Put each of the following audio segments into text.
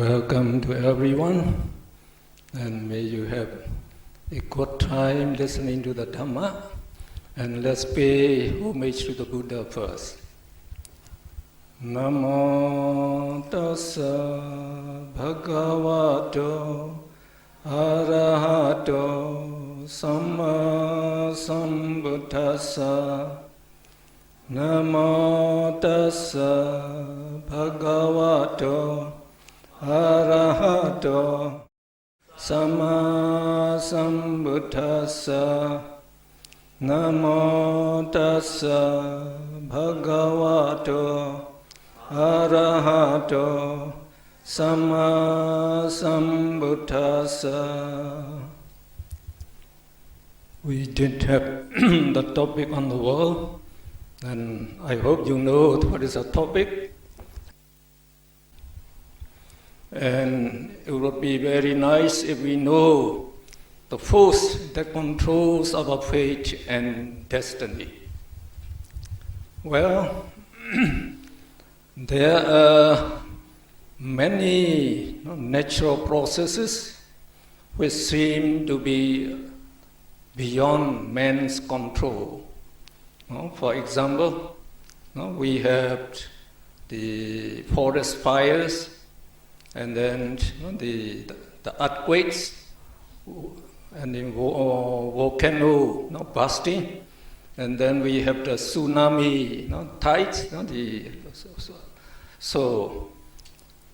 Welcome to everyone, and may you have a good time listening to the Dhamma. And let's pay homage to the Buddha first. Namo tassa bhagavato arahato samma sambuddhassa. Namo tassa bhagavato arahato samma sambuddhassa. Namo tassa bhagavato arahato samma sambuddhassa. We did have the topic on the wall, and I hope you know what is the topic. And it would be very nice if we know the force that controls our fate and destiny. Well, there are many natural processes which seem to be beyond man's control. For example, we have the forest fires, and then the earthquakes, and the volcano bursting, and then we have the tsunami tides. So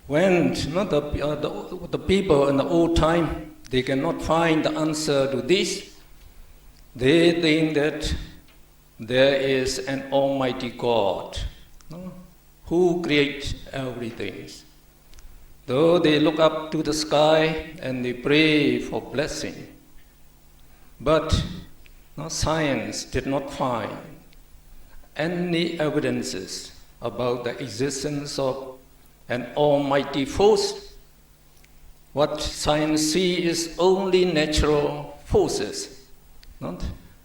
when the people in the old time, they cannot find the answer to this, they think that there is an Almighty God who creates everything. Though they look up to the sky and they pray for blessing, but science did not find any evidences about the existence of an almighty force. What science sees is only natural forces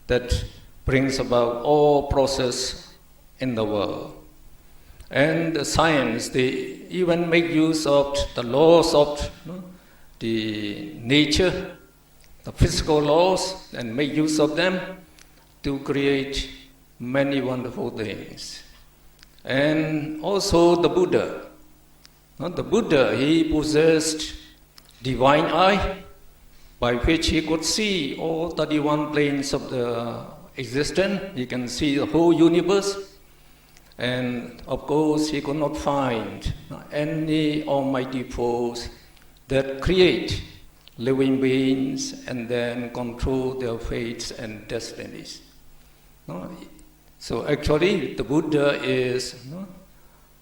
that brings about all process in the world. And the science, they even make use of the laws of the nature, the physical laws, and make use of them to create many wonderful things. And also the Buddha. The Buddha, he possessed divine eye, by which he could see all 31 planes of the existence. He can see the whole universe. And of course, he could not find any almighty force that create living beings and then control their fates and destinies. So actually, the Buddha is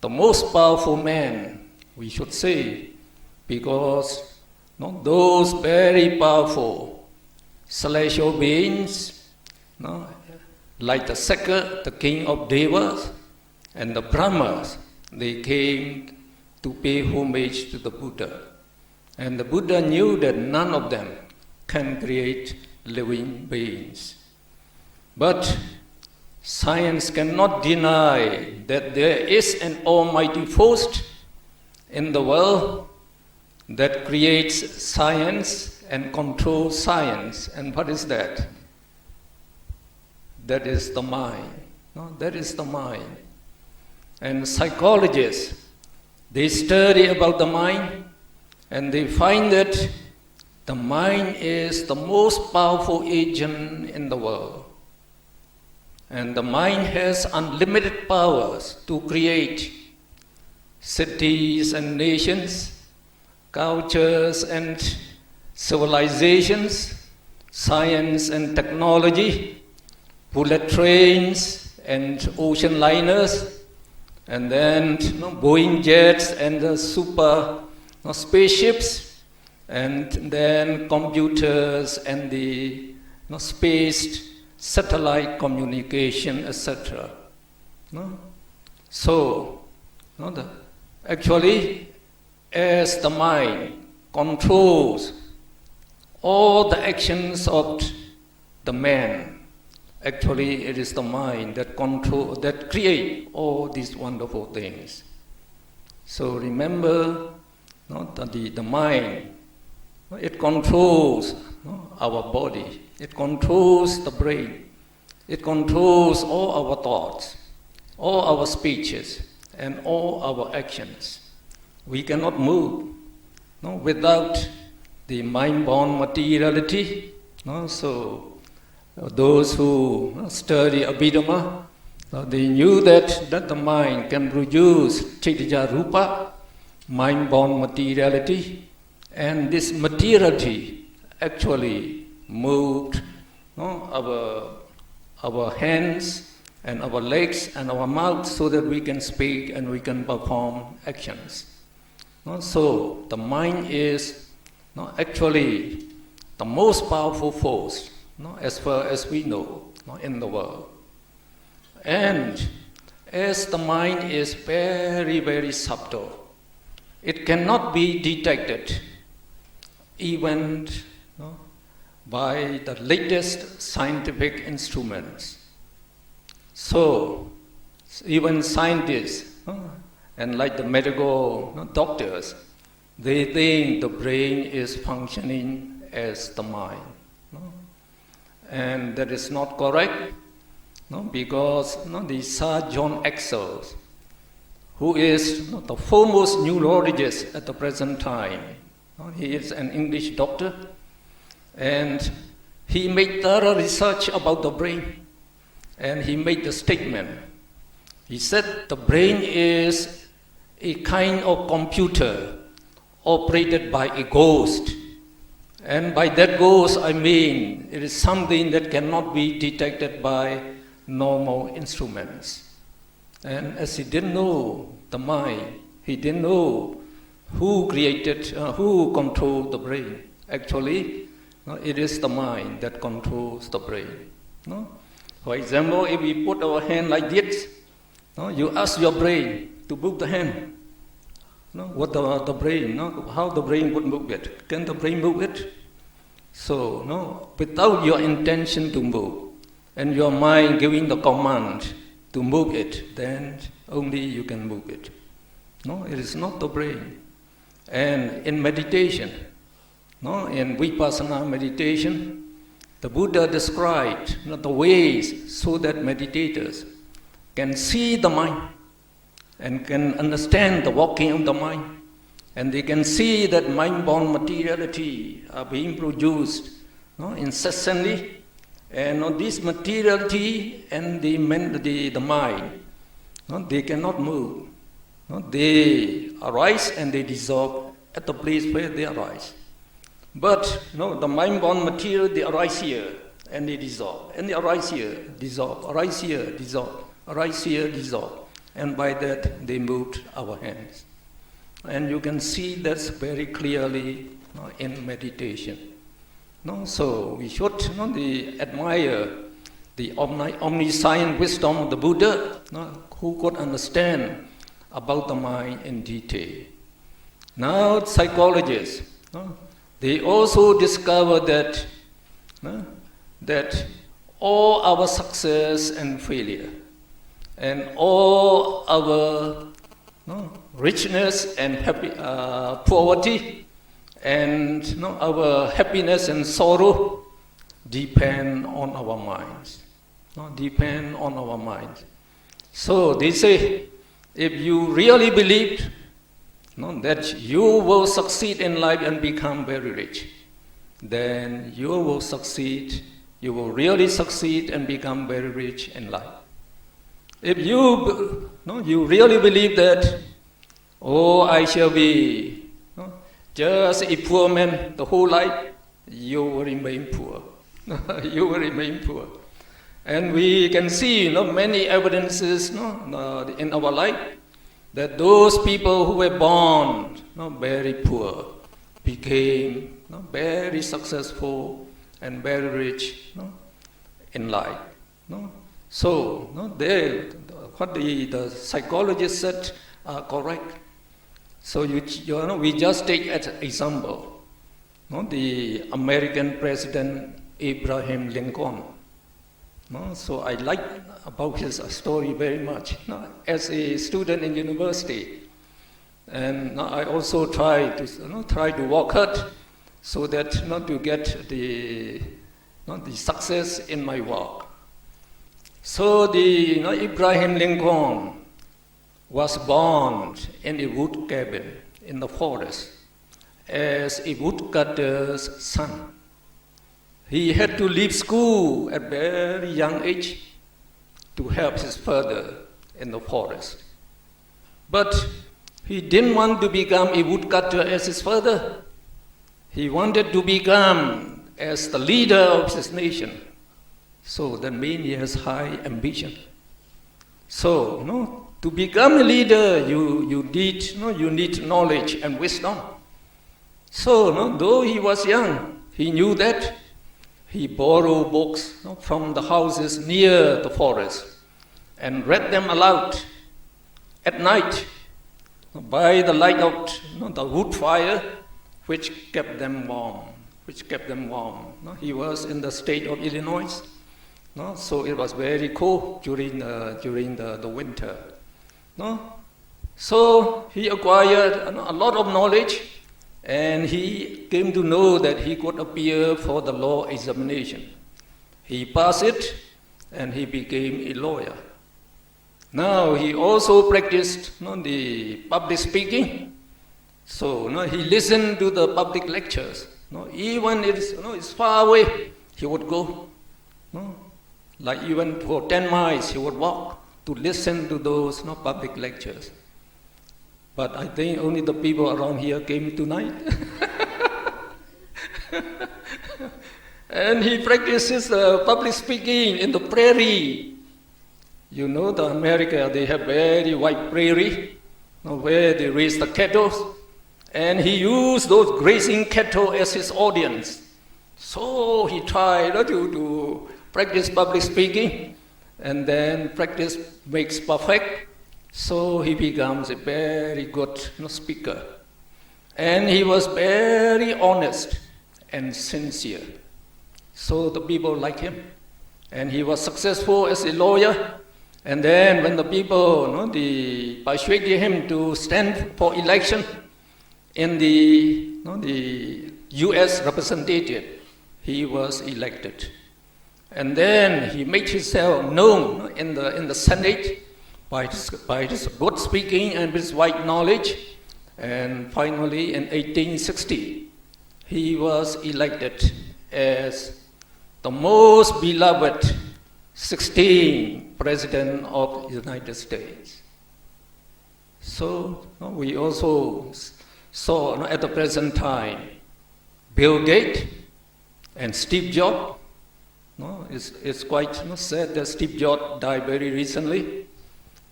the most powerful man, we should say, because those very powerful celestial beings, like the Sakka, the king of Devas, and the Brahmas, they came to pay homage to the Buddha. And the Buddha knew that none of them can create living beings. But science cannot deny that there is an almighty force in the world that creates science and controls science. And what is that? That is the mind. That is the mind. And psychologists, they study about the mind, and they find that the mind is the most powerful agent in the world. And the mind has unlimited powers to create cities and nations, cultures and civilizations, science and technology, bullet trains and ocean liners, and then Boeing jets and the super spaceships, and then computers and the space satellite communication, etc. So, actually, as the mind controls all the actions of the man, actually, it is the mind that create all these wonderful things. So remember, the mind. It controls our body. It controls the brain. It controls all our thoughts, all our speeches, and all our actions. We cannot move without the mind-born materiality. So those who study Abhidhamma, they knew that the mind can produce Chaitya Rupa, mind-born materiality, and this materiality actually moved our hands and our legs and our mouth so that we can speak and we can perform actions. So the mind is actually the most powerful force, as far as we know, in the world. And as the mind is very, very subtle, it cannot be detected even by the latest scientific instruments. So even scientists and like the medical doctors, they think the brain is functioning as the mind. And that is not correct, because the Sir John Axel, who is the foremost neurologist at the present time, he is an English doctor, and he made thorough research about the brain, and he made the statement. He said the brain is a kind of computer operated by a ghost. And by that ghost, I mean it is something that cannot be detected by normal instruments. And as he didn't know the mind, he didn't know who controlled the brain. Actually, it is the mind that controls the brain. For example, if we put our hand like this, you ask your brain to move the hand. What the brain, how the brain would move it. Can the brain move it? So, without your intention to move, and your mind giving the command to move it, then only you can move it. It is not the brain. And in meditation, in Vipassana meditation, the Buddha described the ways so that meditators can see the mind and can understand the working of the mind, and they can see that mind-born materiality are being produced incessantly, and this materiality and the mind, they cannot move. They arise and they dissolve at the place where they arise. But the mind-born material, they arise here and they dissolve, and they arise here, dissolve, arise here, dissolve, arise here, dissolve. And by that, they moved our hands. And you can see that very clearly in meditation. So we should admire the omniscient wisdom of the Buddha, who could understand about the mind in detail. Now, psychologists, they also discover that all our success and failure, and all our richness and poverty, and our happiness and sorrow depend on our minds. Depend on our minds. So they say, if you really believed that you will succeed in life and become very rich, then you will succeed, you will really succeed and become very rich in life. If you really believe that, I shall be just a poor man the whole life, you will remain poor. You will remain poor. And we can see many evidences in our life that those people who were born very poor became very successful and very rich in life. So what the psychologists said are correct. So we just take as an example the American President Abraham Lincoln. So I like about his story very much. As a student in university, And I also try to work hard so that not to get the success in my work. So Abraham Lincoln was born in a wood cabin in the forest as a woodcutter's son. He had to leave school at a very young age to help his father in the forest. But he didn't want to become a woodcutter as his father. He wanted to become as the leader of his nation. So that means he has high ambition. So, to become a leader, you need knowledge and wisdom. So, though he was young, he knew that. He borrowed books from the houses near the forest and read them aloud at night by the light of the wood fire, which kept them warm. He was in the state of Illinois, so it was very cold during the winter. So he acquired a lot of knowledge, and he came to know that he could appear for the law examination. He passed it, and he became a lawyer. Now he also practiced the public speaking. So he listened to the public lectures. Even it's far away, he would go. Like even for 10 miles, he would walk to listen to those public lectures. But I think only the people around here came tonight. And he practices public speaking in the prairie. The America, they have very wide prairie where they raise the cattle. And he used those grazing cattle as his audience. So he tried to practice public speaking, and then practice makes perfect. So he becomes a very good speaker. And he was very honest and sincere. So the people liked him. And he was successful as a lawyer. And then when the people they persuaded him to stand for election in the U.S. representative, he was elected. And then he made himself known in the Senate by his good speaking and his wide knowledge. And finally, in 1860, he was elected as the most beloved 16th President of the United States. So we also saw at the present time Bill Gates and Steve Jobs. It's quite sad that Steve Jobs died very recently.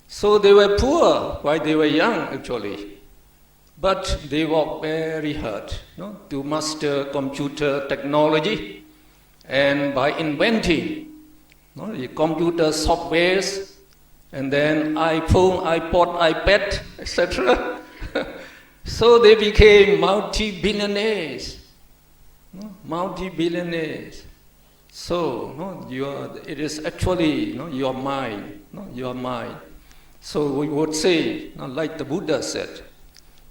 So they were poor while they were young, actually. But they worked very hard to master computer technology. And by inventing the computer softwares, and then iPhone, iPod, iPad, etc. So they became multi-billionaires. So it is actually your mind, your mind. So we would say, like the Buddha said,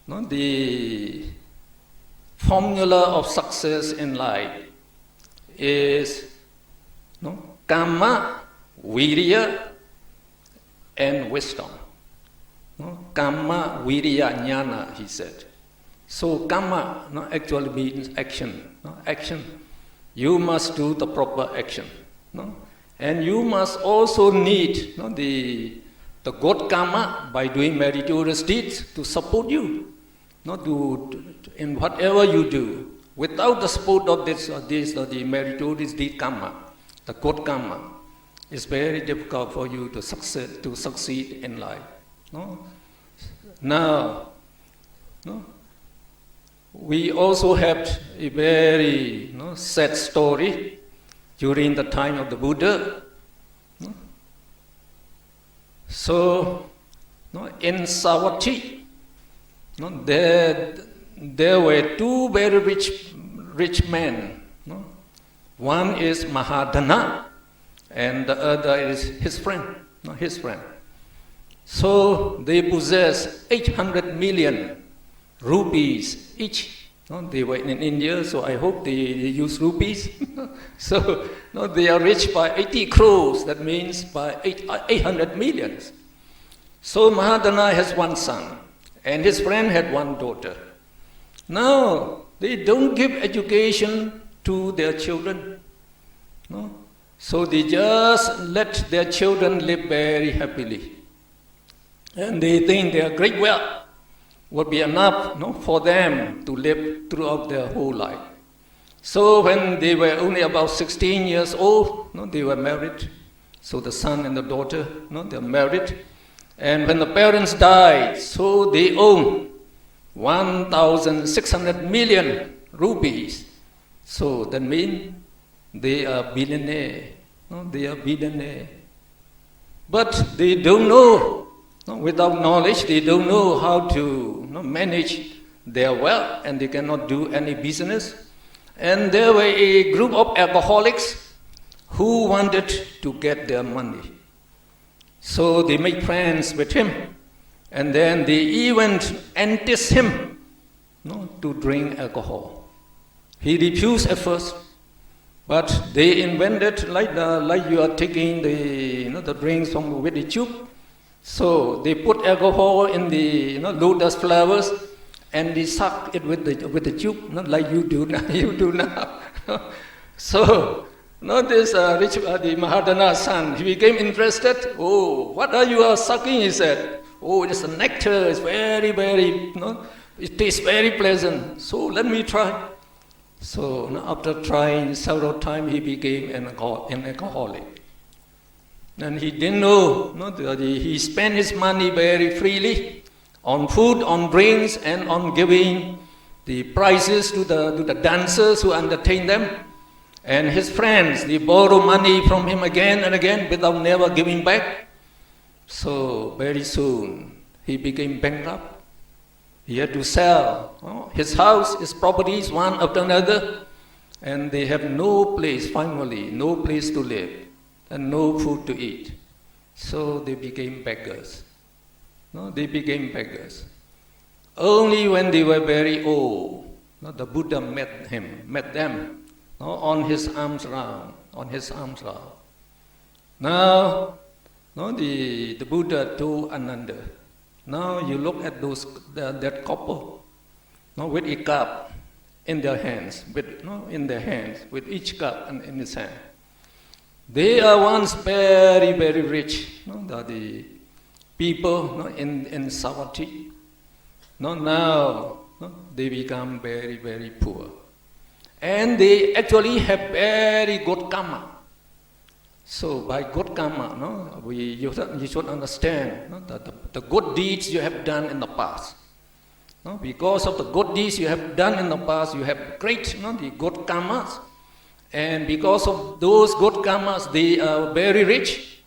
the formula of success in life is karma, virya, and wisdom. Karma, virya, jnana, he said. So karma actually means action. Action. You must do the proper action. And you must also need the good karma by doing meritorious deeds to support you. In whatever you do. Without the support of the meritorious deed karma, the good karma, it's very difficult for you to succeed in life. Now, we also have a very sad story during the time of the Buddha. So, in Savatthi, there were two very rich men. One is Mahadana, and the other is his friend. So they possess 800 million rupees each. They were in India, so I hope they use rupees. So they are rich by 80 crores, that means by 800 millions. So Mahadana has one son, and his friend had one daughter. Now, they don't give education to their children. No? So they just let their children live very happily. And they think their great wealth would be enough for them to live throughout their whole life. So when they were only about 16 years old, they were married. So the son and the daughter, they're married. And when the parents died, so they own 1,600 million rupees. So that means they are billionaire. They are billionaire. But they don't know, without knowledge, they don't know how to manage their wealth, and they cannot do any business. And there were a group of alcoholics who wanted to get their money. So they made friends with him, and then they even enticed him to drink alcohol. He refused at first, but they invented like you are taking the drinks from with the tube. So they put alcohol in the lotus flowers, and they suck it with the tube, not like you do now. You do now. So this the Mahadana's son, he became interested. Oh, what are you sucking? He said. Oh, it's a nectar. It's very, very, it tastes very pleasant. So let me try. So after trying several times, he became an alcoholic. And he didn't know, that he spent his money very freely on food, on drinks, and on giving the prizes to the dancers who entertain them. And his friends, they borrow money from him again and again without never giving back. So very soon, he became bankrupt. He had to sell his house, his properties, one after another. And they have no place, finally, no place to live and no food to eat. So they became beggars. They became beggars. Only when they were very old, the Buddha met them. On his arms round. Now, the Buddha told Ananda, now you look at that couple, with a cup in their hands, with each cup in his hand. They are once very, very rich, the people in Savatthi. Now they become very, very poor. And they actually have very good karma. So by good karma, you should understand the good deeds you have done in the past. Because of the good deeds you have done in the past, you have great the good karmas. And because of those good karmas, they are very rich.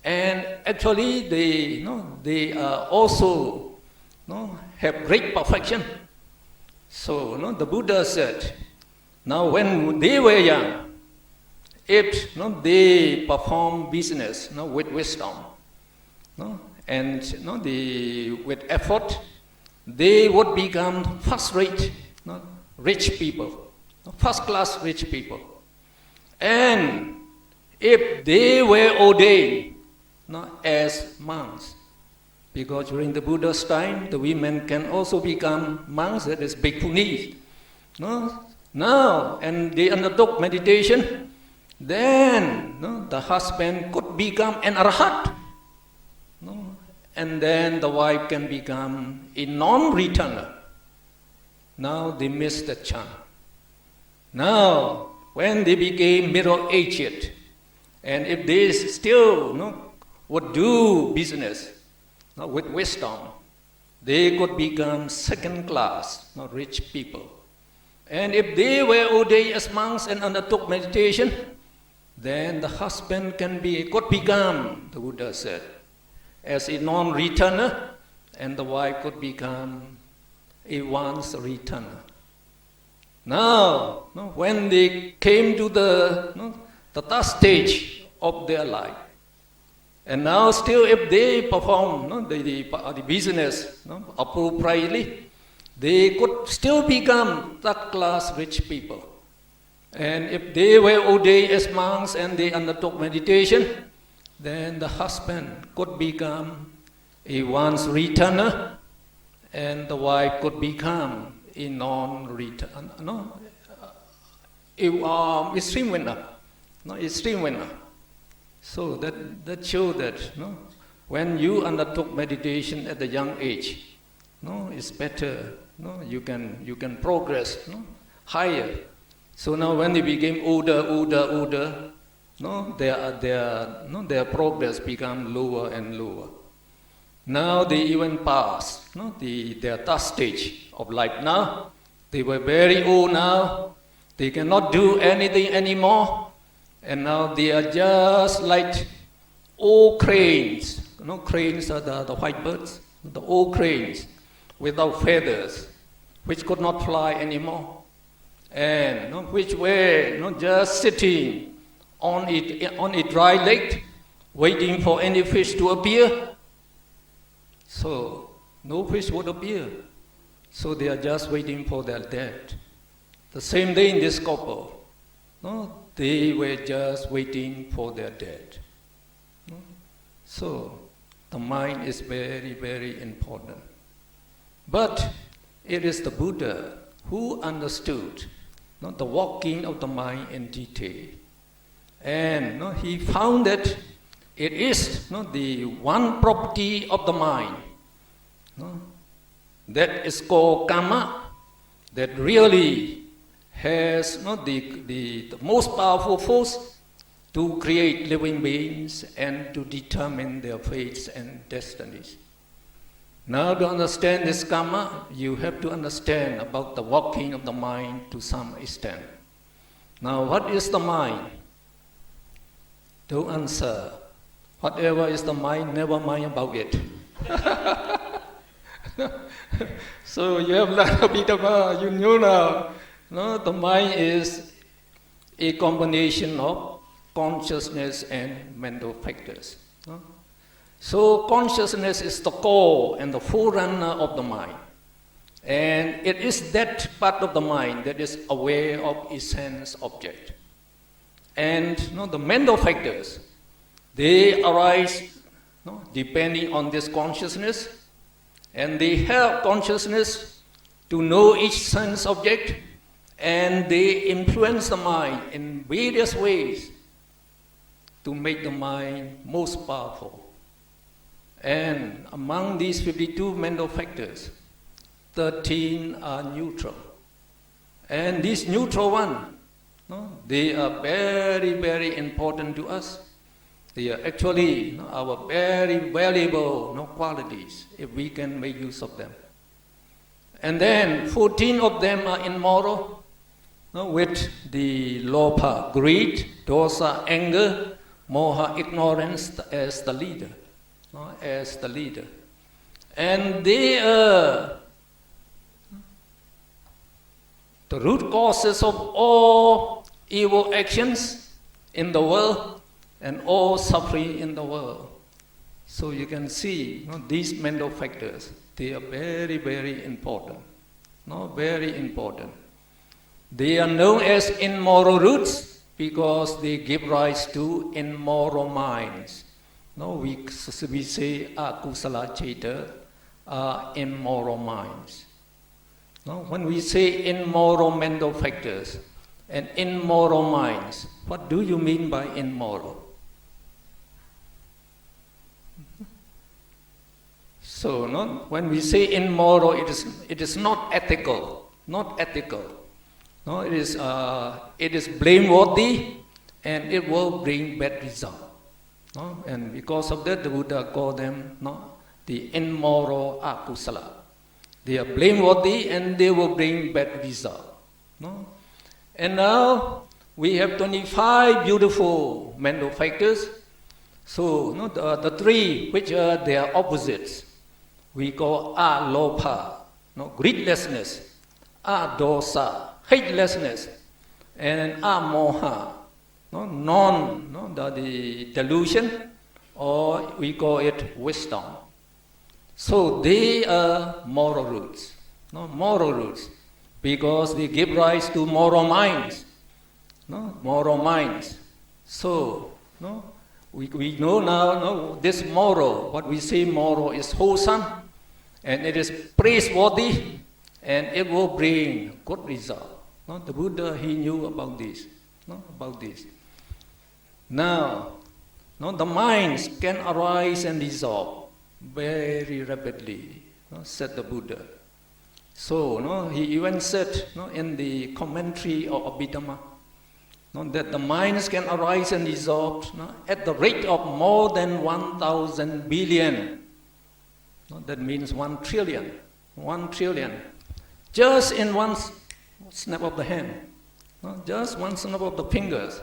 And actually they are also have great perfection. So the Buddha said, now when they were young, if they perform business with wisdom, and with effort, they would become first-rate rich people, first-class rich people. And if they were ordained as monks, because during the Buddha's time, the women can also become monks, that is bhikkhunis. Now, and they undertook meditation, then the husband could become an arahat. And then the wife can become a non-returner. Now they missed the chance. Now, when they became middle-aged, and if they still would do business with wisdom, they could become second-class, rich people. And if they were ordained as monks and undertook meditation, then the husband could become, the Buddha said, as a non-returner, and the wife could become a once returner. Now, when they came to the third stage of their life, And now still if they perform the business appropriately, they could still become third-class rich people. And if they were ordained as monks and they undertook meditation, then the husband could become a once returner, and the wife could become a non-returner, extreme winner, extreme winner. So that shows that when you undertook meditation at a young age, it's better. You can progress higher. So now when they became older, their progress become lower and lower. Now they even pass their third stage of life now. They were very old now. They cannot do anything anymore. And now they are just like old cranes. Cranes are the white birds. The old cranes without feathers, which could not fly anymore. And which were just sitting on a dry lake, waiting for any fish to appear. So no fish would appear. So they are just waiting for their death. The same day in this couple, they were just waiting for their death. So the mind is very, very important. But it is the Buddha who understood the working of the mind in detail. And he found that it is the one property of the mind that is called karma, that really has the most powerful force to create living beings and to determine their fates and destinies. Now to understand this karma, you have to understand about the working of the mind to some extent. Now what is the mind? Don't answer. Whatever is the mind, never mind about it. So you have learned a bit about, you know now, the mind is a combination of consciousness and mental factors. So consciousness is the core and the forerunner of the mind. And it is that part of the mind that is aware of its sense object. And the mental factors, they arise depending on this consciousness, and they help consciousness to know each sense object, and they influence the mind in various ways to make the mind most powerful. And among these 52 mental factors, 13 are neutral. And these neutral ones, they are very, very important to us. They are actually our very valuable qualities if we can make use of them. And then 14 of them are immoral, with the lopa, greed, dosa, anger, moha, ignorance as the leader. And they are the root causes of all evil actions in the world and all suffering in the world. So you can see these mental factors, they are very, very important. Very important. They are known as immoral roots because they give rise to immoral minds. We say akusala cheta are immoral minds. When we say immoral mental factors and immoral minds, what do you mean by immoral? So when we say immoral, it is not ethical. It is blameworthy, and it will bring bad result. And because of that, the Buddha called them the immoral akusala. They are blameworthy and they will bring bad result. And now we have 25 beautiful mental factors. So the three which are their opposites, we call alopa, greedlessness, dosa, hatelessness, and moha, the delusion, or we call it wisdom. So they are moral roots, no, moral roots, because they give rise to moral minds, no, moral minds. So, no, we know now, no, this moral, what we say moral is wholesome, and it is praiseworthy, and it will bring good result. No, the Buddha, he knew about this, no, about this. Now, no, the minds can arise and dissolve very rapidly, no, said the Buddha. So, no, he even said, no, in the commentary of Abhidhamma, no, that the minds can arise and dissolve, no, at the rate of more than 1,000 billion. No, that means 1 trillion. 1 trillion. Just in one snap of the hand. No, just one snap of the fingers.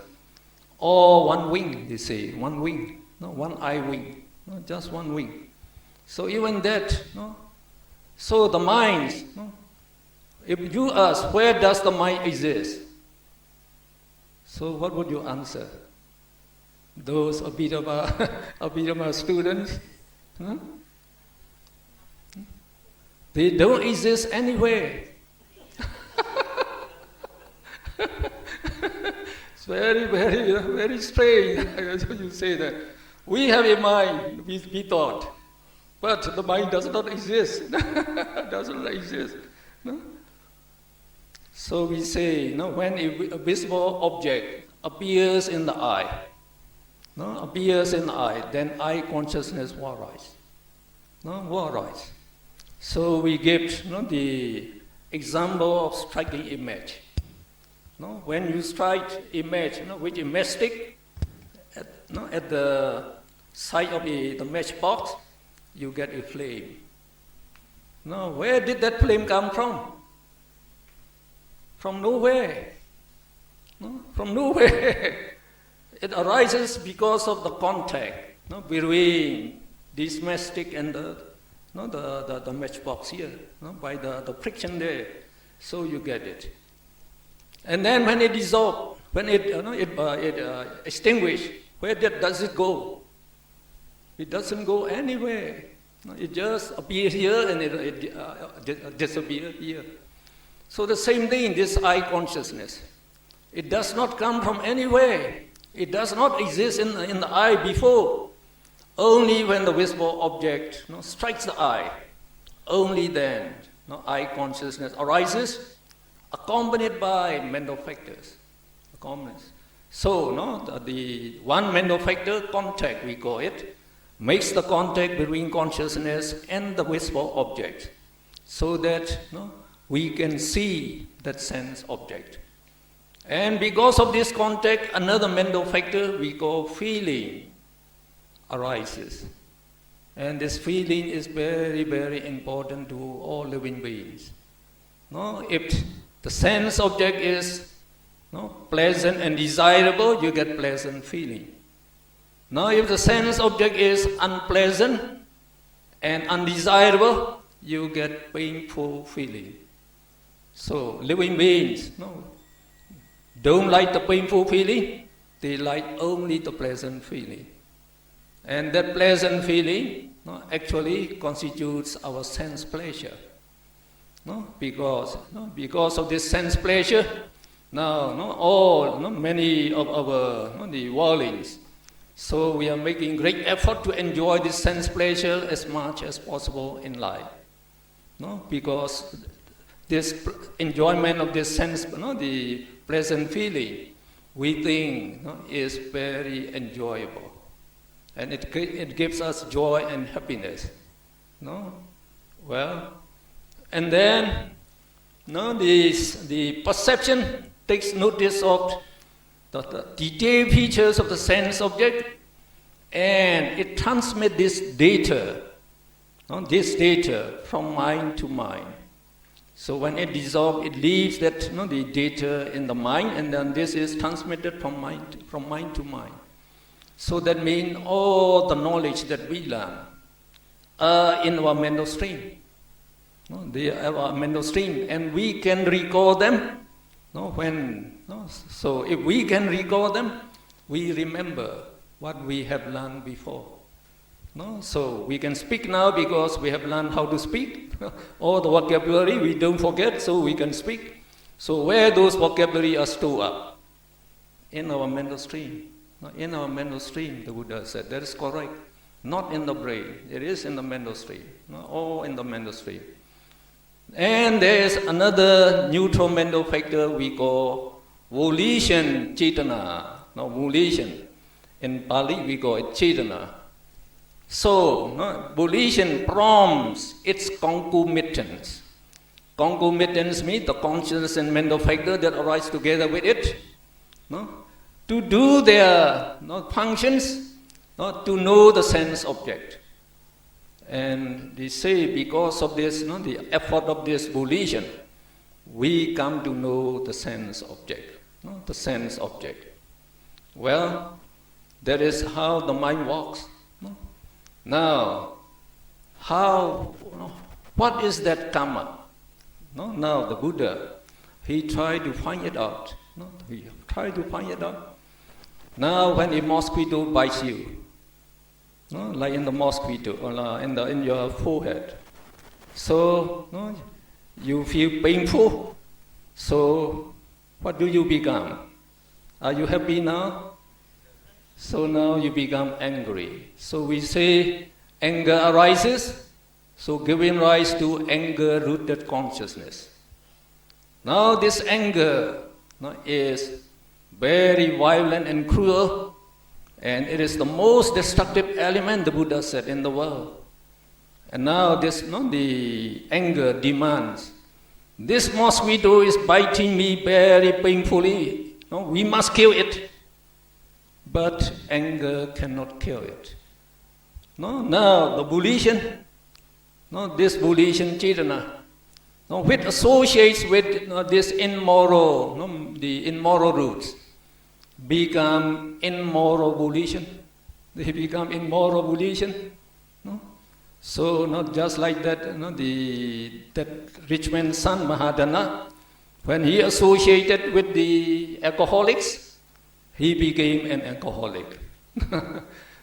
Or one wing, they say. One wing. No, one eye wing. No, just one wing. So even that, no. So the minds, no, if you ask, where does the mind exist? So what would you answer? Those Abhidhamma students, huh? They don't exist anywhere. It's very, very, very strange. You say that. We have a mind, we thought, but the mind does not exist. Does not exist. No? So we say, no, when a visible object appears in the eye, no, appears in the eye, then eye consciousness will arise. No, will arise. So we give, no, the example of striking image. No, when you strike image, no, with a matchstick, at the side of the matchbox, you get a flame. Now, where did that flame come from? From nowhere. No? From nowhere. It arises because of the contact, no, between this matchstick and the matchbox here, no, by the friction there. So you get it. And then when it dissolves, when it extinguishes, where does it go? It doesn't go anywhere. No, it just appears here and it disappears here. So the same thing, this eye consciousness. It does not come from anywhere. It does not exist in the eye before. Only when the visible object, no, strikes the eye, only then, no, eye consciousness arises, accompanied by mental factors. So, no, the one mental factor, contact we call it, makes the contact between consciousness and the visible object, so that, no, we can see that sense object. And because of this contact, another mental factor we call feeling arises. And this feeling is very, very important to all living beings. No, if the sense object is, no, pleasant and desirable, you get pleasant feeling. Now, if the sense object is unpleasant and undesirable, you get painful feeling. So, living beings, no, don't like the painful feeling, they like only the pleasant feeling. And that pleasant feeling, no, actually constitutes our sense pleasure. No, because of this sense pleasure, now, no, many of our, no, the worldlings, so we are making great effort to enjoy this sense pleasure as much as possible in life. No, because this enjoyment of this sense, no, the pleasant feeling, we think, no, is very enjoyable, and it gives us joy and happiness. No, well, and then, no, the perception takes notice of the detailed features of the sense object, and it transmits this data, no, this data from mind to mind. So when it dissolves, it leaves that, no, the data in the mind, and then this is transmitted from mind to mind. So that means all the knowledge that we learn are in our mental stream. No, they are our mental stream, and we can recall them. No, so if we can recall them, we remember what we have learned before. No? So we can speak now because we have learned how to speak. All the vocabulary we don't forget, so we can speak. So where those vocabulary are stored up? In our mental stream. In our mental stream, the Buddha said, that is correct. Not in the brain, it is in the mental stream. All in the mental stream. And there is another neutral mental factor we call volition, cetana. Volition. In Pali we call it cetana. So, volition prompts its concomitants. Concomitants means the consciousness and mental factor that arise together with it, to do their functions, to know the sense object. And they say because of this, the effort of this volition, we come to know the sense object. The sense object. Well, that is how the mind works. Now, what is that karma? Now the Buddha, he tried to find it out. He tried to find it out. Now when a mosquito bites you, like in the mosquito, or in your forehead, so you feel painful. So what do you become? Are you happy now? So now you become angry. So we say anger arises, so giving rise to anger-rooted consciousness. Now this anger is very violent and cruel, and it is the most destructive element, the Buddha said, in the world. And now this, the anger demands, this mosquito is biting me very painfully. We must kill it. But anger cannot kill it. Now the volition, this volition cetana, which associates with this immoral, the immoral roots, become immoral volition. They become immoral volition. So not just like that, that rich man's son Mahadana, when he associated with the alcoholics, he became an alcoholic.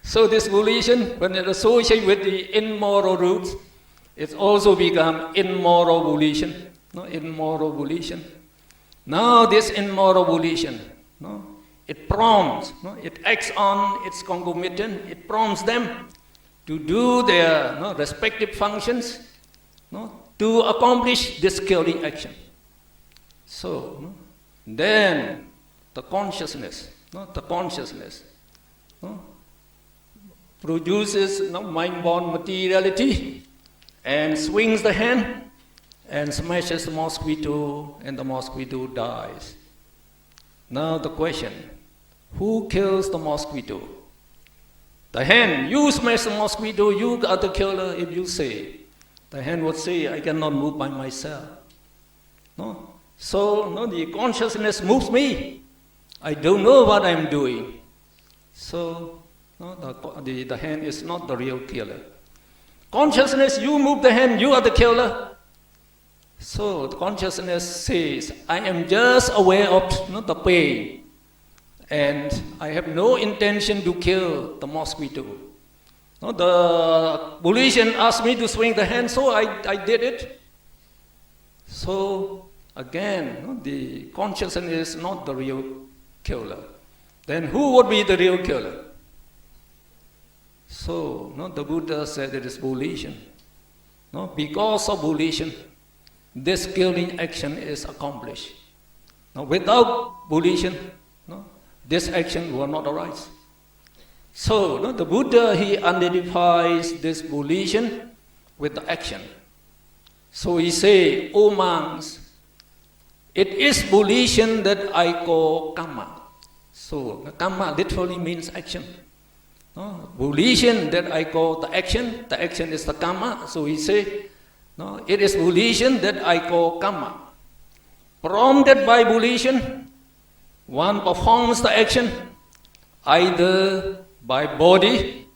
So this volition, when it associates with the immoral roots, it also becomes immoral volition. Immoral volition. Now this immoral volition, it prompts, it acts on its concomitant, it prompts them to do their respective functions, to accomplish this killing action. So then the consciousness produces mind-born materiality and swings the hand and smashes the mosquito, and the mosquito dies. Now the question, who kills the mosquito? The hand. You smash the mosquito, you are the killer, if you say. The hand would say, I cannot move by myself. So the consciousness moves me. I don't know what I'm doing. So the hand is not the real killer. Consciousness, you move the hand, you are the killer. So the consciousness says, I am just aware of the pain, and I have no intention to kill the mosquito. The volition asked me to swing the hand, so I did it. So again, the consciousness is not the real killer. Then who would be the real killer? So the Buddha said it is volition. Because of volition, this killing action is accomplished. Without volition, this action will not arise. So the Buddha, he identifies this volition with the action. So he say, O monks, it is volition that I call karma. So karma literally means action. Volition that I call the action is the karma. So he say, it is volition that I call karma. Prompted by volition, one performs the action either by body,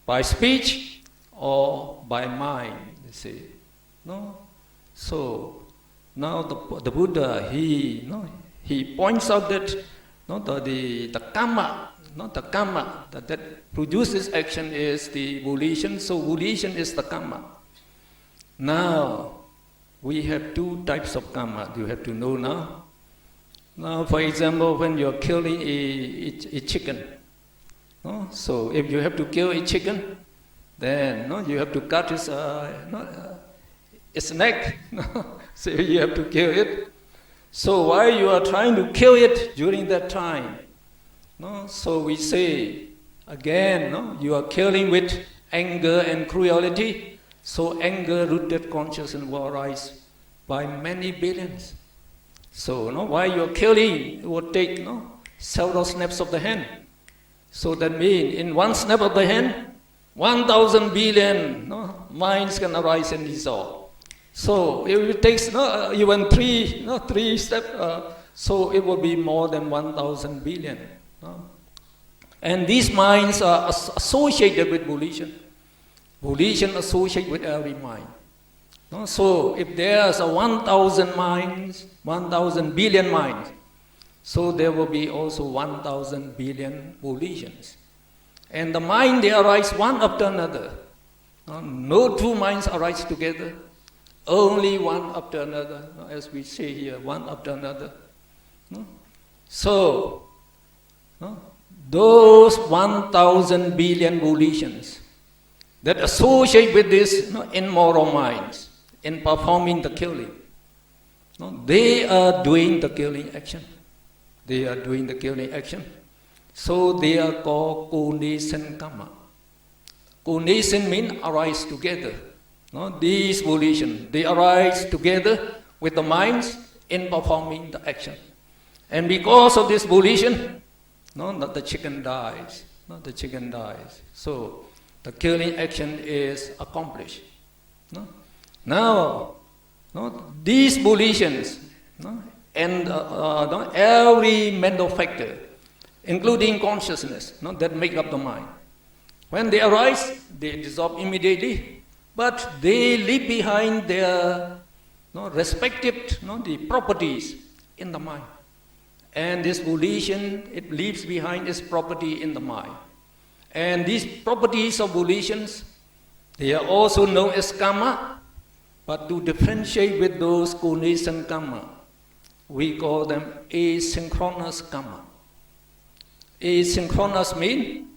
by speech, or by mind. You see, So now the Buddha he points out that the karma not the karma that produces action is the volition. So volition is the karma. Now, we have two types of karma. You have to know now. Now, for example, when you're killing a chicken, no? So if you have to kill a chicken, then no, you have to cut its neck. No? So you have to kill it. So while you are trying to kill it during that time, no? So we say again, no? You are killing with anger and cruelty. So anger-rooted consciousness will arise by many billions. So no, while you are killing, it will take several snaps of the hand. So that means in one snap of the hand, 1,000 billion minds can arise and dissolve. So if it takes even three steps, so it will be more than 1,000 billion. And these minds are associated with volition. Volition associated with every mind. So if there's 1,000 minds, 1,000 billion minds, so there will be also 1,000 billion volitions. And the mind, they arise one after another. No two minds arise together. Only one after another, as we say here, one after another. So, those 1,000 billion volitions that associate with these immoral minds in performing the killing, they are doing the killing action. They are doing the killing action. So they are called co-nascent karma. Co-nascent means arise together. These volitions, they arise together with the minds in performing the action. And because of this volition, the chicken dies. The chicken dies. So the killing action is accomplished. Now, these volitions and every mental factor, including consciousness, that make up the mind, when they arise, they dissolve immediately, but they leave behind their respective the properties in the mind. And this volition, it leaves behind its property in the mind. And these properties of volitions, they are also known as karma, but to differentiate with those co-nascent karma, we call them asynchronous karma. Asynchronous means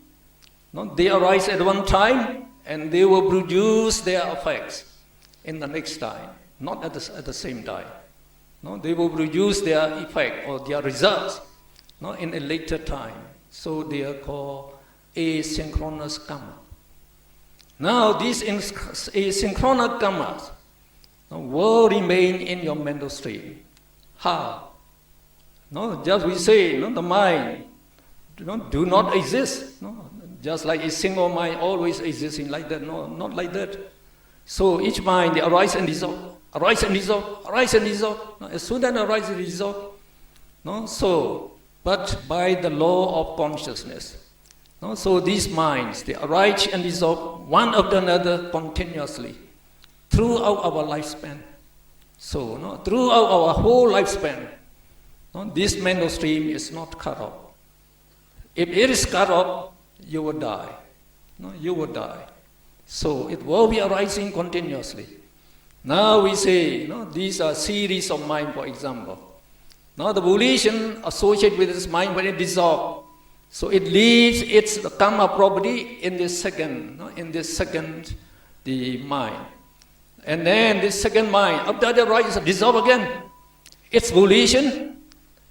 they arise at one time and they will produce their effects in the next time, not at the same time. They will produce their effect or their results in a later time. So they are called asynchronous karma. Now these asynchronous karmas will remain in your mental stream. How? Just we say the mind do not exist. Just like a single mind always existing like that. No, not like that. So each mind, they arise and dissolve, arise and dissolve, arise and dissolve. As soon as they arise and dissolve. So, but by the law of consciousness. So these minds, they arise and dissolve one after another continuously throughout our lifespan. So throughout our whole lifespan, this mental stream is not cut off. If it is cut off, you will die. You will die. So it will be arising continuously. Now we say, these are series of mind, for example. Now the volition associated with this mind when it dissolves, so it leaves its karma property in this second, the mind. And then this second mind, after that rises, dissolve again. Its volition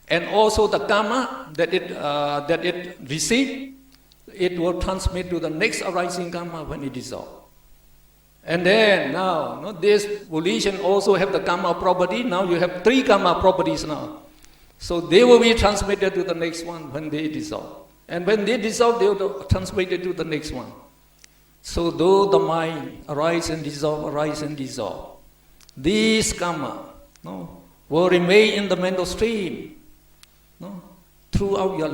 and also the karma that it received, it will transmit to the next arising karma when it dissolves. And then now, this volition also have the karma property. Now you have 3 karma properties now. So they will be transmitted to the next one when they dissolve. And when they dissolve, they will be transmitted to the next one. So though the mind arise and dissolve, these karma will remain in the mental stream throughout your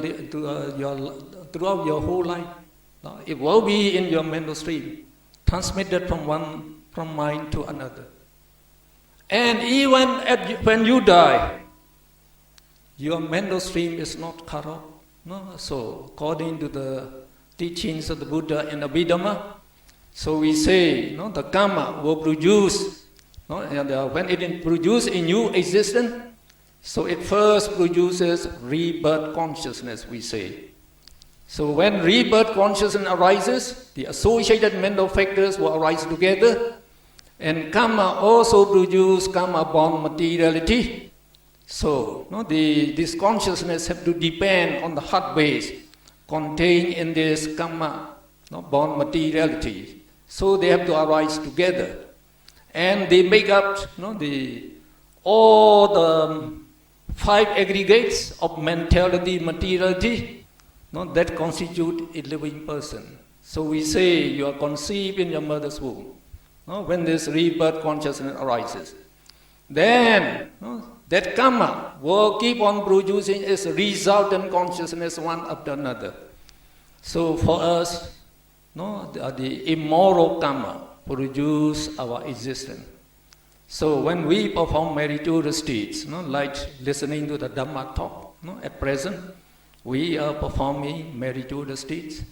whole life. It will be in your mental stream, transmitted from mind to another. And even when you die, your mental stream is not cut off. No? So according to the teachings of the Buddha and Abhidhamma, so we say the karma will produce, and when it produces a new existence, so it first produces rebirth consciousness, we say. So when rebirth consciousness arises, the associated mental factors will arise together, and karma also produce karma-born materiality. So this consciousness have to depend on the heart base contained in this karma-born materiality. So they have to arise together, and they make up all the 5 aggregates of mentality, materiality, that constitute a living person. So we say you are conceived in your mother's womb. When this rebirth consciousness arises, then that karma will keep on producing its resultant consciousness one after another. So for us, the immoral karma produce our existence. So when we perform meritorious deeds, like listening to the Dhamma talk, at present, we are performing meritorious deeds.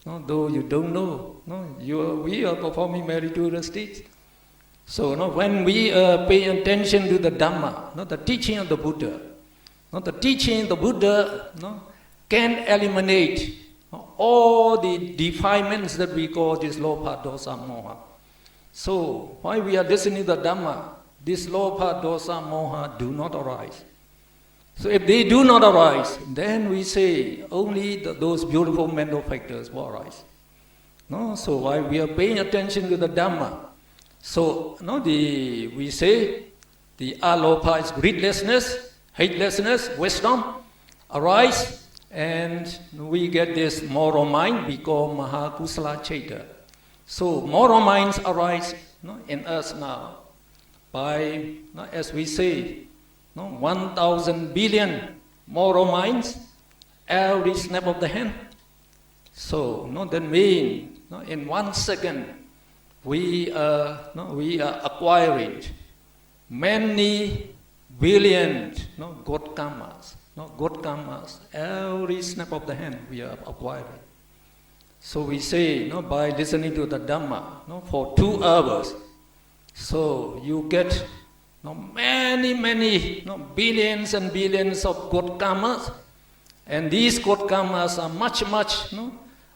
Though you don't know, we are performing meritorious deeds. So when we pay attention to the Dhamma, the teaching of the Buddha, the teaching of the Buddha can eliminate all the defilements that we call this lopa, dosa, moha. So while we are listening to the Dhamma, this lopa, dosa, moha do not arise. So if they do not arise, then we say only those beautiful mental factors will arise. So while we are paying attention to the Dhamma, so we say the alopa is greedlessness, hatelessness, wisdom arise, and we get this moral mind we call mahakusala chaita. So moral minds arise in us now by, as we say, 1,000 billion moral minds every snap of the hand. So that means in 1 second we are acquiring many billion good karmas. Good karmas every snap of the hand we are acquiring. So we say by listening to the Dhamma for 2 hours, so you get many billions and billions of good karmas, and these good karmas are much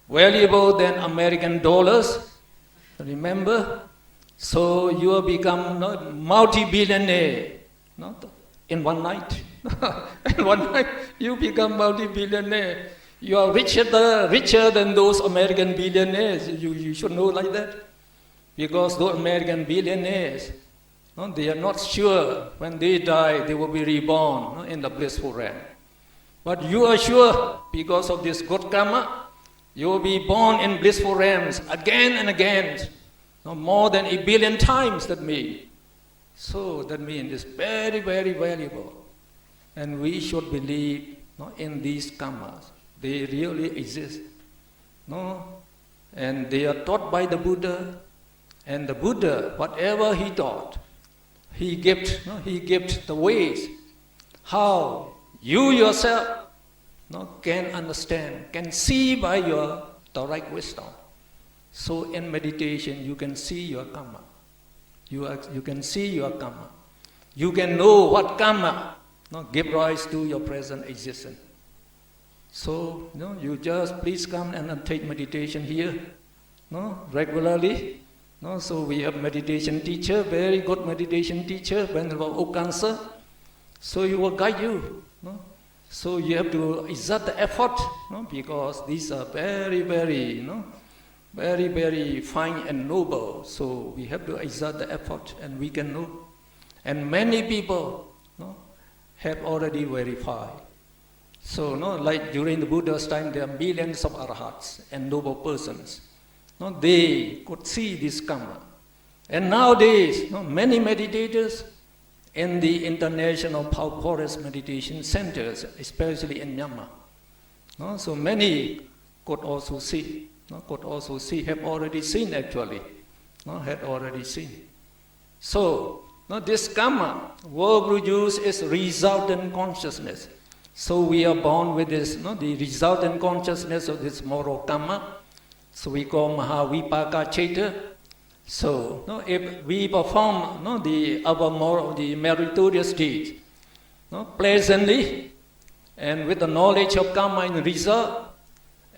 valuable than American dollars. Remember, so you will become multi-billionaire in one night. In one night you become multi-billionaire. You are richer than those American billionaires. You should know like that, because those American billionaires, they are not sure when they die they will be reborn in the blissful realm. But you are sure, because of this good karma, you will be born in blissful realms again and again, more than 1 billion times, that means. So that means it's very, very valuable. And we should believe in these karmas. They really exist. And they are taught by the Buddha. And the Buddha, whatever he taught, he gave the ways how you yourself can understand, can see by your direct wisdom. So in meditation you can see your karma. You can see your karma. You can know what karma give rise to your present existence. So you just please come and take meditation here regularly. So we have meditation teacher, very good meditation teacher, Venerable Okansa. So he will guide you. So you have to exert the effort, because these are very, very, very, very fine and noble. So we have to exert the effort, and we can know. And many people have already verified. So like during the Buddha's time, there are millions of arahats and noble persons. They could see this karma. And nowadays, many meditators in the international forest meditation centers, especially in Myanmar, so many could also see, have already seen actually, had already seen. So this karma will produce its resultant consciousness. So we are born with this, the resultant consciousness of this moral karma. So we call Mahavipaka Cheta. So if we perform the meritorious deeds pleasantly and with the knowledge of karma and result,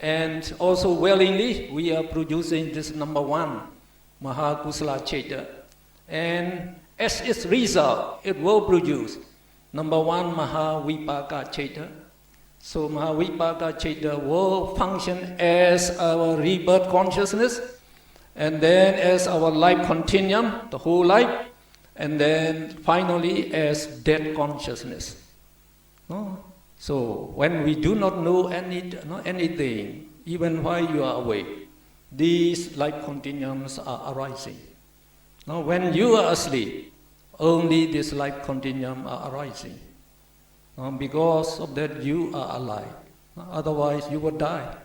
and also willingly, we are producing this number one, Mahakusala Cheta. And as its result, it will produce number one, Mahavipaka Cheta. So Mahavipaka Cheta will function as our rebirth consciousness, and then as our life continuum, the whole life, and then finally as death consciousness. No? So when we do not know anything, even while you are awake, these life continuums are arising. Now when you are asleep, only this life continuum are arising. Because of that you are alive. Otherwise you would die.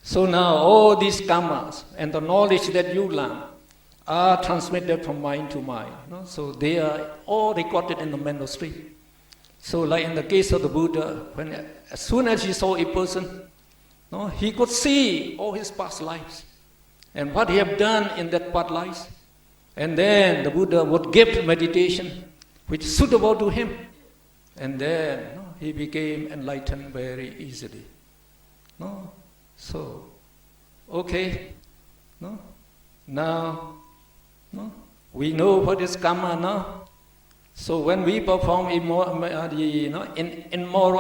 So now all these karmas and the knowledge that you learn are transmitted from mind to mind. So they are all recorded in the mental stream. So like in the case of the Buddha, as soon as he saw a person, he could see all his past lives and what he had done in that past lives. And then the Buddha would give meditation which is suitable to him. And then he became enlightened very easily. So, okay. Now, we know what is karma now. So when we perform immoral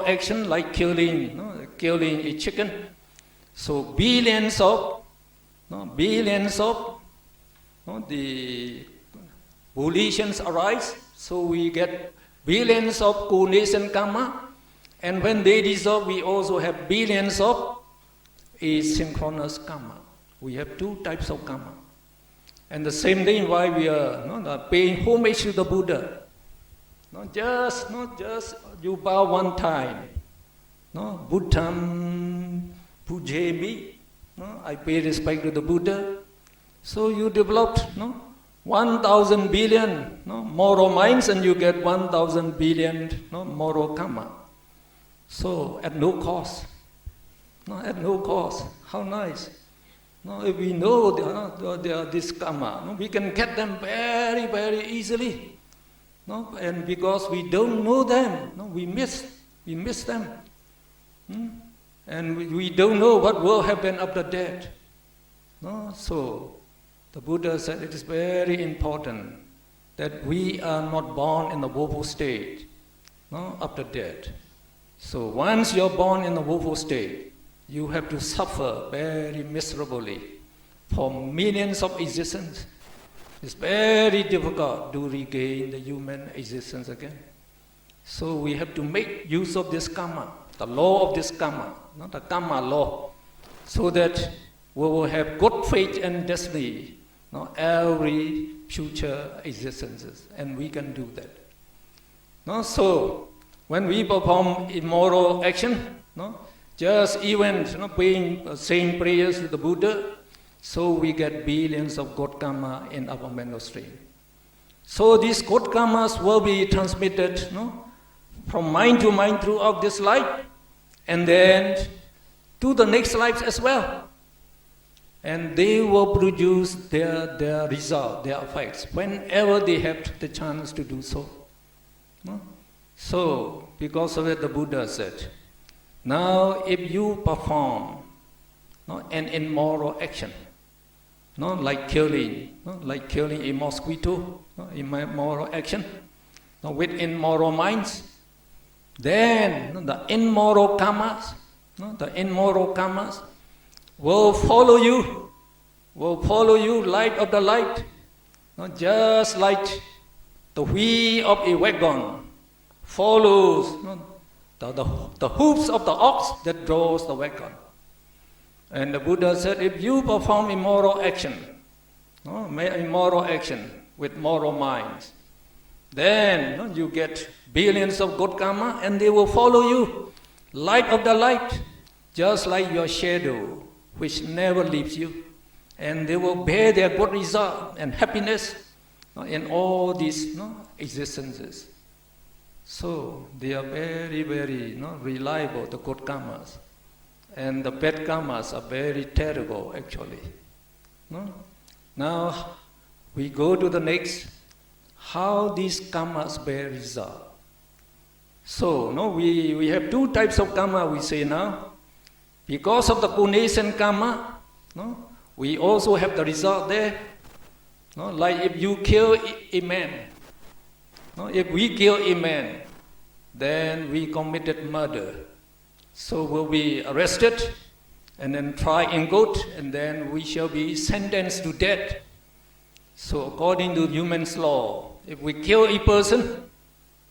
action like killing a chicken, so billions of the volitions arise. So we get billions of coordination karma, and when they dissolve, we also have billions of asynchronous karma. We have two types of karma. And the same thing why we are paying homage to the Buddha. Not just you bow one time. Buddham pujemi. I pay respect to the Buddha. So you developed 1,000 billion moral minds, and you get 1,000 billion moral karma. So at no cost. At no cost. How nice. If we know there are this karma, we can get them very, very easily. And because we don't know them, we miss them. And we don't know what will happen after death. So the Buddha said it is very important that we are not born in the woeful state after death. So once you're born in the woeful state, you have to suffer very miserably for millions of existences. It's very difficult to regain the human existence again. So we have to make use of this karma, the law of this karma, not the karma law, so that we will have good fate and destiny, every future existences, and we can do that. So when we perform immoral action, just even saying prayers to the Buddha, so we get billions of good karma in our mental stream. So these good karmas will be transmitted from mind to mind throughout this life, and then to the next life as well. And they will produce their result, their effects, whenever they have the chance to do so. So, because of it, the Buddha said, now if you perform an immoral action, like killing a mosquito, immoral action, with immoral minds, then the immoral karmas will follow you light of the light, just like the wheel of a wagon follows the hoofs of the ox that draws the wagon. And the Buddha said, if you perform immoral action with moral minds, then you get billions of good karma, and they will follow you, light of the light, just like your shadow, which never leaves you. And they will bear their good result and happiness in all these existences. So they are very, very reliable, the good karmas. And the bad karmas are very terrible, actually. No? Now, we go to the next. How these karmas bear result. So, we have two types of karma, we say now. Because of the condition karma, we also have the result there. Like if you kill a man, if we kill a man, then we committed murder. So we'll be arrested and then tried in court, and then we shall be sentenced to death. So according to human's law, if we kill a person,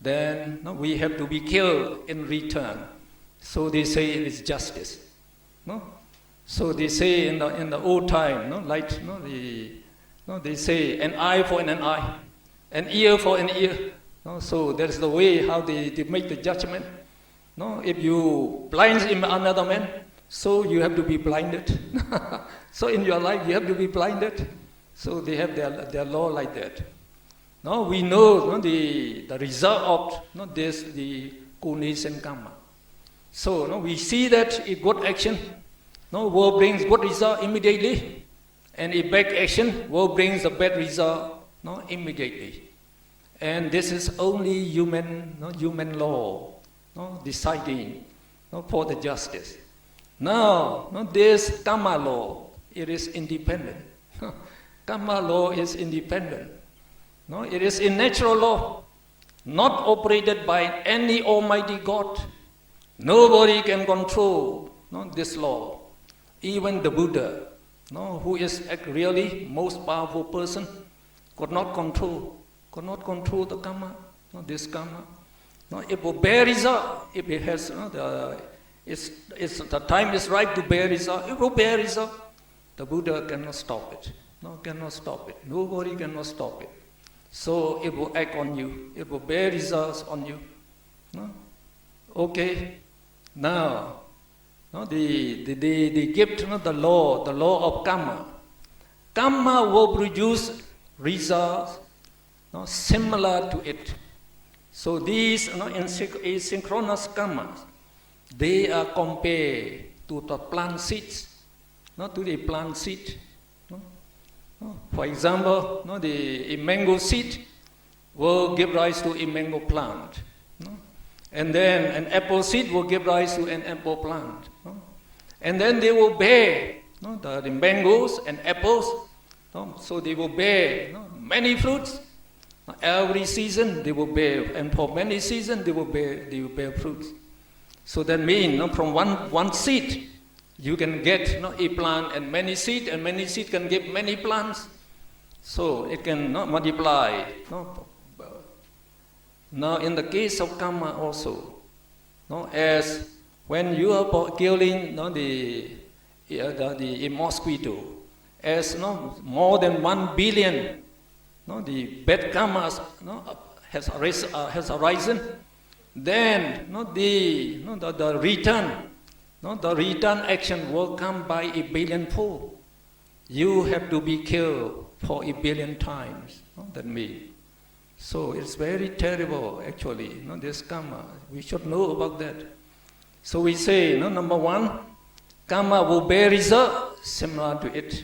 then we have to be killed in return. So they say it is justice. So they say in the old time, they say an eye for an eye, an ear for an ear. So that's the way how they make the judgment. If you blind another man, so you have to be blinded. So in your life you have to be blinded. So they have their law like that. Now we know the result of this, the condition karma. So we see that a good action will bring good result immediately, and a bad action will bring the bad result immediately. And this is only human law deciding for the justice. Now this karma law, it is independent. Karma law is independent. It is a natural law, not operated by any Almighty God. Nobody can control this law. Even the Buddha, who is really most powerful person, could not control the karma, this karma. It will bear result if it has the time is right to bear result. It will bear result. The Buddha cannot stop it. Cannot stop it. Nobody cannot stop it. So it will act on you. It will bear results on you. Okay. Now, they give the law of karma. Karma will produce results similar to it. So these asynchronous karmas, they are compared to the plant seeds, to the plant seed. For example, a mango seed will give rise to a mango plant. And then an apple seed will give rise to an apple plant. And then they will bear the mangoes and apples. So they will bear many fruits. Every season they will bear, and for many seasons they will bear fruits. So that means from one seed you can get a plant and many seed can give many plants. So it can multiply. Now in the case of karma also, as when you are killing the mosquito, as more than 1 billion the bad karmas has arisen, then the return action will come by 1 billion-fold. You have to be killed for 1 billion times. That means. So it's very terrible actually, this karma. We should know about that. So we say, number one, karma will bear result similar to it.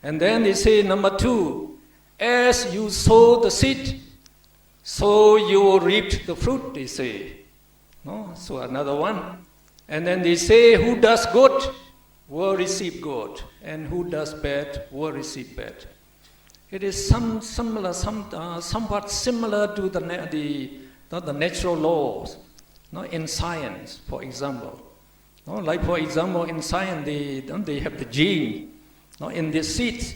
And then they say, number two, as you sow the seed, so you will reap the fruit, they say. So another one. And then they say, who does good will receive good, and who does bad will receive bad. It is somewhat similar to the natural laws, in science, for example. Like for example, in science, they have the gene. In the seeds,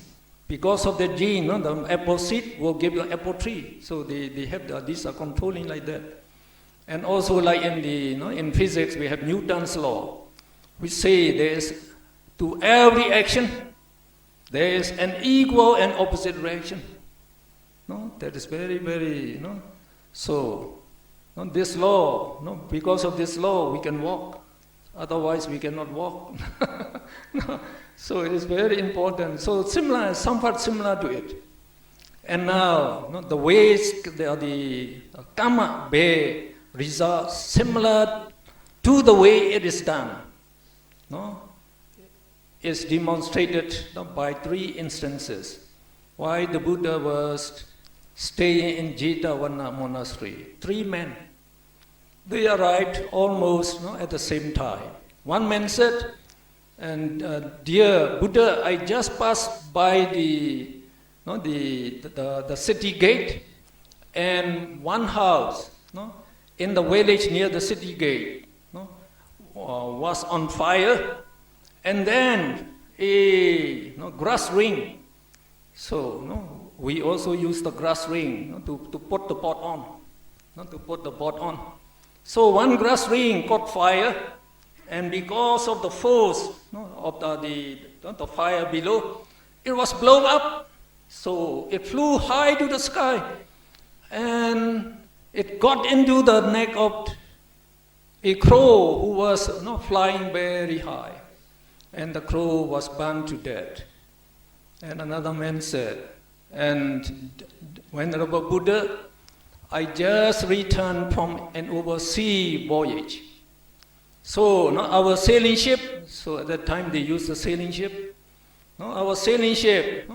because of the gene, the apple seed will give you an apple tree. So they have these are controlling like that. And also like in physics, we have Newton's law, which say there's to every action there is an equal and opposite reaction. That is very, very, So, this law, because of this law, we can walk. Otherwise, we cannot walk. So it is very important. So somewhat similar to it. And now the ways, the karma bear results similar to the way it is done. No? Is demonstrated by 3 instances. Why the Buddha was staying in Jetavana monastery. 3 men. They arrived almost at the same time. One man said, and dear Buddha, I just passed by the city gate, and one house in the village near the city gate was on fire, and then a grass ring. So we also use the grass ring to put the pot on. So one grass ring caught fire, and because of the force of the fire below, it was blown up. So it flew high to the sky, and it got into the neck of a crow who was flying very high, and the crow was burned to death. And another man said, and Venerable Buddha, I just returned from an overseas voyage. So our sailing ship, so at that time they used the sailing ship. Our sailing ship,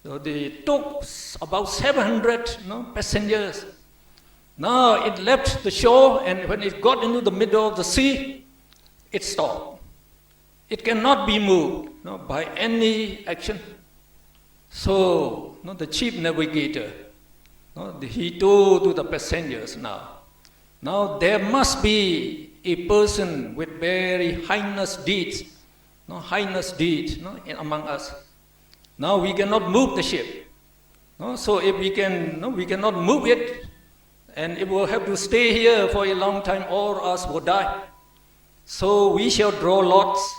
so they took about 700 passengers. Now it left the shore, and when it got into the middle of the sea, it stopped. It cannot be moved by any action. So the chief navigator, he told to the passengers now there must be a person with very heinous deeds among us. Now we cannot move the ship. So if we cannot move it, and it will have to stay here for a long time, or us will die. So we shall draw lots.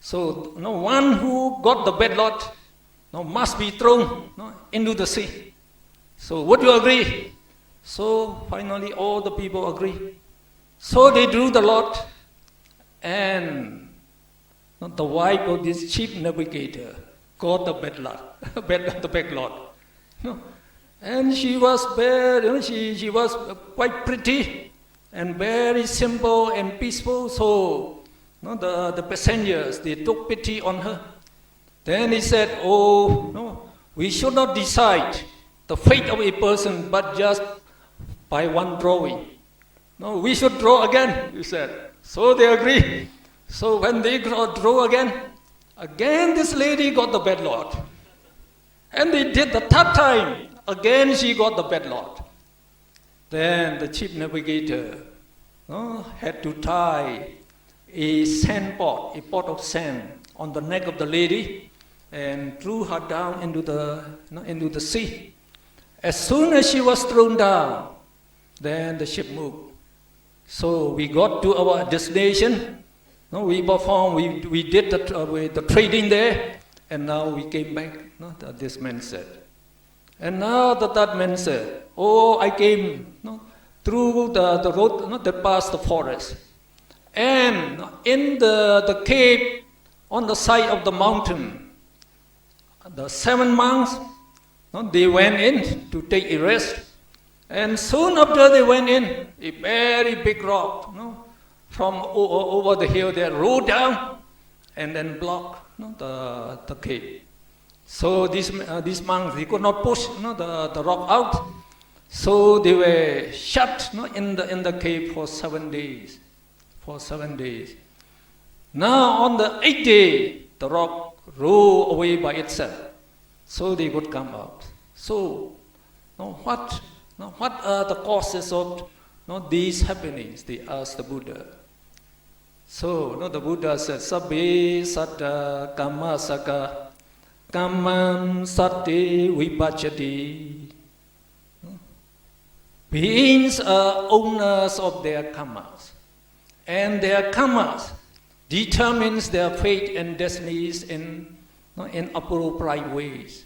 So one who got the bad lot must be thrown into the sea. So would you agree? So finally all the people agree. So they drew the lot, and the wife of this chief navigator got the bad lot, the bad lot. And she was very, she was quite pretty and very simple and peaceful. So the passengers, they took pity on her. Then he said, we should not decide the fate of a person but just by one drawing. No, we should draw again, he said. So they agreed. So when they draw again this lady got the bad lot. And they did the 3rd time. Again she got the bad lot. Then the chief navigator had to tie a sand pot, a pot of sand, on the neck of the lady, and threw her down into the sea. As soon as she was thrown down, then the ship moved. So we got to our destination. We performed, we did the trading there, and now we came back. This man said. And now the 3rd man said, I came through the road that passed the forest. And in the cave on the side of the mountain, the 7 monks, they went in to take a rest. And soon after they went in, a very big rock from over the hill there rolled down and then blocked the cave. So these monks, they could not push the rock out. So they were shut in the cave for 7 days. Now on the 8th day, the rock rolled away by itself. So they could come out. So what are the causes of these happenings? They asked the Buddha. So the Buddha said, Sabbe satta kamma saka kammam sati vipachati. Beings are owners of their karmas, and their karmas determines their fate and destinies in appropriate ways.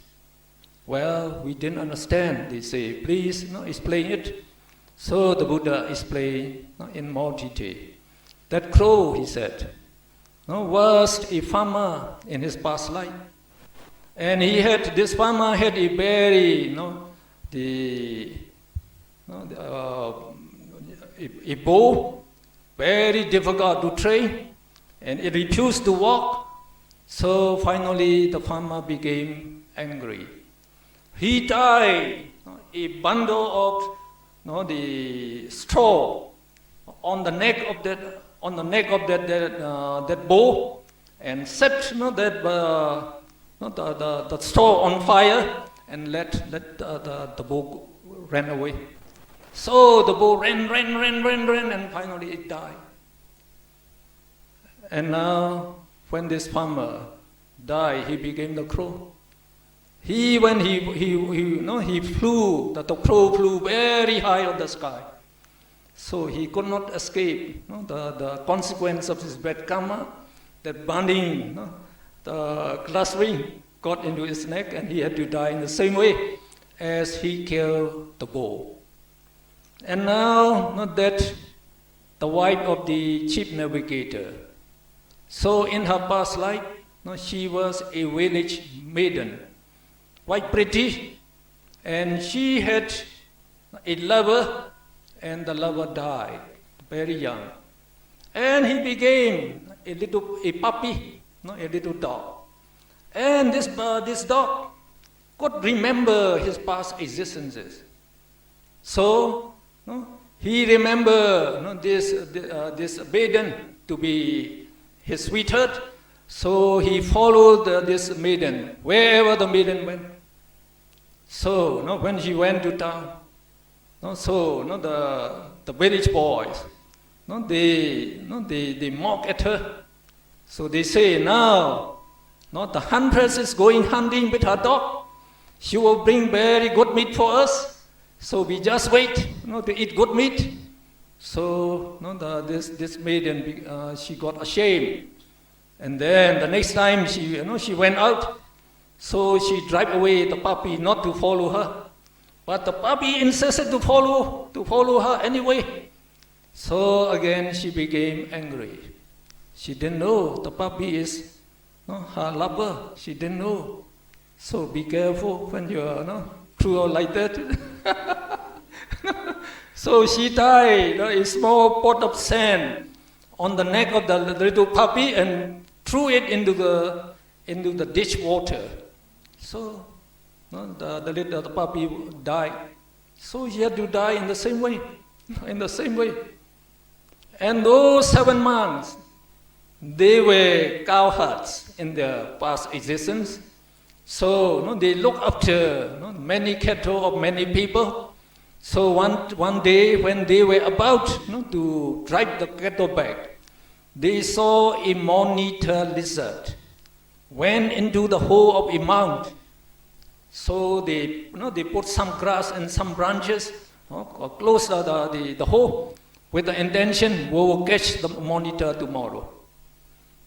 Well, we didn't understand. They say, please explain it. So the Buddha explained in more detail. That crow, he said, was a farmer in his past life. And this farmer had a very, a bull, very difficult to train, and it refused to walk. So finally the farmer became angry. He tied a bundle of the straw on the neck of that bull, and set the straw on fire, and let the bull ran away. So the bull ran, and finally it died. And now, when this farmer died, he became the crow. He flew. The crow flew very high on the sky. So he could not escape the consequence of his bad karma. That burning, the glass ring got into his neck, and he had to die in the same way as he killed the bull. And now, that the wife of the chief navigator. So in her past life, she was a village maiden, quite pretty, and she had a lover, and the lover died very young. And he became a puppy, a little dog. And this dog could remember his past existences. So he remembered this maiden to be his sweetheart. So he followed this maiden wherever the maiden went. So when she went to town, the village boys, they mock at her. So they say, now, the huntress is going hunting with her dog. She will bring very good meat for us. So we just wait, to eat good meat. So this maiden, she got ashamed. And then the next time she went out, so she drive away the puppy not to follow her. But the puppy insisted to follow her anyway. So again she became angry. She didn't know the puppy is her lover. She didn't know. So be careful when you are cruel like that. So she tied a small pot of sand on the neck of the little puppy and threw it into the ditch water. So the puppy died. So she had to die in the same way. And those 7 months, they were cowherds in their past existence. So they look after many cattle of many people. So one day when they were about to drive the cattle back, they saw a monitor lizard went into the hole of a mount. So they put some grass and some branches, close the hole with the intention we will catch the monitor tomorrow.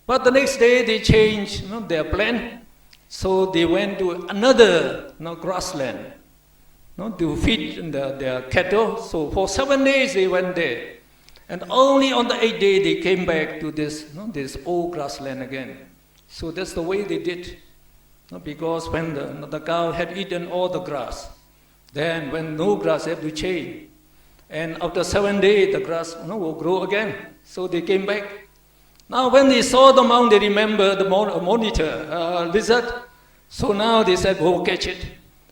But the next day they changed their plan. So they went to another grassland to feed their cattle. So for 7 days they went there. And only on the 8th day they came back to this old grassland again. So that's the way they did. Because when the cow had eaten all the grass, then when no grass, they have to change. And after 7 days, the grass will grow again. So they came back. Now when they saw the mound, they remember the monitor lizard. So now they said, we'll catch it.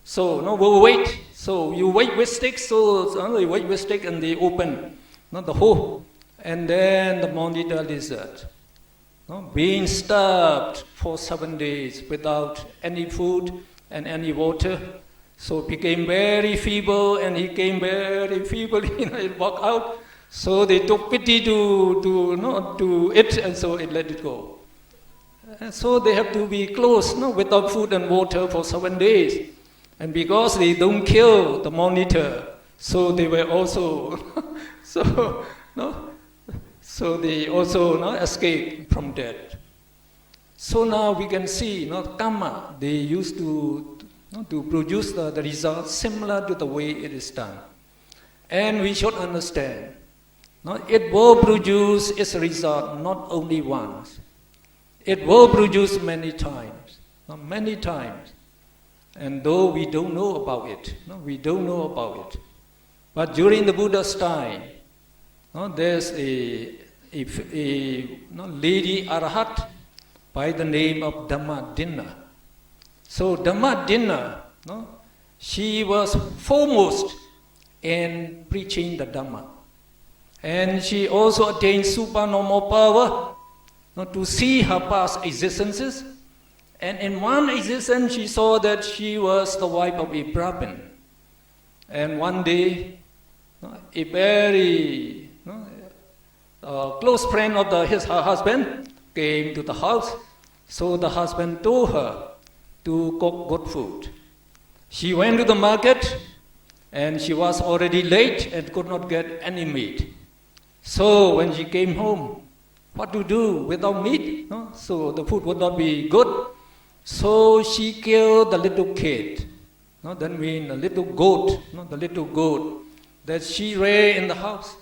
So we'll wait. So you wait with sticks. So they wait with sticks and they open the hole. And then the monitor lizard, being starved for 7 days without any food and any water, so became very feeble, and he came very feeble, he walked out. So they took pity to it, and so it let it go. And so they have to be close, without food and water for 7 days. And because they don't kill the monitor, so they were also, so they also escape from death. So now we can see, karma, they used to produce the result similar to the way it is done. And we should understand, it will produce its result not only once. It will produce many times. many times. And though we don't know about it, we don't know about it. But during the Buddha's time, there's a lady Arahat by the name of Dhammadinna. So Dhammadinna, she was foremost in preaching the Dhamma. And she also attained supernormal power to see her past existences. And in one existence, she saw that she was the wife of a Brahmin. And one day, a very close friend of her husband came to the house. So the husband told her to cook good food. She went to the market, and she was already late and could not get any meat. So when she came home, what to do without meat? So the food would not be good. So she killed the little kid. That means the little goat, the little goat that she reared in the house.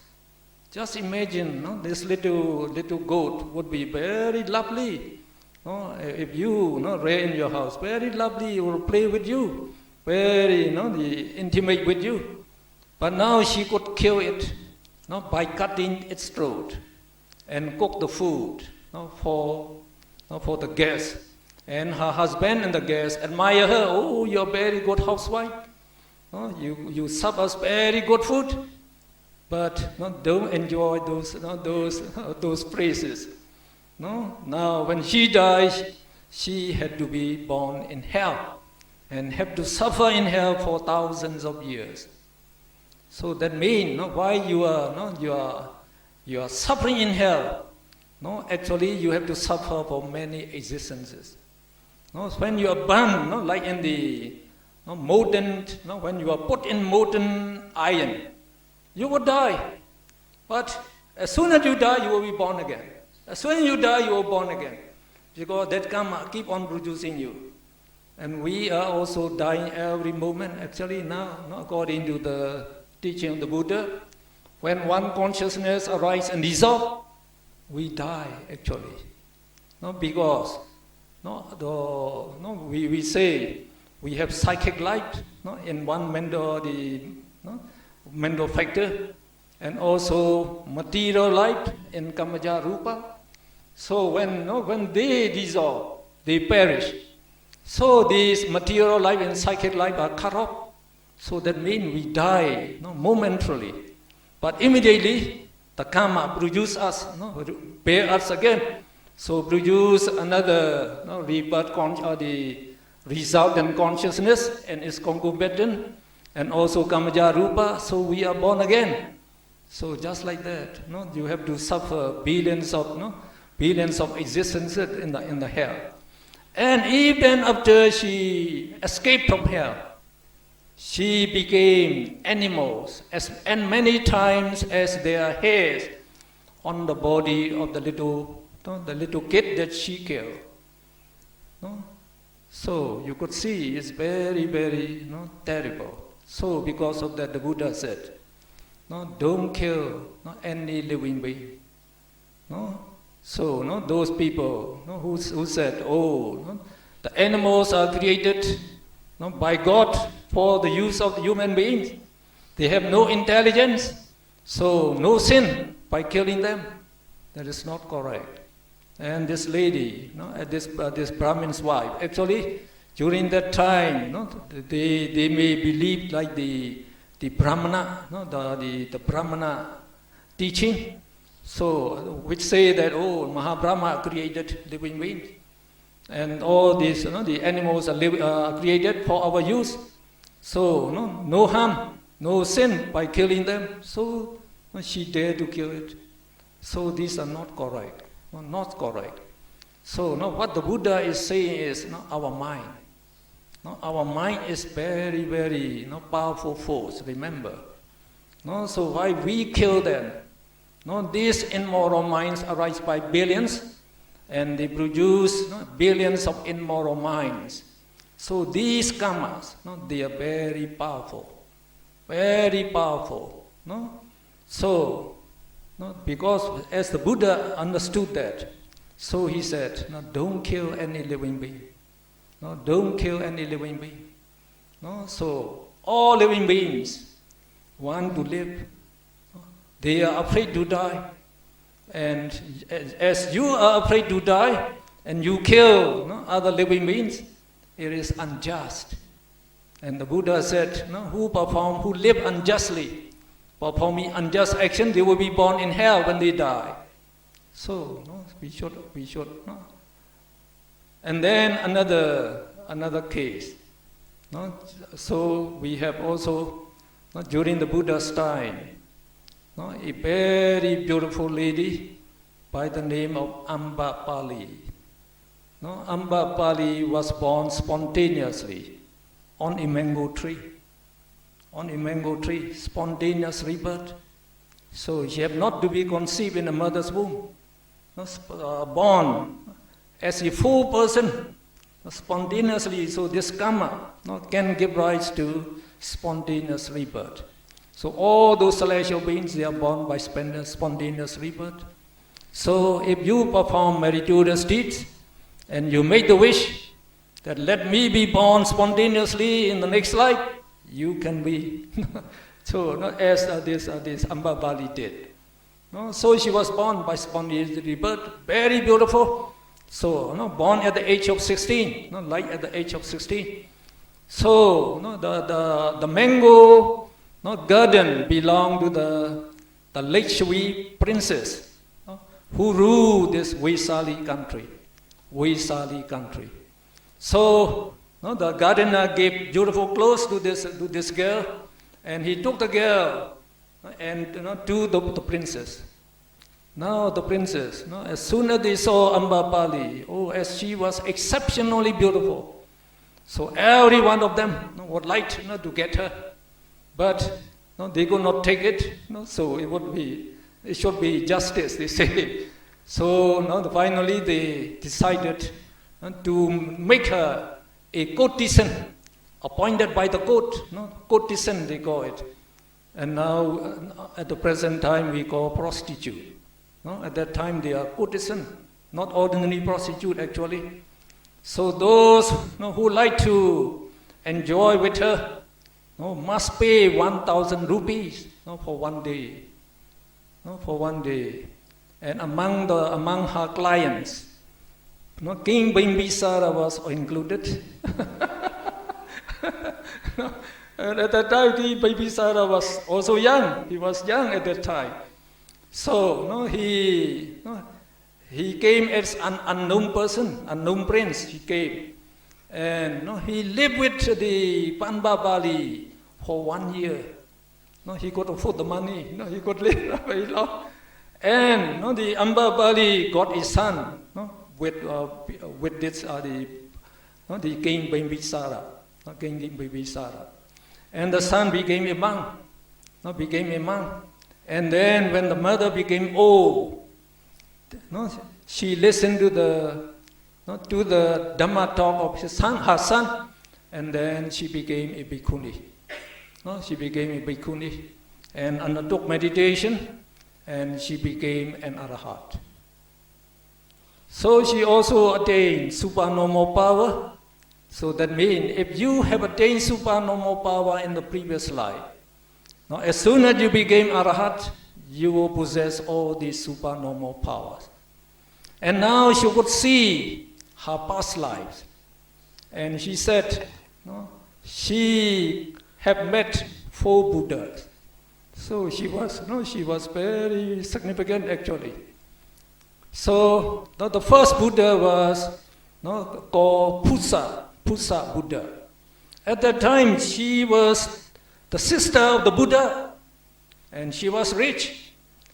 Just imagine, this little goat would be very lovely. If you rear in your house, very lovely, will play with you, very intimate with you. But now she could kill it by cutting its throat and cook the food for the guests. And her husband and the guests admire her. Oh, you're a very good housewife. You serve us very good food. But don't enjoy those praises. Now when she died, she had to be born in hell and have to suffer in hell for thousands of years. So that means why you are suffering in hell. Actually you have to suffer for many existences. When you are burned, like in the molten, when you are put in molten iron, you will die. But as soon as you die, you will be born again. As soon as you die, you are born again. Because that karma keep on producing you. And we are also dying every moment. Actually now, according to the teaching of the Buddha, when one consciousness arises and dissolves, we die actually. Because we say we have psychic life in one mental factor, and also material life in kamaja rupa. So when they dissolve, they perish. So these material life and psychic life are cut off. So that means we die momentarily. But immediately the karma produce us, bear us again. So produce another rebirth, the resultant consciousness and its concomitant, and also kamaja rupa. So we are born again. So just like that, you have to suffer billions of existences in the hell. And even after she escaped from hell, she became animals and many times as their hairs on the body of the little kid that she killed. So you could see it's very, very terrible. So because of that, the Buddha said, don't kill any living being. So those people who said, the animals are created by God for the use of the human beings. They have no intelligence, so no sin by killing them. That is not correct. And this lady, this Brahmin's wife, actually during that time, they may believe like the Brahmana, the Brahmana teaching, so which say that Mahabrahma created living beings, and all these the animals are created for our use. So no harm, no sin by killing them. So she dared to kill it. So these are not correct. Not correct. So what the Buddha is saying is our mind. Our mind is very, very powerful force, remember. So why we kill them? These immoral minds arise by billions, and they produce billions of immoral minds. So these karmas, they are very powerful. Very powerful. So because as the Buddha understood that, so he said, don't kill any living being. No, don't kill any living being. No, so all living beings want to live. They are afraid to die. And as you are afraid to die and you kill other living beings, it is unjust. And the Buddha said, who live unjustly, performing unjust action, they will be born in hell when they die. So we should. And then another case. So we have also during the Buddha's time, a very beautiful lady by the name of Ambapali. Ambapali was born spontaneously on a mango tree. On a mango tree, spontaneous rebirth. So she had not to be conceived in a mother's womb. Born as a full person, spontaneously. So this karma can give rise to spontaneous rebirth. So all those celestial beings, they are born by spontaneous rebirth. So if you perform meritorious deeds and you make the wish that let me be born spontaneously in the next life, you can be. So as this Ambabali did. So she was born by spontaneous rebirth, very beautiful. So born at the age of 16, like at the age of 16. So the mango garden belonged to the Lakshmi princess who ruled this Vaisali country. So the gardener gave beautiful clothes to this girl, and he took the girl and to the princess. Now the princess, as soon as they saw Ambapali, as she was exceptionally beautiful, so every one of them would like to get her, but they could not take it. So it should be justice, they say. So finally they decided to make her a courtesan, appointed by the court. Courtesan they call it, and now at the present time we call prostitute. At that time they are courtesan, not ordinary prostitute actually. So those who like to enjoy with her must pay 1,000 rupees for 1 day. For 1 day. And among her clients, King Bimbisara was included. And at that time, King Bimbisara was also young. He was young at that time. So he came as an unknown person, unknown prince. He came, and he lived with the Ambapali for 1 year. He could afford the money. He could live very long. And the Ambapali got a son with this the King Bimbisara, King Bimbisara, and the son became a monk. And then when the mother became old, she listened to the Dhamma talk of her son, and then she became a bhikkhuni. She became a bhikkhuni and undertook meditation, and she became an arahat. So she also attained supernormal power. So that means if you have attained supernormal power in the previous life, as soon as you became arahat, you will possess all these supernormal powers. And now she could see her past lives. And she said, she had met 4 Buddhas. So she was very significant actually. So the first Buddha was called Pusa Buddha. At that time, she was the sister of the Buddha, and she was rich,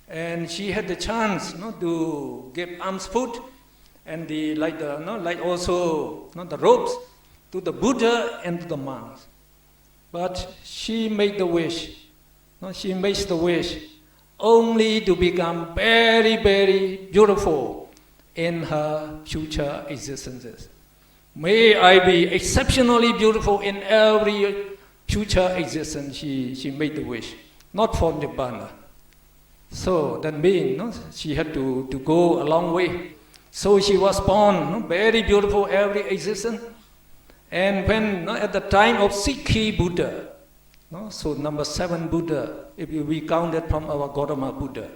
and she had the chance to give alms food and the robes to the Buddha and to the monks. But she made the wish. She makes the wish only to become very, very beautiful in her future existences. May I be exceptionally beautiful in every future existence. She made the wish, not for Nibbana. So that means she had to go a long way. So she was born very beautiful every existence. And when at the time of Sikhi Buddha, so number 7 Buddha, if we count it from our Gautama Buddha,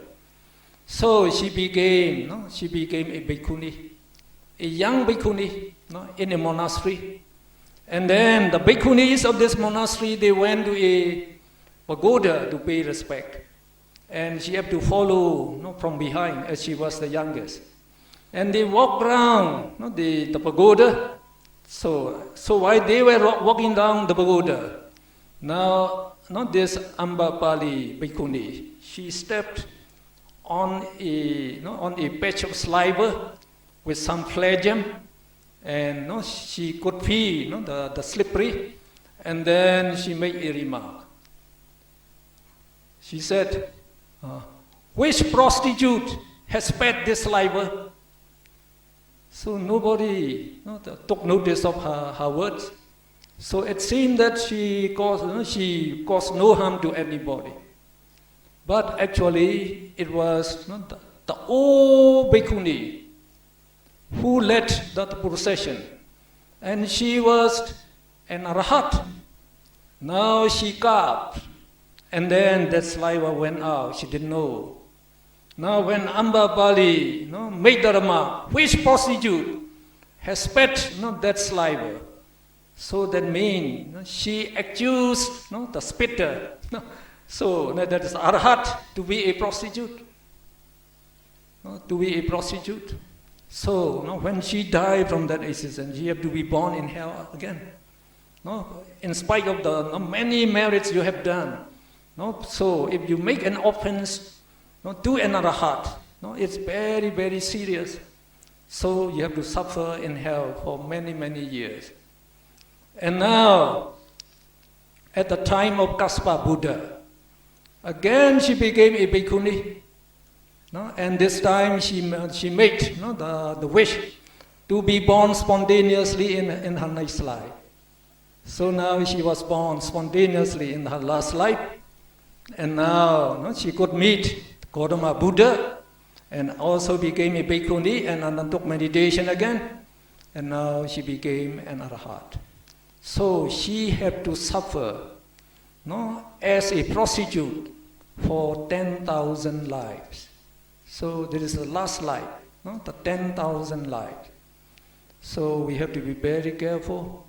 so she became a bhikkhuni, a young bhikkhuni, in a monastery. And then the bhikkhunis of this monastery, they went to a pagoda to pay respect. And she had to follow from behind, as she was the youngest. And they walked around the pagoda. So while they were walking down the pagoda, now this Ambapali bhikkhuni, she stepped on a patch of saliva with some phlegm, and she could feel the slippery, and then she made a remark. She said, which prostitute has spat this saliva? So nobody took notice of her words. So it seemed that she caused no harm to anybody. But actually, it was the old bhikkhuni who led the procession. And she was an arahat. Now she carved. And then that saliva went out. She didn't know. Now when Ambapali made the remark, which prostitute has spat that saliva? So that means she accused the spitter. So that is arahat, to be a prostitute. To be a prostitute. So when she died from that accident, she had to be born in hell again. In spite of the many merits you have done. So if you make an offense to an arahat, it's very, very serious. So you have to suffer in hell for many, many years. And now, at the time of Kaspa Buddha, again she became a bhikkhuni. And this time she made the wish to be born spontaneously in her next life. So now she was born spontaneously in her last life. And now she could meet Gautama Buddha and also became a bhikkhuni and undertook meditation again. And now she became an arahat. So she had to suffer as a prostitute for 10,000 lives. So there is the last life, the 10,000 lives. So we have to be very careful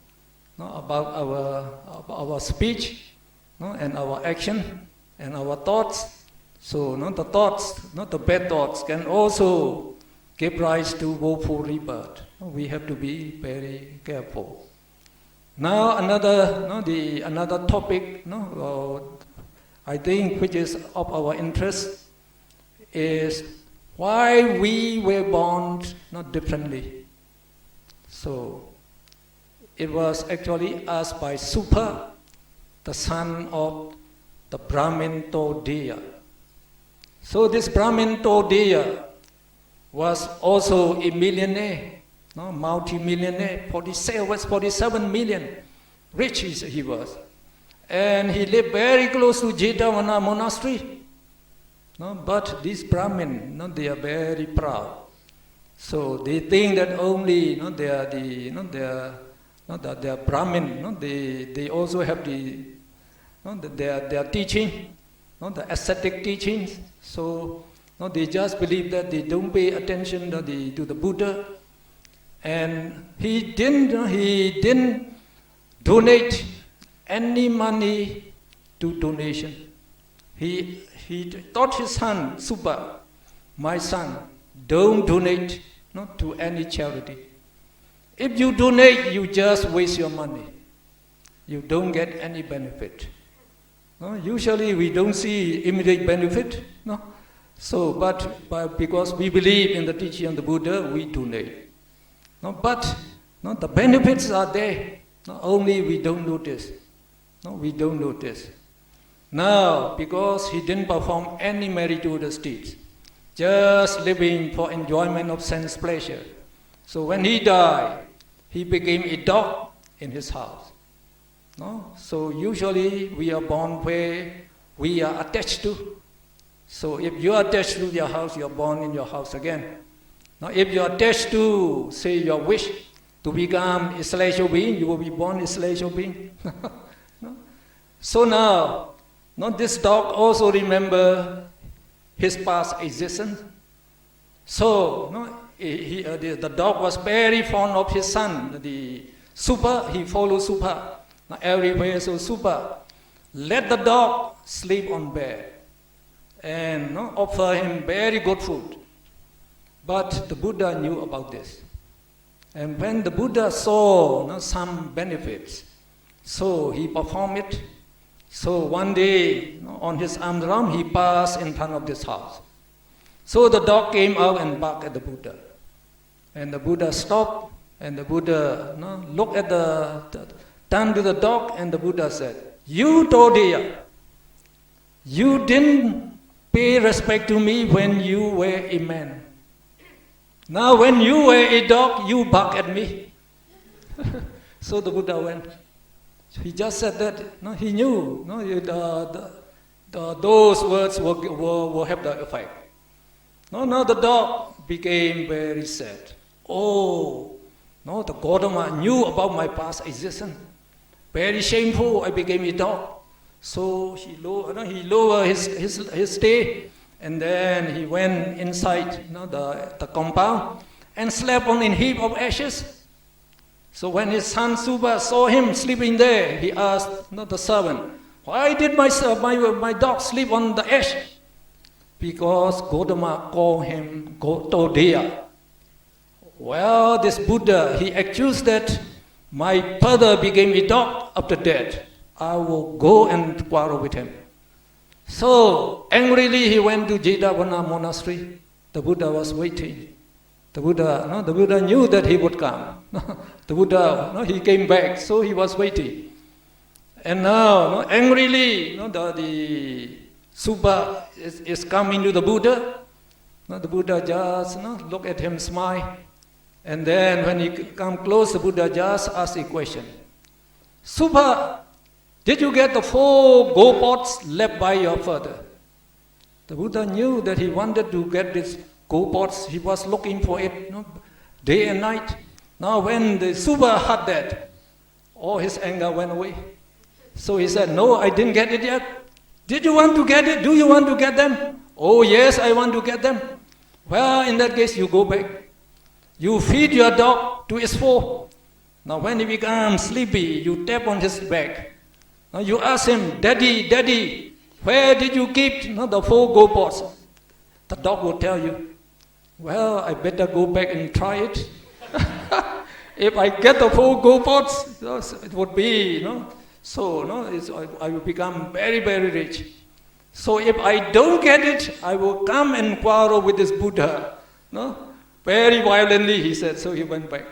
about our speech and our action and our thoughts. So the thoughts, the bad thoughts, can also give rise to woeful rebirth. We have to be very careful. Now another topic, I think, which is of our interest, is why we were born differently. So it was actually asked by Supa, the son of the Brahmin Todeya. So this Brahmin Todeya was also a millionaire, multi-millionaire, 47 million, rich he was. And he lived very close to Jetavana monastery. But these Brahmin, they are very proud. So they think that only they are they are Brahmin. They also have their teaching, the ascetic teachings. So they just believe that they don't pay attention to the Buddha. And he didn't donate any money to donation. He taught his son, Supa, my son, don't donate to any charity. If you donate, you just waste your money. You don't get any benefit. Usually we don't see immediate benefit. So, but because we believe in the teaching of the Buddha, we donate. But the benefits are there. Only we don't notice. We don't notice. Now, because he didn't perform any meritorious deeds, just living for enjoyment of sense pleasure. So when he died, he became a dog in his house. So usually we are born where we are attached to. So if you are attached to your house, you are born in your house again. Now if you are attached to, say, your wish, to become a celestial being, you will be born a celestial being. No? So now, this dog also remember his past existence. So the dog was very fond of his son, the Super. He followed Super everywhere. So Super let the dog sleep on bed and offer him very good food. But the Buddha knew about this. And when the Buddha saw some benefits, so he performed it. So one day, on his arm around, he passed in front of this house. So the dog came out and barked at the Buddha. And the Buddha stopped, and the Buddha looked at turned to the dog, and the Buddha said, "You, Todiya, you didn't pay respect to me when you were a man. Now when you were a dog, you bark at me." So the Buddha went. He just said that. No, he knew. No, those words will have the effect. No, now the dog became very sad. Oh, no, the Gautama knew about my past existence. Very shameful. I became a dog. So he lowered his stay. And then he went inside the compound and slept on a heap of ashes. So when his son Suba saw him sleeping there, he asked the servant, "Why did my dog sleep on the ash?" Because Gautama called him Todiya. Well, this Buddha, he accused that my father became a dog after death. I will go and quarrel with him. So angrily he went to Jetavana monastery. The Buddha was waiting. The Buddha knew that he would come. The Buddha, he came back, so he was waiting. And now, angrily, the Suba is coming to the Buddha. The Buddha just look at him, smile. And then when he come close, the Buddha just asked a question. "Suba, did you get the 4 gold pots left by your father?" The Buddha knew that he wanted to get these gold pots. He was looking for it day and night. Now when the Suba heard that, all his anger went away. So he said, "No, I didn't get it yet." "Did you want to get it? Do you want to get them?" "Oh yes, I want to get them." "Well, in that case, you go back. You feed your dog to its full. Now when he becomes sleepy, you tap on his back. Now you ask him, 'Daddy, Daddy, where did you keep the 4 gold pots?' The dog will tell you, 'Well, I better go back and try it.' If I get the 4 gold pots, it would be, I will become very, very rich. So if I don't get it, I will come and quarrel with this Buddha." Very violently, he said. So he went back.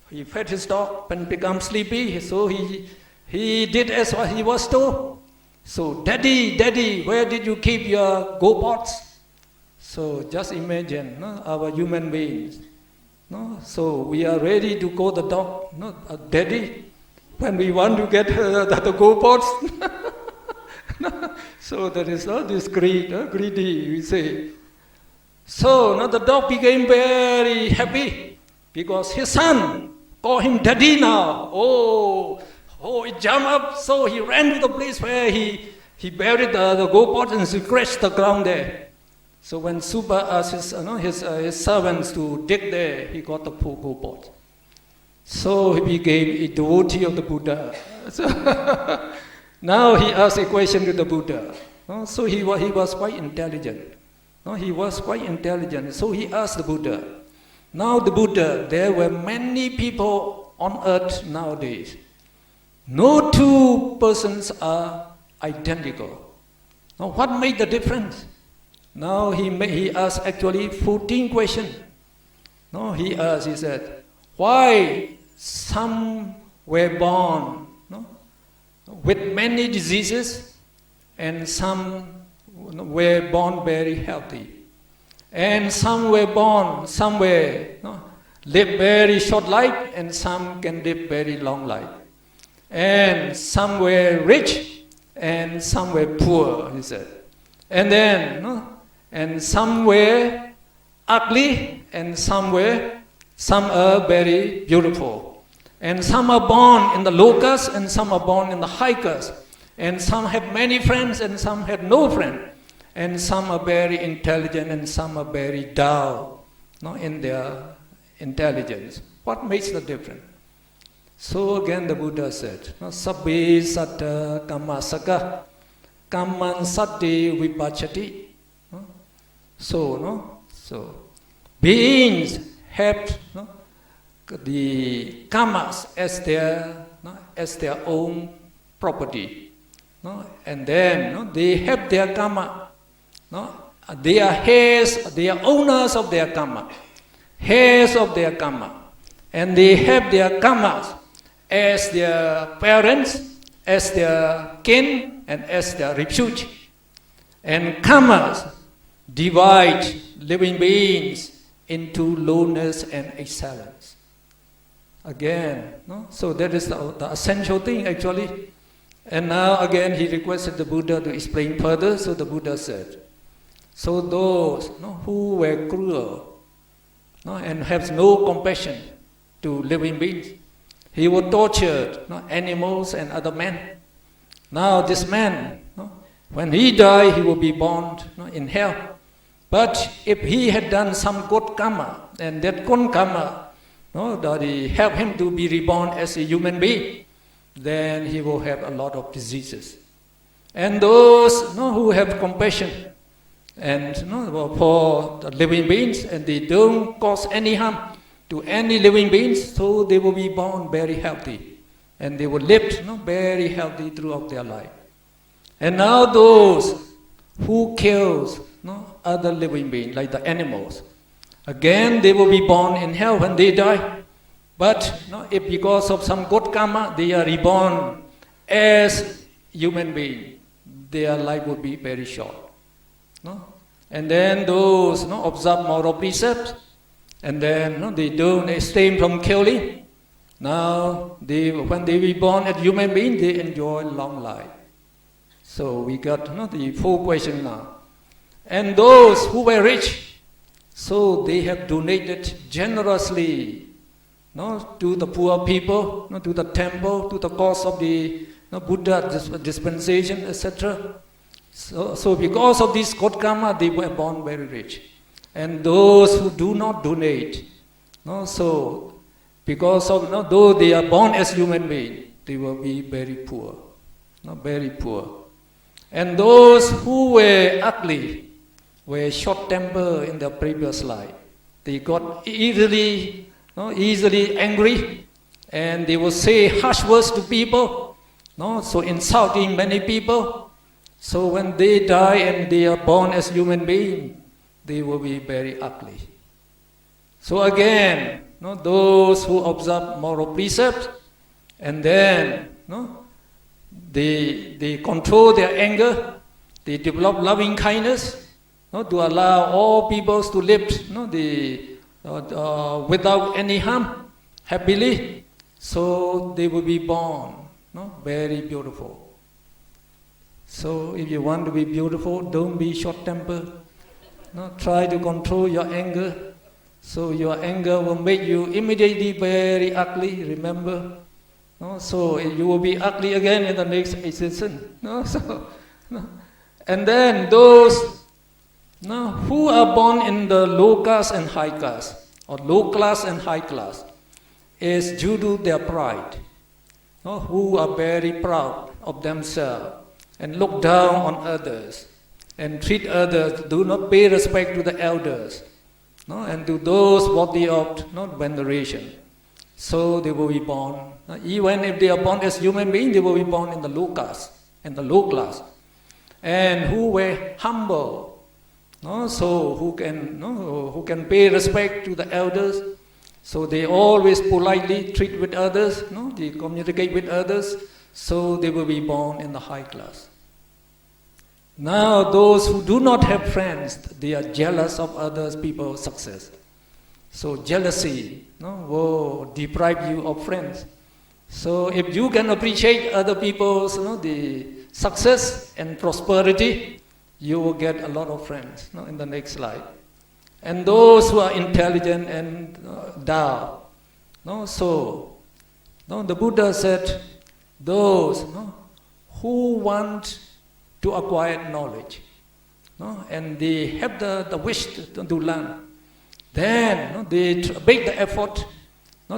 He fed his dog and became sleepy. So he did as what he was told. So, "Daddy, Daddy, where did you keep your gold pots?" So just imagine our human beings. So we are ready to call the dog Daddy when we want to get the gold pots. So that is this greedy, we say. So now the dog became very happy because his son called him Daddy now. Oh, he jumped up. So he ran to the place where he buried the gold pot and scratched the ground there. So when Suba asked his servants to dig there, he got the 4 gold pot. So he became a devotee of the Buddha. So now he asked a question to the Buddha. So he was quite intelligent. He was quite intelligent. So he asked the Buddha. Now the Buddha, there were many people on earth nowadays. No 2 persons are identical. Now what made the difference? Now he asked actually 14 questions. He said, why some were born with many diseases and some were born very healthy. And some were born, live very short life, and some can live very long life. And some were rich, and some were poor, he said. And then, and some were ugly, and some were Some are very beautiful. And some are born in the low caste and some are born in the high caste. And some have many friends and some have no friend. And some are very intelligent and some are very down, in their intelligence. What makes the difference? So again the Buddha said, Sabbe satta kamma saka kamman satte vipachati. So beings have the karmas as their own property. And then they have their karma. They are heirs, they are owners of their karma. Heirs of their karma. And they have their karmas as their parents, as their kin, and as their refuge. And karmas divide living beings into lowness and excellence. Again, so that is the essential thing actually. And now again he requested the Buddha to explain further, so the Buddha said, so those who were cruel and have no compassion to living beings, he would torture animals and other men. Now this man, when he died, he will be born in hell. But if he had done some good karma, and that good karma that he helped him to be reborn as a human being, then he will have a lot of diseases. And those who have compassion and for the living beings, and they don't cause any harm to any living beings, so they will be born very healthy, and they will live very healthy throughout their life. And now those who kills other living beings, like the animals, again they will be born in hell when they die. But if because of some good karma they are reborn as human beings, their life will be very short. And then those observe moral precepts, and then they don't abstain from killing. Now when they be born as human beings, they enjoy long life. So we got the full question now. And those who were rich, so they have donated generously to the poor people, to the temple, to the cause of the Buddha dispensation, etc. So because of this good karma, they were born very rich. And those who do not donate, so because of though they are born as human beings, they will be very poor, very poor. And those who were ugly, were short-tempered in their previous life, they got easily angry, and they will say harsh words to people, so insulting many people. So when they die and they are born as human beings, they will be very ugly. So again, those who observe moral precepts, and then they control their anger, they develop loving kindness, to allow all peoples to live without any harm, happily, so they will be born very beautiful. So if you want to be beautiful, don't be short-tempered. Try to control your anger, so your anger will make you immediately very ugly, remember. So you will be ugly again in the next existence. And then those who are born in the low caste and high caste, or low class and high class, is due to their pride, who are very proud of themselves and look down on others and treat others, do not pay respect to the elders, and to those worthy of veneration. So they will be born, even if they are born as human beings, they will be born in the low caste and the low class, and who were humble. So who can pay respect to the elders, so they always politely treat with others, they communicate with others, so they will be born in the high class. Now those who do not have friends, they are jealous of other people's success. So jealousy will deprive you of friends. So if you can appreciate other people's the success and prosperity, you will get a lot of friends in the next life. and those who are intelligent and Tao. No, so no, the Buddha said, those who want to acquire knowledge, and they have the wish to learn, then they make the effort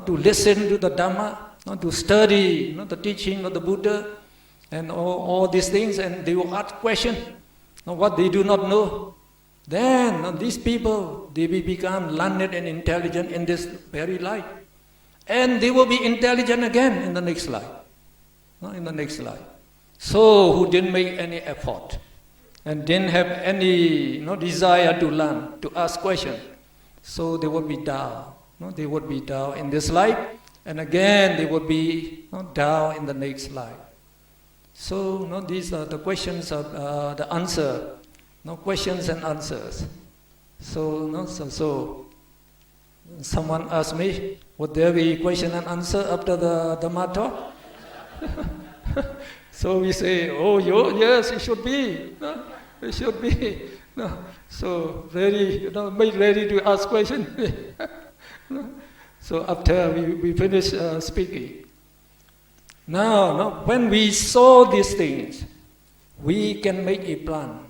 to listen to the Dhamma, to study the teaching of the Buddha, and all these things, and they will ask questions, what they do not know. Then these people, they will become learned and intelligent in this very life. And they will be intelligent again in the next life. In the next life. So who didn't make any effort and didn't have any desire to learn, to ask questions, so they would be down. They would be down in this life, and again they would be down in the next life. So these are the questions of the answer. Questions and answers. So someone asked me, would there be question and answer after the Dhamma talk? So we say, yes, it should be. It should be. So ready, made ready to ask questions. So after we finish speaking. Now, when we saw these things, we can make a plan,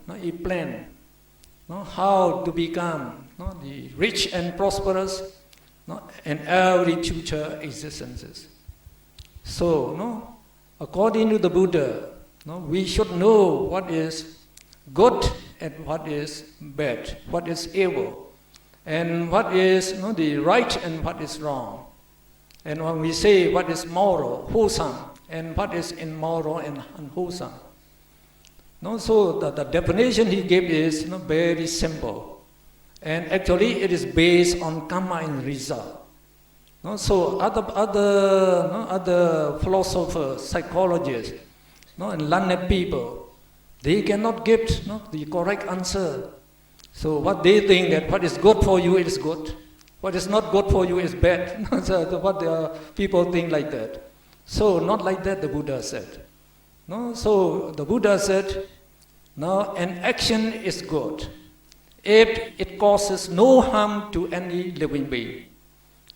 how to become the rich and prosperous in every future existences. So, according to the Buddha, we should know what is good and what is bad, what is evil, and what is the right and what is wrong. And when we say what is moral, wholesome, and what is immoral and unwholesome. So the definition he gave is very simple, and actually it is based on karma and result. So other philosophers, psychologists, and learned people, they cannot give the correct answer. So what they think that what is good for you is good, what is not good for you is bad. So what people think like that. So not like that, the Buddha said. So the Buddha said, an action is good if it causes no harm to any living being,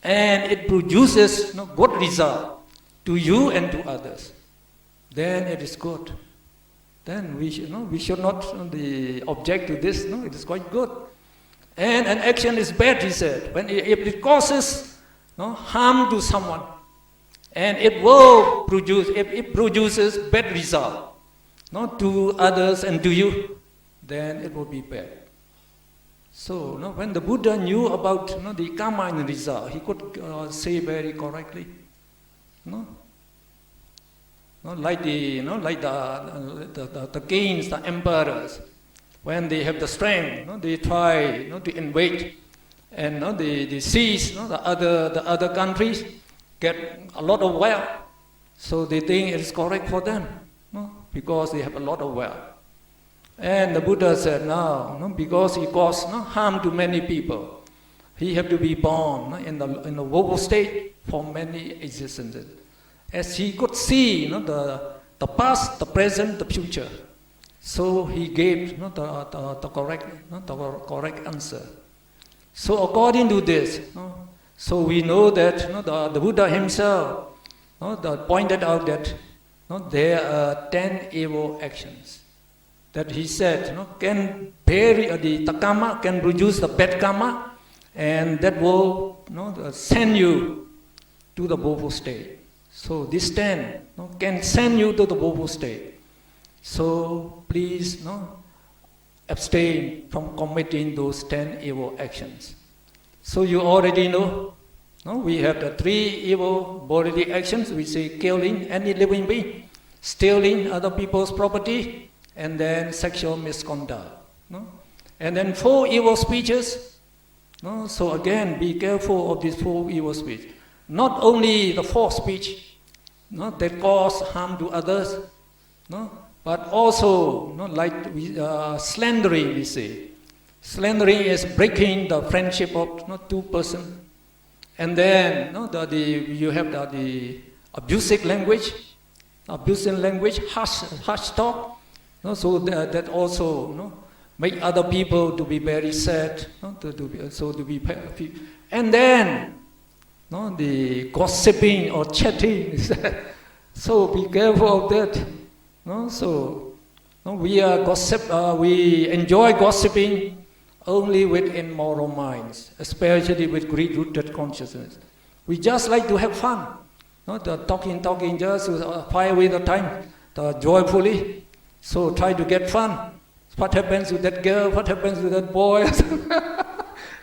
and it produces good result to you and to others, then it is good. Then we should not object to this. It is quite good. And an action is bad, he said, if it causes harm to someone, and it will produce, if it produces bad result to others and to you, then it will be bad. So when the Buddha knew about the karma and result, he could say very correctly. Like the kings, the emperors, when they have the strength, they try to invade, and they seize the other countries, get a lot of wealth. So they think it is correct for them, because they have a lot of wealth. And the Buddha said, no, because he caused harm to many people, he have to be born in the woeful state for many existences. As he could see the past, the present, the future. So he gave the correct answer. So according to this, so we know that the Buddha himself pointed out that there are 10 evil actions. That he said can the karma can produce the bad karma, and that will send you to the woeful state. So this 10 can send you to the woeful state. So please abstain from committing those 10 evil actions. So you already know, we have the 3 evil bodily actions. We say killing any living being, stealing other people's property, and then sexual misconduct. And then 4 evil speeches. So again, be careful of these 4 evil speeches. Not only the false speech that cause harm to others, but also like slandering, we say. Slandering is breaking the friendship of 2 persons. And then you have the abusive language, harsh talk. So that also make other people to be very sad, to be happy. And then, the gossiping or chatting. So be careful of that. We enjoy gossiping only with immoral minds, especially with greed-rooted consciousness. We just like to have fun. Talking just to fire away the time joyfully. So try to get fun. What happens with that girl? What happens with that boy?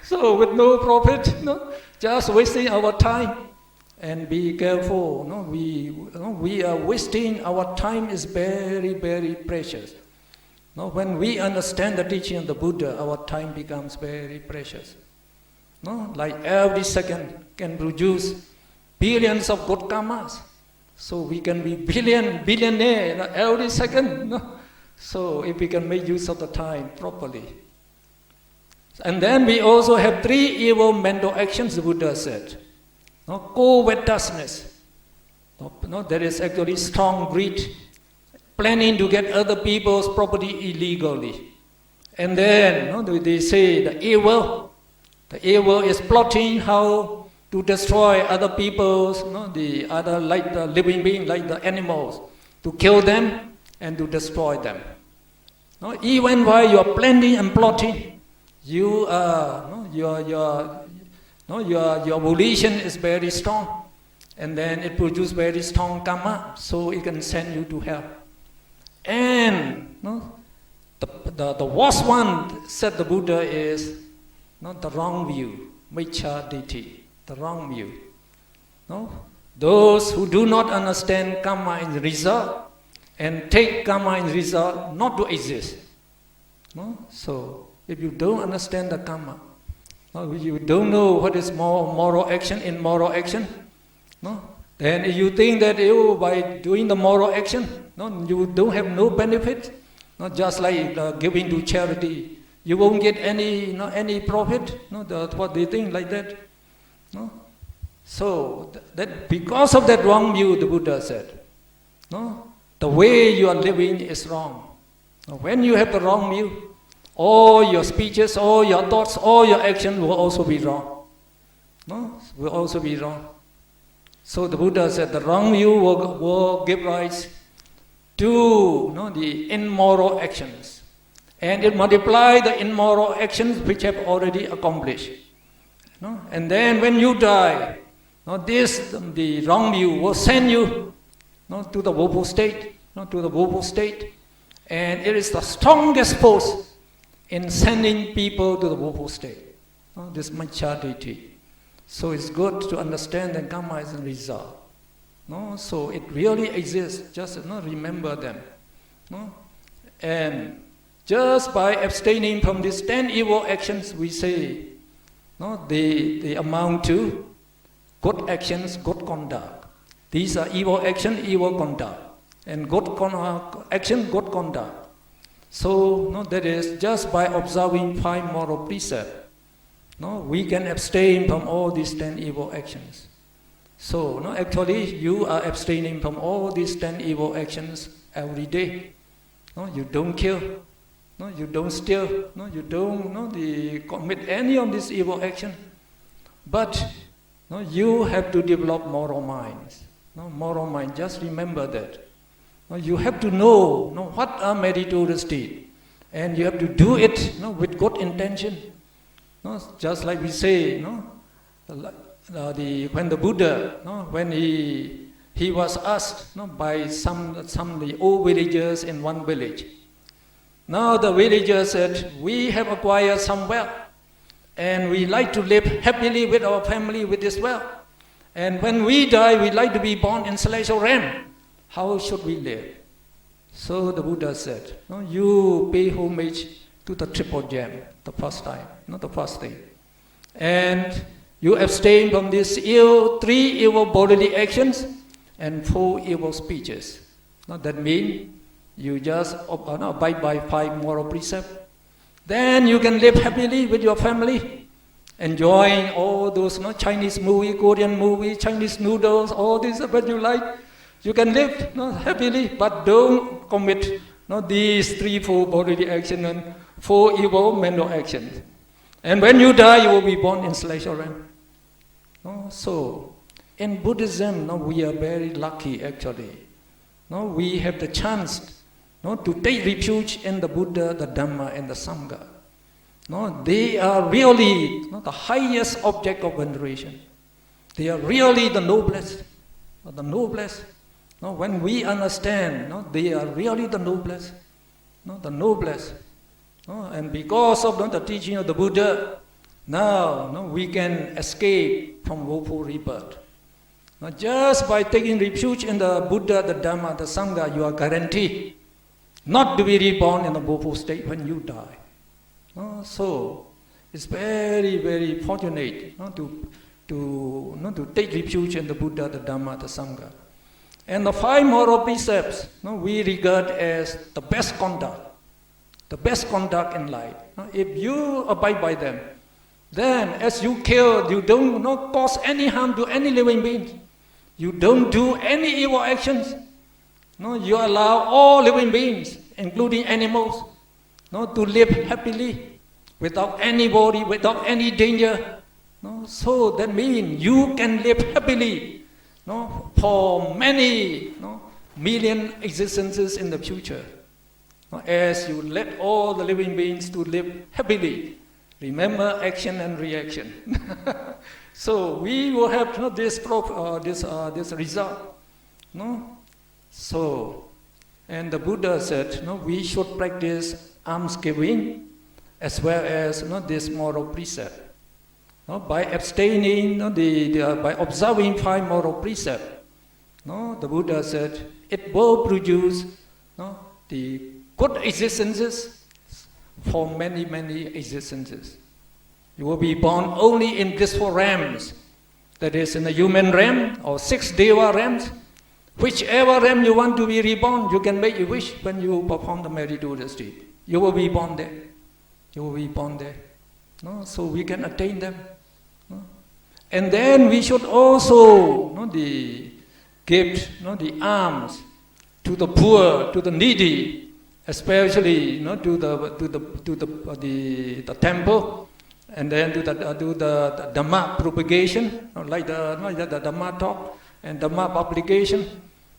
So with no profit, just wasting our time. And be careful. We are wasting our time. Is very, very precious. When we understand the teaching of the Buddha, our time becomes very precious. Like every second can produce billions of good karmas. So we can be billionaire every second. So if we can make use of the time properly. And then we also have 3 evil mental actions, the Buddha said. Covetousness. There is actually strong greed, planning to get other people's property illegally. And then they say the evil is plotting how to destroy other people's, the other like the living beings, like the animals, to kill them and to destroy them. Even while you are planning and plotting, your volition is very strong, and then it produces very strong karma, so it can send you to hell. And the worst one, said the Buddha, is the wrong view, miccha-ditthi, the wrong view. Those who do not understand karma in result and take karma in result not to exist. So if you don't understand the karma, you don't know what is moral action, immoral action, then if you think that by doing the moral action, you don't have no benefit, just like giving to charity, you won't get any profit. What they think like that. So that because of that wrong view, the Buddha said, the way you are living is wrong. When you have the wrong view, all your speeches, all your thoughts, all your actions will also be wrong. Will also be wrong. So the Buddha said the wrong view will give rise to the immoral actions. And it multiplies the immoral actions which have already accomplished. And then when you die, the wrong view will send you to the woeful state, and it is the strongest force in sending people to the woeful state. This miccha-ditthi. So it's good to understand that karma is a result. So it really exists. Just remember them. And just by abstaining from these 10 evil actions, we say, they amount to good actions, good conduct. These are evil action, evil conduct. And good action, good conduct. So that is just by observing 5 moral precepts. We can abstain from all these 10 evil actions. So actually you are abstaining from all these 10 evil actions every day. You don't kill. You don't steal. You don't commit any of these evil actions. But you have to develop moral minds. Moral mind. Just remember that. You have to know what are meditator's deeds, and you have to do it with good intention. Just like we say, when the Buddha, when he was asked by some the old villagers in one village. Now the villagers said, we have acquired some wealth, and we like to live happily with our family with this wealth. And when we die, we like to be born in celestial realm. How should we live? So the Buddha said, you pay homage to the triple gem, the first time, not the first thing. And you abstain from these 3 evil bodily actions and 4 evil speeches. That means you just abide by 5 moral precepts. Then you can live happily with your family, enjoying all those Chinese movie, Korean movie, Chinese noodles, all this that you like. You can live happily, but don't commit these 3, 4 bodily actions and 4 evil mental actions. And when you die, you will be born in celestial realm. No? So, in Buddhism, no, we are very lucky actually. No? We have the chance, no, to take refuge in the Buddha, the Dhamma, and the Sangha. No? They are really, no, the highest object of veneration. They are really the noblest. The noblest. No? When we understand, no, they are really the noblest. No? The noblest. No? And because of, no, the teaching of the Buddha, now, no, we can escape from woeful rebirth. Now, just by taking refuge in the Buddha, the Dhamma, the Sangha, you are guaranteed not to be reborn in a woeful state when you die. So, it's very, very fortunate to take refuge in the Buddha, the Dhamma, the Sangha. And the 5 moral precepts, we regard as the best conduct in life. If you abide by them, then as you kill, you don't not cause any harm to any living being. You don't do any evil actions. No, you allow all living beings, including animals, no, to live happily, without any worry, without any danger. No, so that means you can live happily, no, for many, no, million existences in the future. No, as you let all the living beings to live happily. Remember action and reaction. So we will have, no, this result. No? So, and the Buddha said, no, we should practice almsgiving as well as, no, this moral precept. No, by abstaining, no, by observing 5 moral precepts, no, the Buddha said it will produce, no, the good existences for many, many existences. You will be born only in blissful realms, that is in the human realm or 6 Deva realms. Whichever realm you want to be reborn, you can make a wish when you perform the meritorious deed. You will be born there. You will be born there. No? So we can attain them. No? And then we should also, no, give, no, the alms to the poor, to the needy, especially, you know, to the temple, and then to the Dhamma propagation, like the Dhamma talk and Dhamma publication.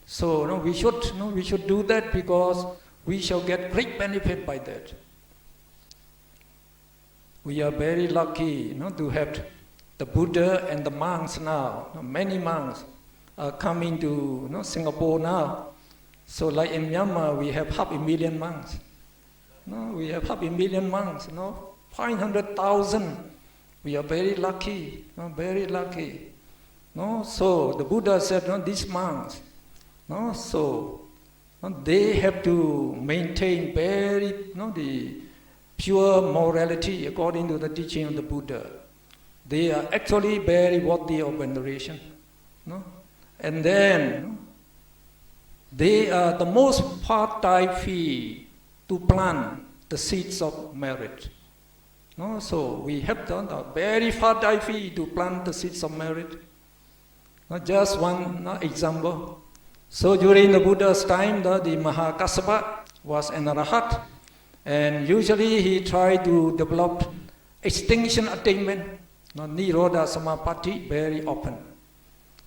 So, no, we should do that because we shall get great benefit by that. We are very lucky, you know, to have the Buddha and the monks now. Many monks are coming to, you know, Singapore now. So like in Myanmar, we have 500,000 monks. No, we have 500,000 monks, 500,000. We are very lucky, very lucky. No, so the Buddha said, no, these monks, no, so they have to maintain very, the pure morality according to the teaching of the Buddha. They are actually very worthy of veneration. No? And then they are the most fertile field to plant the seeds of merit. No? So we have done a very fertile field to plant the seeds of merit. Not just one example. So during the Buddha's time, the Mahakassapa was an arahat, and usually he tried to develop extinction attainment, Nirodha Samapatti, very often.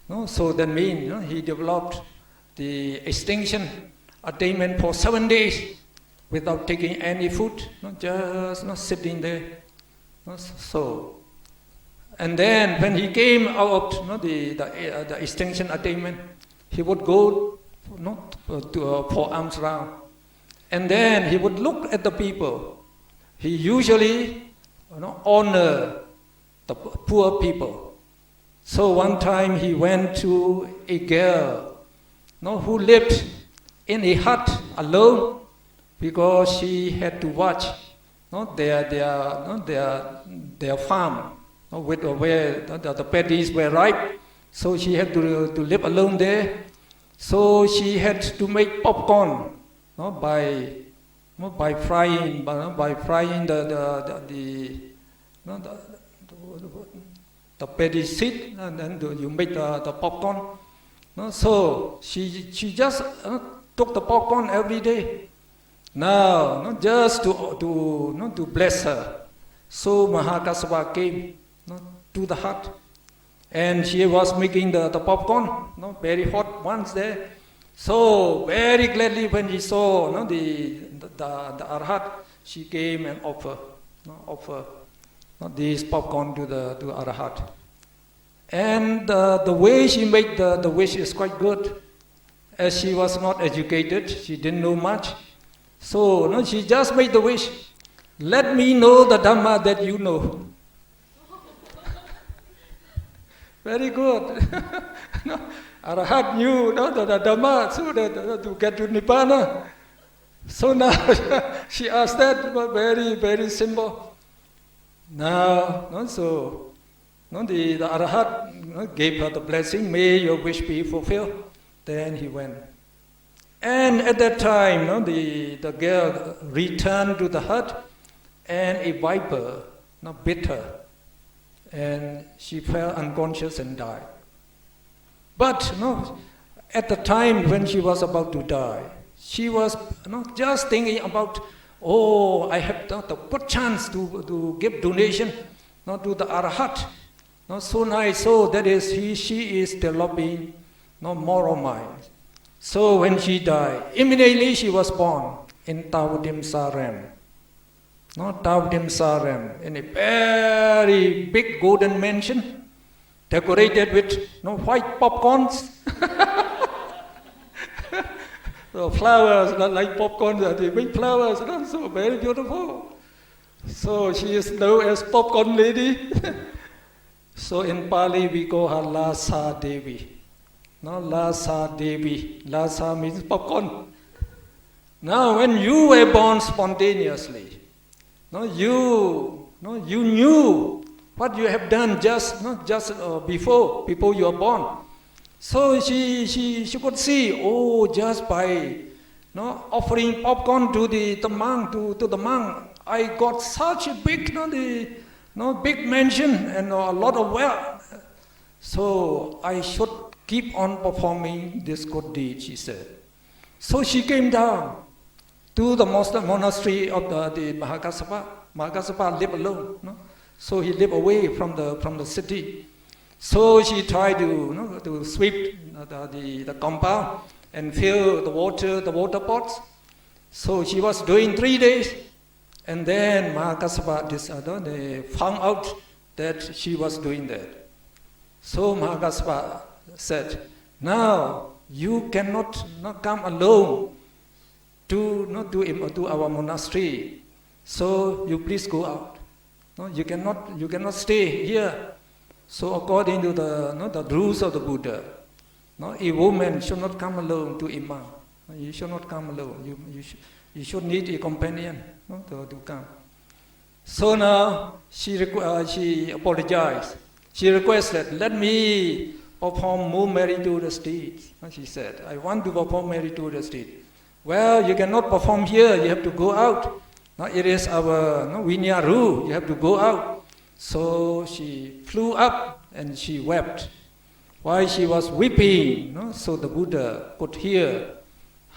No? So that means he developed the extinction attainment for 7 days without taking any food, just sitting there. So, and then when he came out the extinction attainment, he would go for alms round, and then he would look at the people. He usually honor the poor people. So one time he went to a girl who lived in a hut alone because she had to watch their farm where the paddies were ripe. So she had to live alone there. So she had to make popcorn by frying the paddy seed, and then you make the popcorn. So she just took the popcorn every day. Now, not just to bless her. So Mahakassapa came to the hut, and she was making the popcorn, very hot ones there. So very gladly when she saw the Arhat, she came and offer this popcorn to the Arhat. And the way she made the wish is quite good. As she was not educated, she didn't know much. So she just made the wish. Let me know the Dhamma that you know. Very good. Arahat knew the Dhamma so that to get to Nibbana. So now she asked that, but very, very simple. Now, the Arahat gave her the blessing, may your wish be fulfilled. Then he went. And at that time, the girl returned to the hut, and a viper bit her. And she fell unconscious and died. But at the time when she was about to die, she was just thinking about, I have the good chance to give donation to the Arhat. So nice, so that is, she is developing moral mind. So when she died, immediately she was born in Tawadim Sarem. Tawadim Sarem, in a very big golden mansion, decorated with white popcorns. So flowers, not like popcorns, the big flowers, so very beautiful. So she is known as Popcorn Lady. So in Pali we call her Lasa Devi. Lasa Devi. Lasa means popcorn. Now when you were born spontaneously, you knew what you have done just before you were born. So she could see, just by offering popcorn to the monk, I got such a big big mansion and a lot of wealth. So I should keep on performing this good deed, she said. So she came down to the monastery of the Mahakassapa. Mahakassapa lived alone. So he lived away from the city. So she tried to sweep the compound and fill the water pots. So she was doing 3 days. And then Mahakassapa they found out that she was doing that. So Mahakassapa said, now you cannot come alone to our monastery. So you please go out. You cannot stay here. So according to the rules of the Buddha, a woman should not come alone to Imam. You should not come alone. You should need a companion to come. So now she apologized. She requested, let me perform more meritorious deeds. She said, I want to perform meritorious deeds. Well, you cannot perform here. You have to go out. It is our Vinaya rule. You have to go out. So she flew up and she wept. While she was weeping, so the Buddha could hear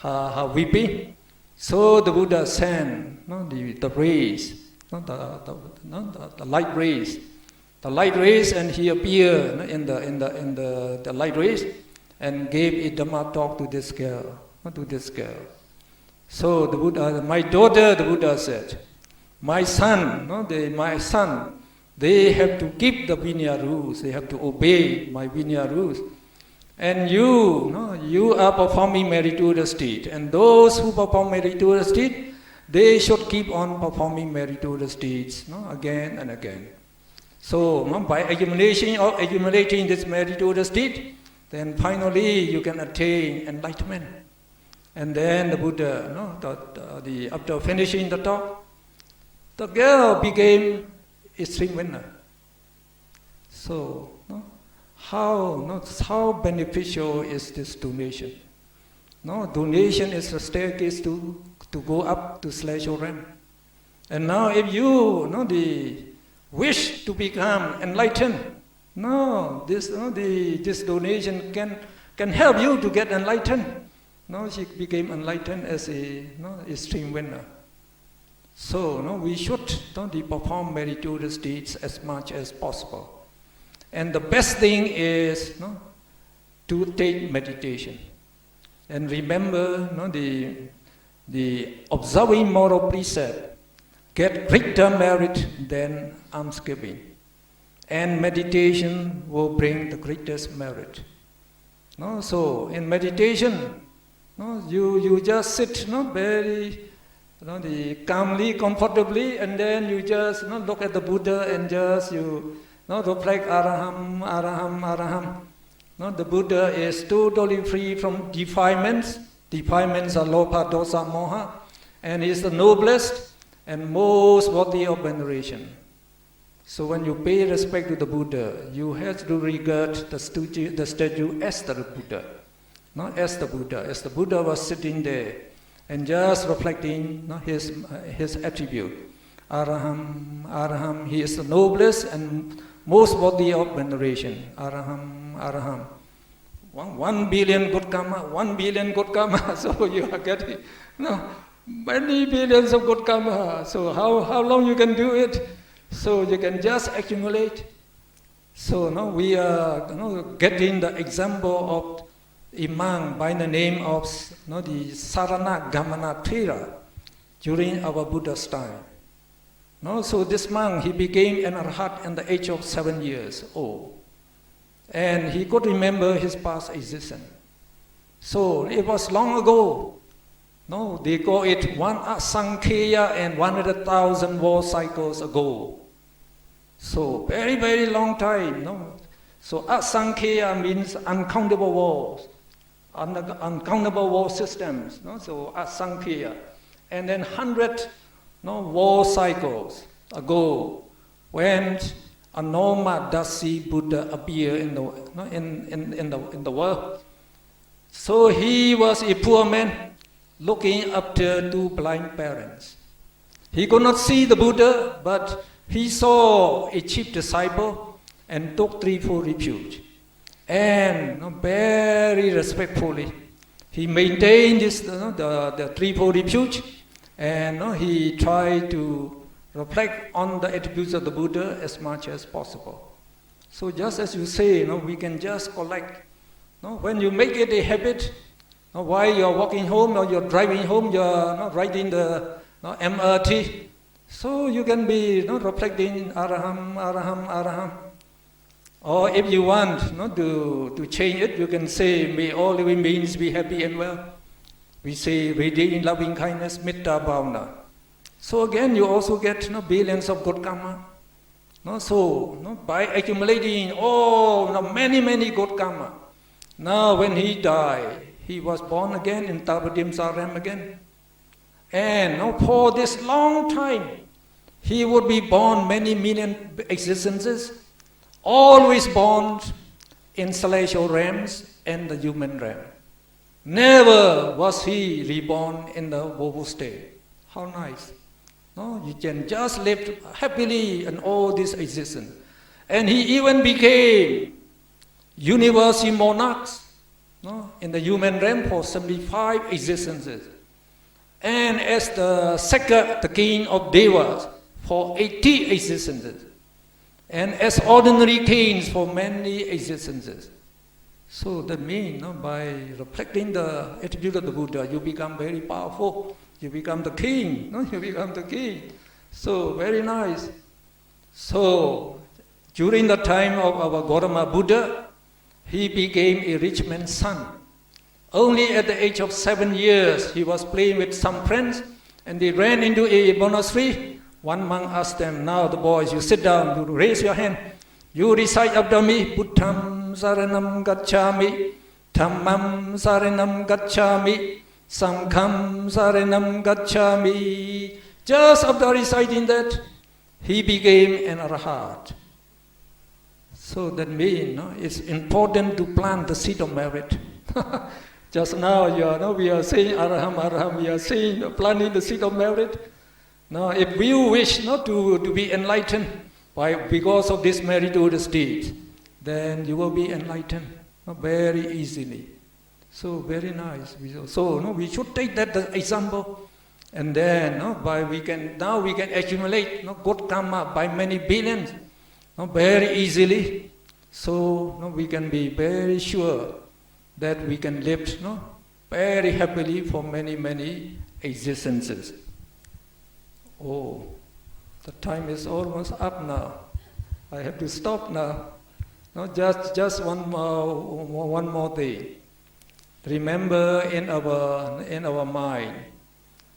her weeping. So the Buddha sent the rays, the light rays. The light rays, and he appeared in the light rays and gave a Dhamma talk to this girl. So the Buddha, my daughter, the Buddha said, my son, they have to keep the Vinaya rules. They have to obey my Vinaya rules. And you are performing meritorious deed. And those who perform meritorious deed, they should keep on performing meritorious deeds, again and again. So by accumulating this meritorious deed, then finally you can attain enlightenment. And then the Buddha, after finishing the talk, the girl became a stream winner. So, how beneficial is this donation? Donation is the staircase to go up to celestial realm. And now if you wish to become enlightened, this donation can help you to get enlightened. no, she became enlightened as a extreme winner. So no, we should perform meritorious deeds as much as possible. And the best thing is to take meditation. And remember the observing moral precept get greater merit than almsgiving. And meditation will bring the greatest merit. No, so in meditation, you just sit very calmly, comfortably, and then you just look at the Buddha and just reflect Araham, Araham, Araham. The Buddha is totally free from defilements. Defilements are lopa, dosa, moha, and he is the noblest and most worthy of veneration. So when you pay respect to the Buddha, you have to regard the statue as the Buddha, not as the Buddha. As the Buddha was sitting there and just reflecting his attribute. Araham, Araham, he is the noblest and most worthy of veneration. Araham, Araham. 1 billion good karma, 1 billion good karma. So you are getting many billions of good karma. So how long you can do it? So you can just accumulate. So we are getting the example of a monk by the name of the Sarana Gamana Thera during our Buddha's time. So this monk, he became an arhat at the age of 7 years old. And he could remember his past existence. So it was long ago. They call it 1 Asankheya and 100,000 war cycles ago. So very, very long time. So Asankheya means uncountable wars, uncountable war systems. So Asankheya. And then 100 war cycles ago, when Anoma Dasi Buddha appeared in the world. So he was a poor man looking after 2 blind parents. He could not see the Buddha, but he saw a chief disciple and took threefold refuge. And very respectfully, he maintained the threefold refuge, and he tried to reflect on the attributes of the Buddha as much as possible. So just as you say, we can just collect. When you make it a habit, while you're walking home or you're driving home, you're riding the MRT, so you can be reflecting Araham, Araham, Araham. Or if you want to change it, you can say, may all living beings be happy and well. We say, radiating loving kindness, Metta Bhavana. So again, you also get billions of good karma. So by accumulating many good karma, now when he died, he was born again in Tapadim Saram again. And for this long time, he would be born many million existences, always born in celestial realms and the human realm. Never was he reborn in the woeful state. How nice. You can just live happily in all this existence. And he even became universal monarchs in the human realm for 75 existences. And as the king of Devas for 80 existences. And as ordinary kings for many existences. So that means by reflecting the attribute of the Buddha, you become very powerful. You become the king. You become the king. So very nice. So during the time of our Gautama Buddha, he became a rich man's son. Only at the age of 7 years, he was playing with some friends, and they ran into a monastery. One monk asked them, now the boys, you sit down, you raise your hand. You recite after me, Buddham Saranam Gacchami, Dhammam Saranam Gacchami, Sangham Saranam Gacchami. Just after reciting that, he became an arhat. So that means it's important to plant the seed of merit. Just now, we are saying Araham, Araham, we are saying planting the seed of merit. Now, if you wish to be enlightened because of this meritorious deed, then you will be enlightened very easily. So very nice. So we should take that as example, and then we can accumulate good karma by many billions, very easily. So we can be very sure that we can live very happily for many existences. Oh, the time is almost up now. I have to stop now. Just one more thing. Remember, in our mind,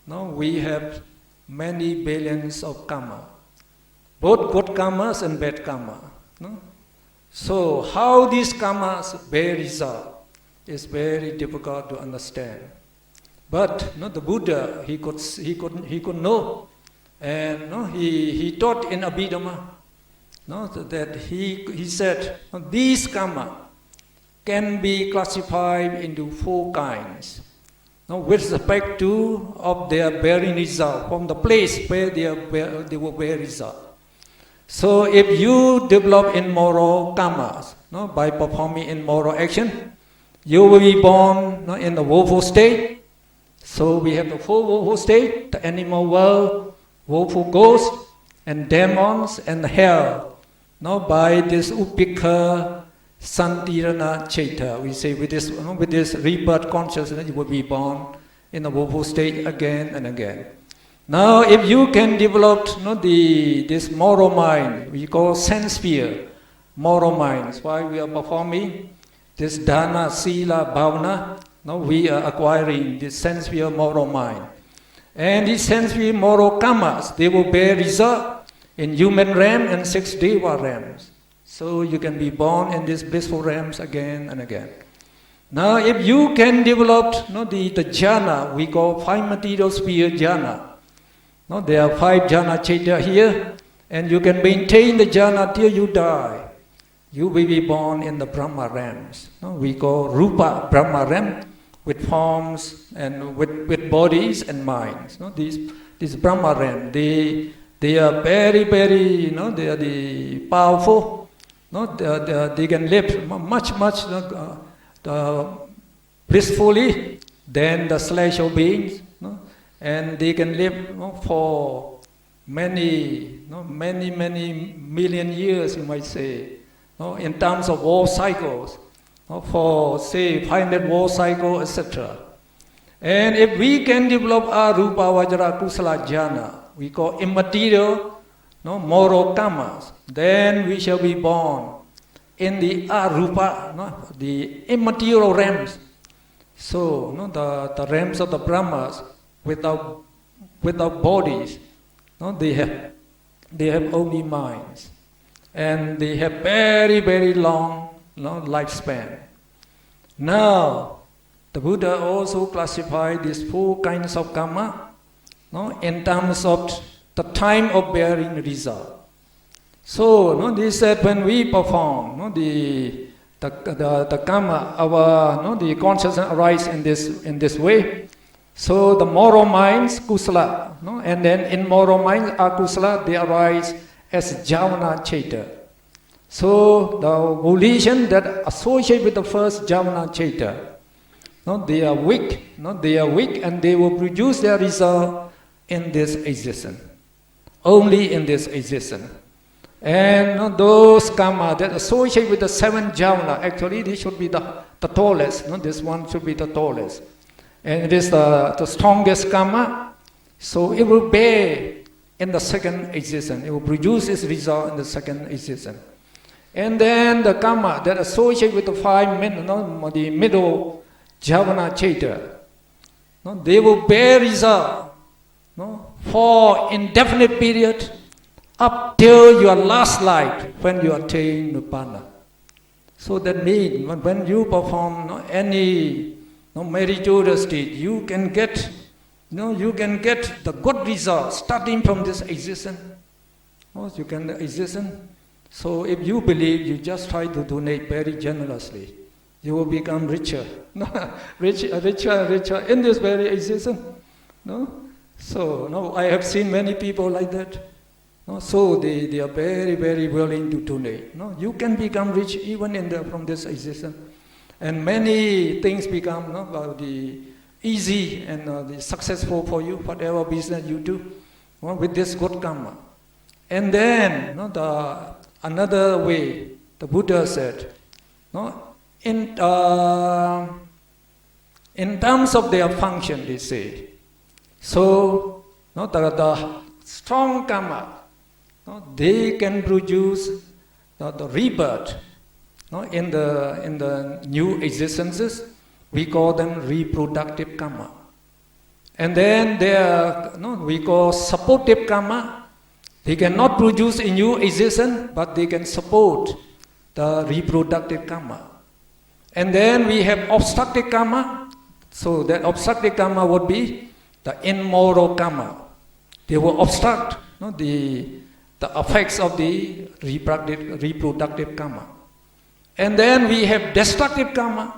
we have many billions of karma, both good karmas and bad karma. So how these karmas bear result is very difficult to understand. But the Buddha, he could know, and he taught in Abhidhamma, that he said these karma can be classified into 4 kinds, with respect to of their bearing result from the place where they will bear result. So if you develop immoral karmas, by performing immoral action, you will be born in the woeful state. So we have the 4 woeful states: the animal world, woeful ghosts, and demons, and hell. By this upikha santirana chaita, we say with this rebirth consciousness, you will be born in the woeful state again and again. Now, if you can develop this moral mind, we call sense sphere, moral minds, while we are performing this dana, sila, bhavana, we are acquiring this sense sphere moral mind. And these sense sphere moral karmas, they will bear result in human realm and 6 deva realms. So you can be born in these blissful realms again and again. Now, if you can develop the jhana, we call 5 material sphere jhana. There are 5 jhana chaita here, and you can maintain the jhana till you die. You will be born in the Brahma realms. We call rupa Brahma realm, with forms and with bodies and minds. These Brahma realm, they are very, they are the powerful. They can live much blissfully than the celestial beings. And they can live for many million years, you might say, in terms of war cycles, for say 500 war cycles, etc. And if we can develop our rupa vajra kusala jhana, we call immaterial moral karmas, then we shall be born in the arupa, the immaterial realms. So the realms of the Brahmas, without bodies, they have only minds, and they have very long lifespan. Now, the Buddha also classified these 4 kinds of karma, in terms of the time of bearing result. So, they said when we perform the karma, the consciousness arises in this way. So the moral minds, kusala, and then immoral minds, akusala, they arise as javana chaita. So the volition that associate with the first javana chaita, they are weak, and they will produce their result in this existence, only in this existence. And those karma that associate with the 7 javana, actually this should be the tallest, this one should be the tallest. And it is the strongest karma, so it will bear in the second existence. It will produce its result in the second existence. And then the karma that associate with the 5 the middle javana chaita, they will bear result for indefinite period up till your last life when you attain nibbana. So that means when you perform any meritorious deed, you can get the good results starting from this existence. You can existence. So if you believe, you just try to donate very generously, you will become richer, richer in this very existence. So I have seen many people like that. So they are very willing to donate. You can become rich even from this existence. and many things become the easy and the successful for you, whatever business you do, with this good karma. And then another way, the Buddha said, in terms of their function, they say, so the strong karma, they can produce the rebirth in the new existences. We call them reproductive karma. And then there we call supportive karma. They cannot produce a new existence, but they can support the reproductive karma. And then we have obstructive karma. So that obstructive karma would be the immoral karma. They will obstruct the effects of the reproductive karma. And then we have destructive karma,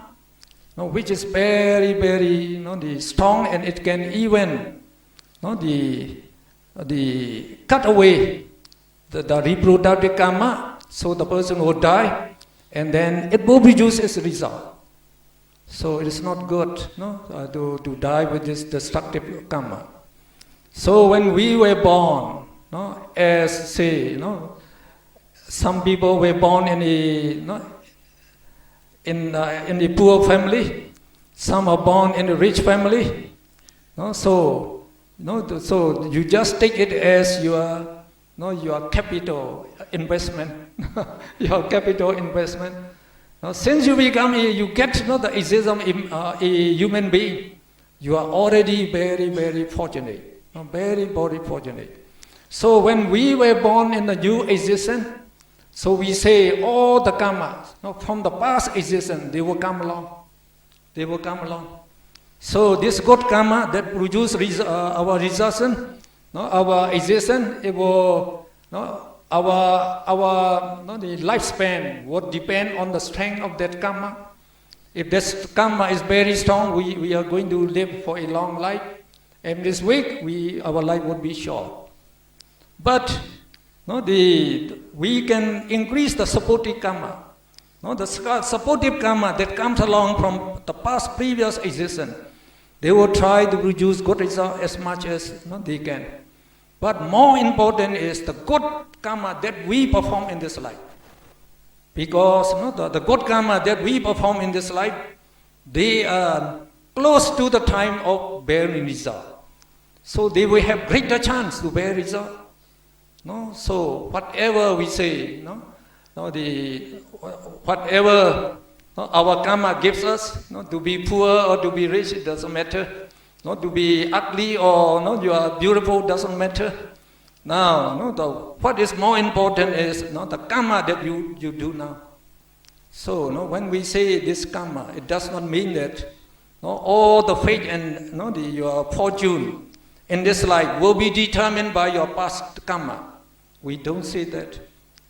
which is very, very strong, and it can even the cut away the reproductive karma, so the person will die, and then it will produce its result. So it is not good to die with this destructive karma. So when we were born, as say, some people were born in a poor family, some are born in a rich family. So you just take it as your capital investment, your capital investment. Since you become you get the existence of a human being, you are already very, very fortunate, very, very fortunate. So when we were born in the new existence, so we say all the karma from the past existence, they will come along. They will come along. So this good karma that produce our existence, our existence, it will the lifespan would depend on the strength of that karma. If this karma is very strong, we are going to live for a long life. And this week, our life would be short. But we can increase the supportive karma. The supportive karma that comes along from the past previous existence, they will try to produce good results as much as they can. But more important is the good karma that we perform in this life. Because the good karma that we perform in this life, they are close to the time of bearing result. So they will have greater chance to bear result. So whatever we say, whatever our karma gives us, to be poor or to be rich, it doesn't matter. To be ugly or you are beautiful doesn't matter. Now, what is more important is the karma that you do now. So, when we say this karma, it does not mean that all the fate and your fortune in this life will be determined by your past karma. We don't say that.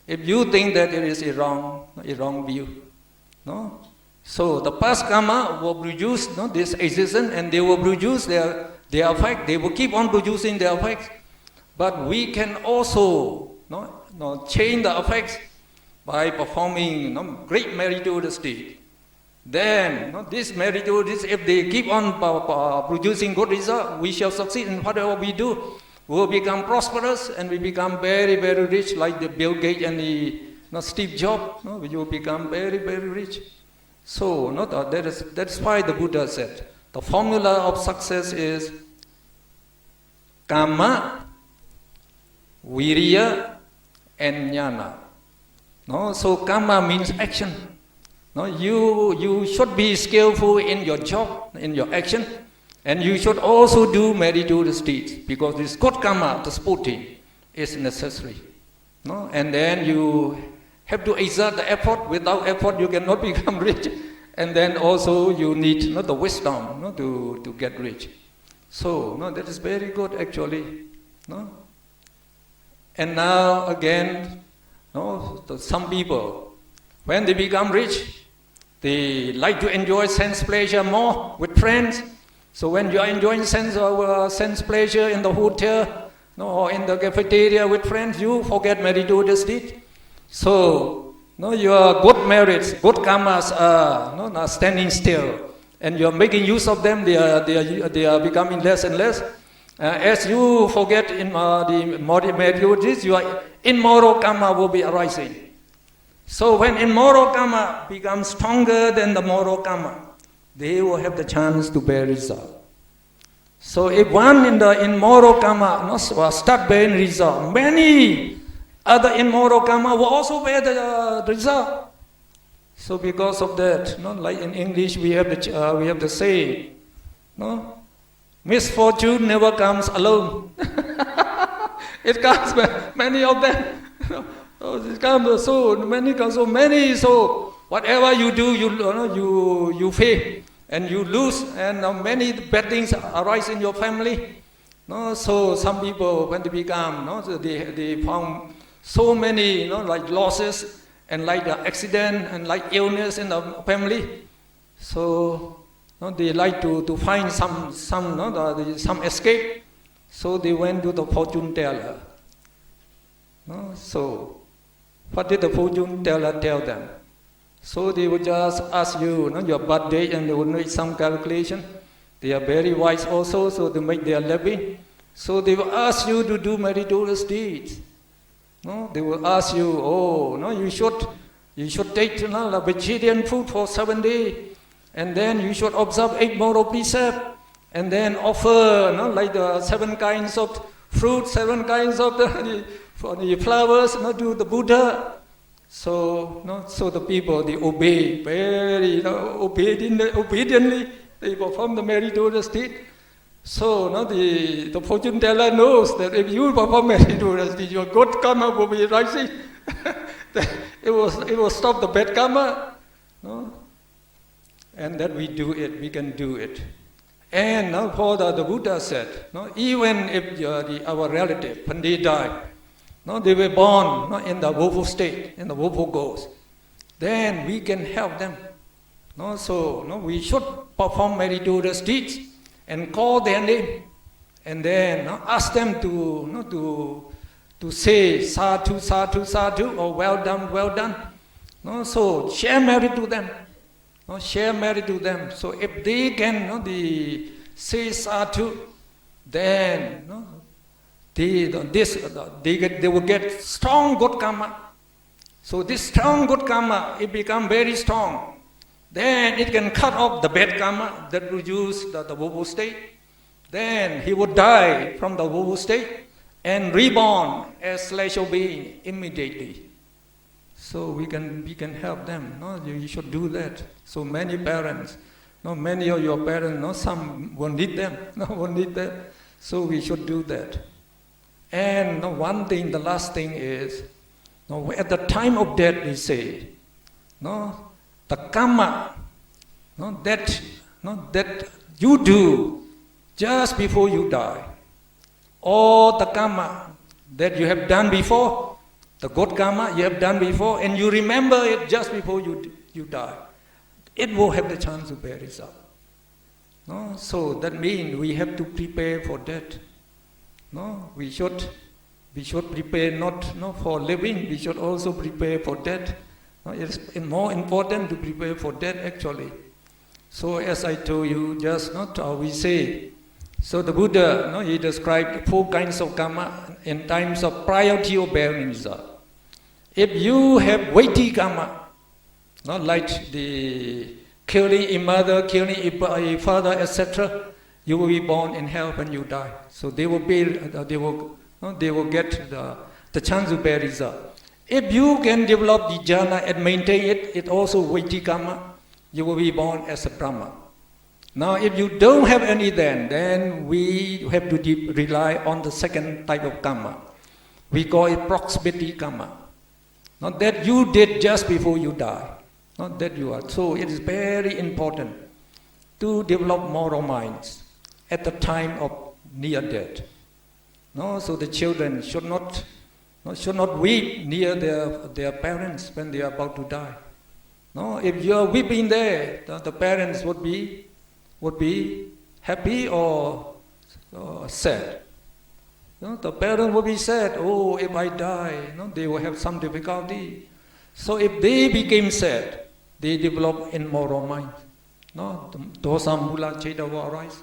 If you think that it is a wrong view, So the past karma will produce this existence, and they will produce their effect. They will keep on producing their effects. But we can also change the effects by performing great meritorious deed. Then this meritorious, if they keep on producing good results, we shall succeed in whatever we do. We will become prosperous, and we become very, very rich, like the Bill Gates and the Steve Jobs. We will become very, very rich. So that's why the Buddha said the formula of success is karma, virya, and jnana. So karma means action. You should be skillful in your job, in your action, and you should also do meritorious deeds, because this good karma, the supporting, is necessary. And then you have to exert the effort. Without effort, you cannot become rich. And then also you need the wisdom to get rich. So that is very good actually. And now again, some people, when they become rich, they like to enjoy sense pleasure more with friends. So when you are enjoying sense pleasure in the hotel or in the cafeteria with friends, you forget meritorious deed. So No, your good merits, good karmas are, no, not standing still, and you're making use of them. They are becoming less and less. As you forget in the materialities, your immoral karma will be arising. So when immoral karma becomes stronger than the moral karma, they will have the chance to bear result. So if one in the immoral karma was start bearing result, many other immoral karma will also bear the result. So because of that, like in English we have the saying, misfortune never comes alone. It comes many of them. It comes so many. So whatever you do, you fail and you lose, and many bad things arise in your family. So some people, when they become, so they found so many, like losses and like the accident and like illness in the family. So they like to find some escape. So they went to the fortune teller. So what did the fortune teller tell them? So they would just ask you, your birthday, and they would make some calculation. They are very wise also, so they make their living. So they will ask you to do meritorious deeds. They will ask you, you should take the vegetarian food for 7 days, and then you should observe 8 moral precepts, and then offer like the 7 kinds of fruit, 7 kinds of the flowers to the Buddha. So, so the people, they obey very obediently. They perform the meritorious deed. So, the fortune teller knows that if you perform meritorious deed, your good karma will be rising. it will stop the bad karma. And that we do it, we can do it. And for the Buddha said, even if our relative, when they die, they were born in the woeful state, in the woeful ghost, then we can help them. So we should perform meritorious deeds and call their name, and then ask them to say sadhu, sadhu, sadhu, or well done, well done. So share merit to them. Share merit to them. So if they can say sadhu, then they will get strong good karma. So this strong good karma, it become very strong. Then it can cut off the bad karma that produce the woeful state. Then he would die from the woeful state and reborn as celestial being immediately. So we can help them. You should do that. So many parents, many of your parents, some will need them, will need that. So we should do that. And one thing, the last thing is, at the time of death, we say, the karma that you do just before you die, or the karma that you have done before, the good karma you have done before, and you remember it just before you die, it will have the chance to bear result. So that means we have to prepare for that. We should prepare not for living, we should also prepare for death. It's more important to prepare for death actually. So as I told you, just we say, so the Buddha, he described 4 kinds of karma in times of priority of bearing result. If you have weighty karma, like the killing a mother, killing a father, etc., you will be born in hell when you die. So they will get the chance to bear result. If you can develop the jhana and maintain it, it also weighty karma, you will be born as a Brahma. Now if you don't have any then we have to rely on the second type of karma. We call it proximity karma. Not that you did just before you die. Not that you are. So it is very important to develop moral minds at the time of near death. So the children should not weep near their parents when they are about to die. If you are weeping there, the parents would be happy or sad. The parent will be sad. Oh, if I die, they will have some difficulty. So if they became sad, they develop immoral mind. No, dosa mula cheda will arise.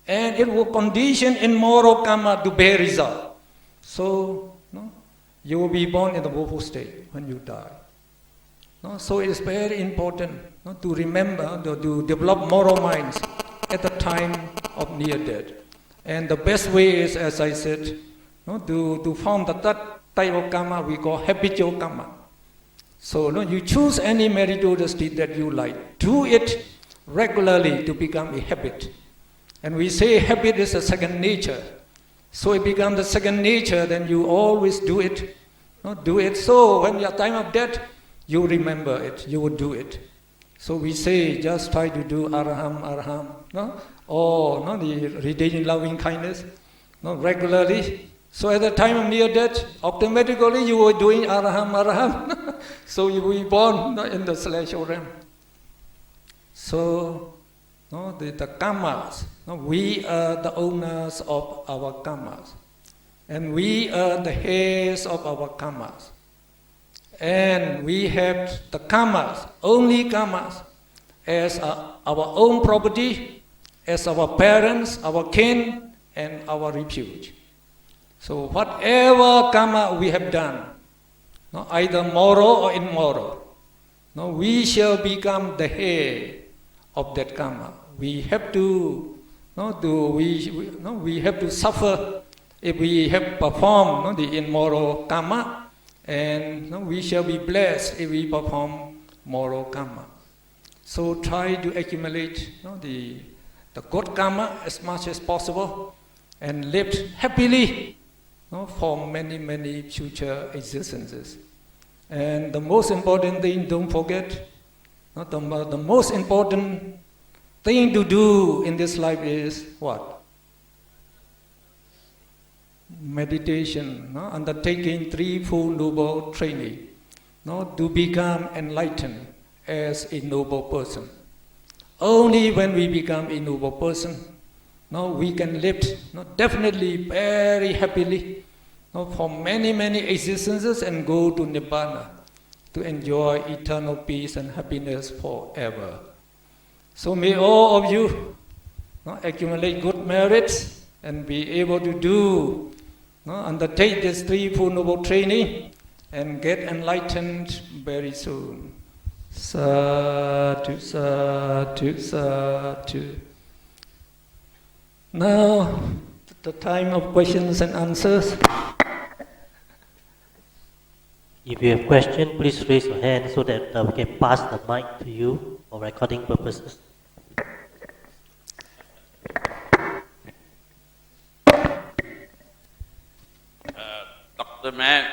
And it will condition immoral karma to bear result. So, no, you will be born in the woeful state when you die. No, so it is very important, no, to remember, to develop moral minds at the time of near death. And the best way is, as I said, no, to form the third type of karma we call habitual karma. So no, you choose any meritorious deed that you like. Do it regularly to become a habit. And we say habit is a second nature. So it becomes the second nature, then you always do it. No, do it. So when your time of death, you remember it, you will do it. So we say just try to do araham, araham, no? Or no, the reading loving kindness, no, regularly. So at the time of near death, automatically you were doing araham, araham. So you will be born, no, in the celestial realm. So no, the karmas, no, we are the owners of our karmas. And we are the heirs of our karmas. And we have the karmas, only karmas, as our own property, as our parents, our kin, and our refuge. So whatever karma we have done, no, either moral or immoral, no, we shall become the heir of that karma. We have to, we have to suffer if we have performed, no, the immoral karma. And we shall be blessed if we perform moral karma. So try to accumulate the good karma as much as possible and live happily for many, many future existences. And the most important thing, don't forget, the most important thing to do in this life is what? Meditation, undertaking threefold noble training, to become enlightened as a noble person. Only when we become a noble person, we can live definitely very happily for many, many existences and go to Nibbana to enjoy eternal peace and happiness forever. So may all of you accumulate good merits and be able to do undertake this threefold noble training and get enlightened very soon. Sadhu, sadhu, sadhu. Now, the time of questions and answers. If you have questions, please raise your hand so that we can pass the mic to you for recording purposes. Dr. Mehm.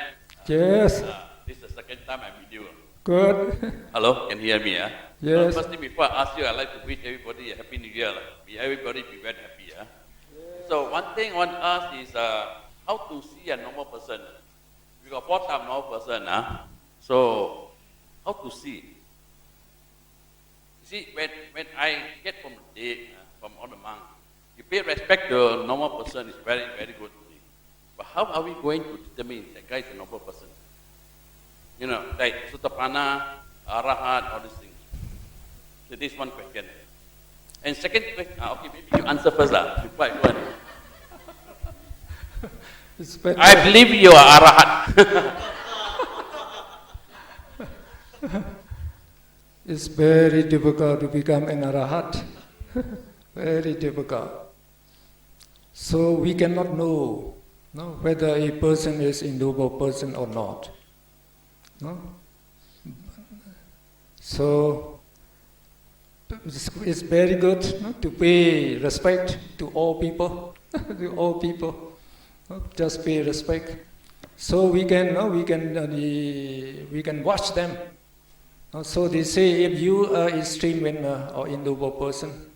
Yes. This is the second time I'm with you. Good. Hello, can you hear me? Yes. Firstly, before I ask you, I'd like to wish everybody a happy new year. Everybody be very happy. Yes. So one thing I want to ask is how to see a normal person. We got 4 times normal person. So how to see? You see, when I get from the day, from all the monks, you pay respect to a normal person is very, very good. But how are we going to determine that guy is a noble person? Like Sutapana, Arahat, all these things. So this is one question. And second question, okay, maybe you answer first before I go on. I believe you are Arahat. It's very difficult to become an Arahat. Very difficult. So we cannot know whether a person is a noble person or not. So it's very good to pay respect to all people, to all people. Just pay respect. So we can watch them. So they say if you are a stream winner or a noble person,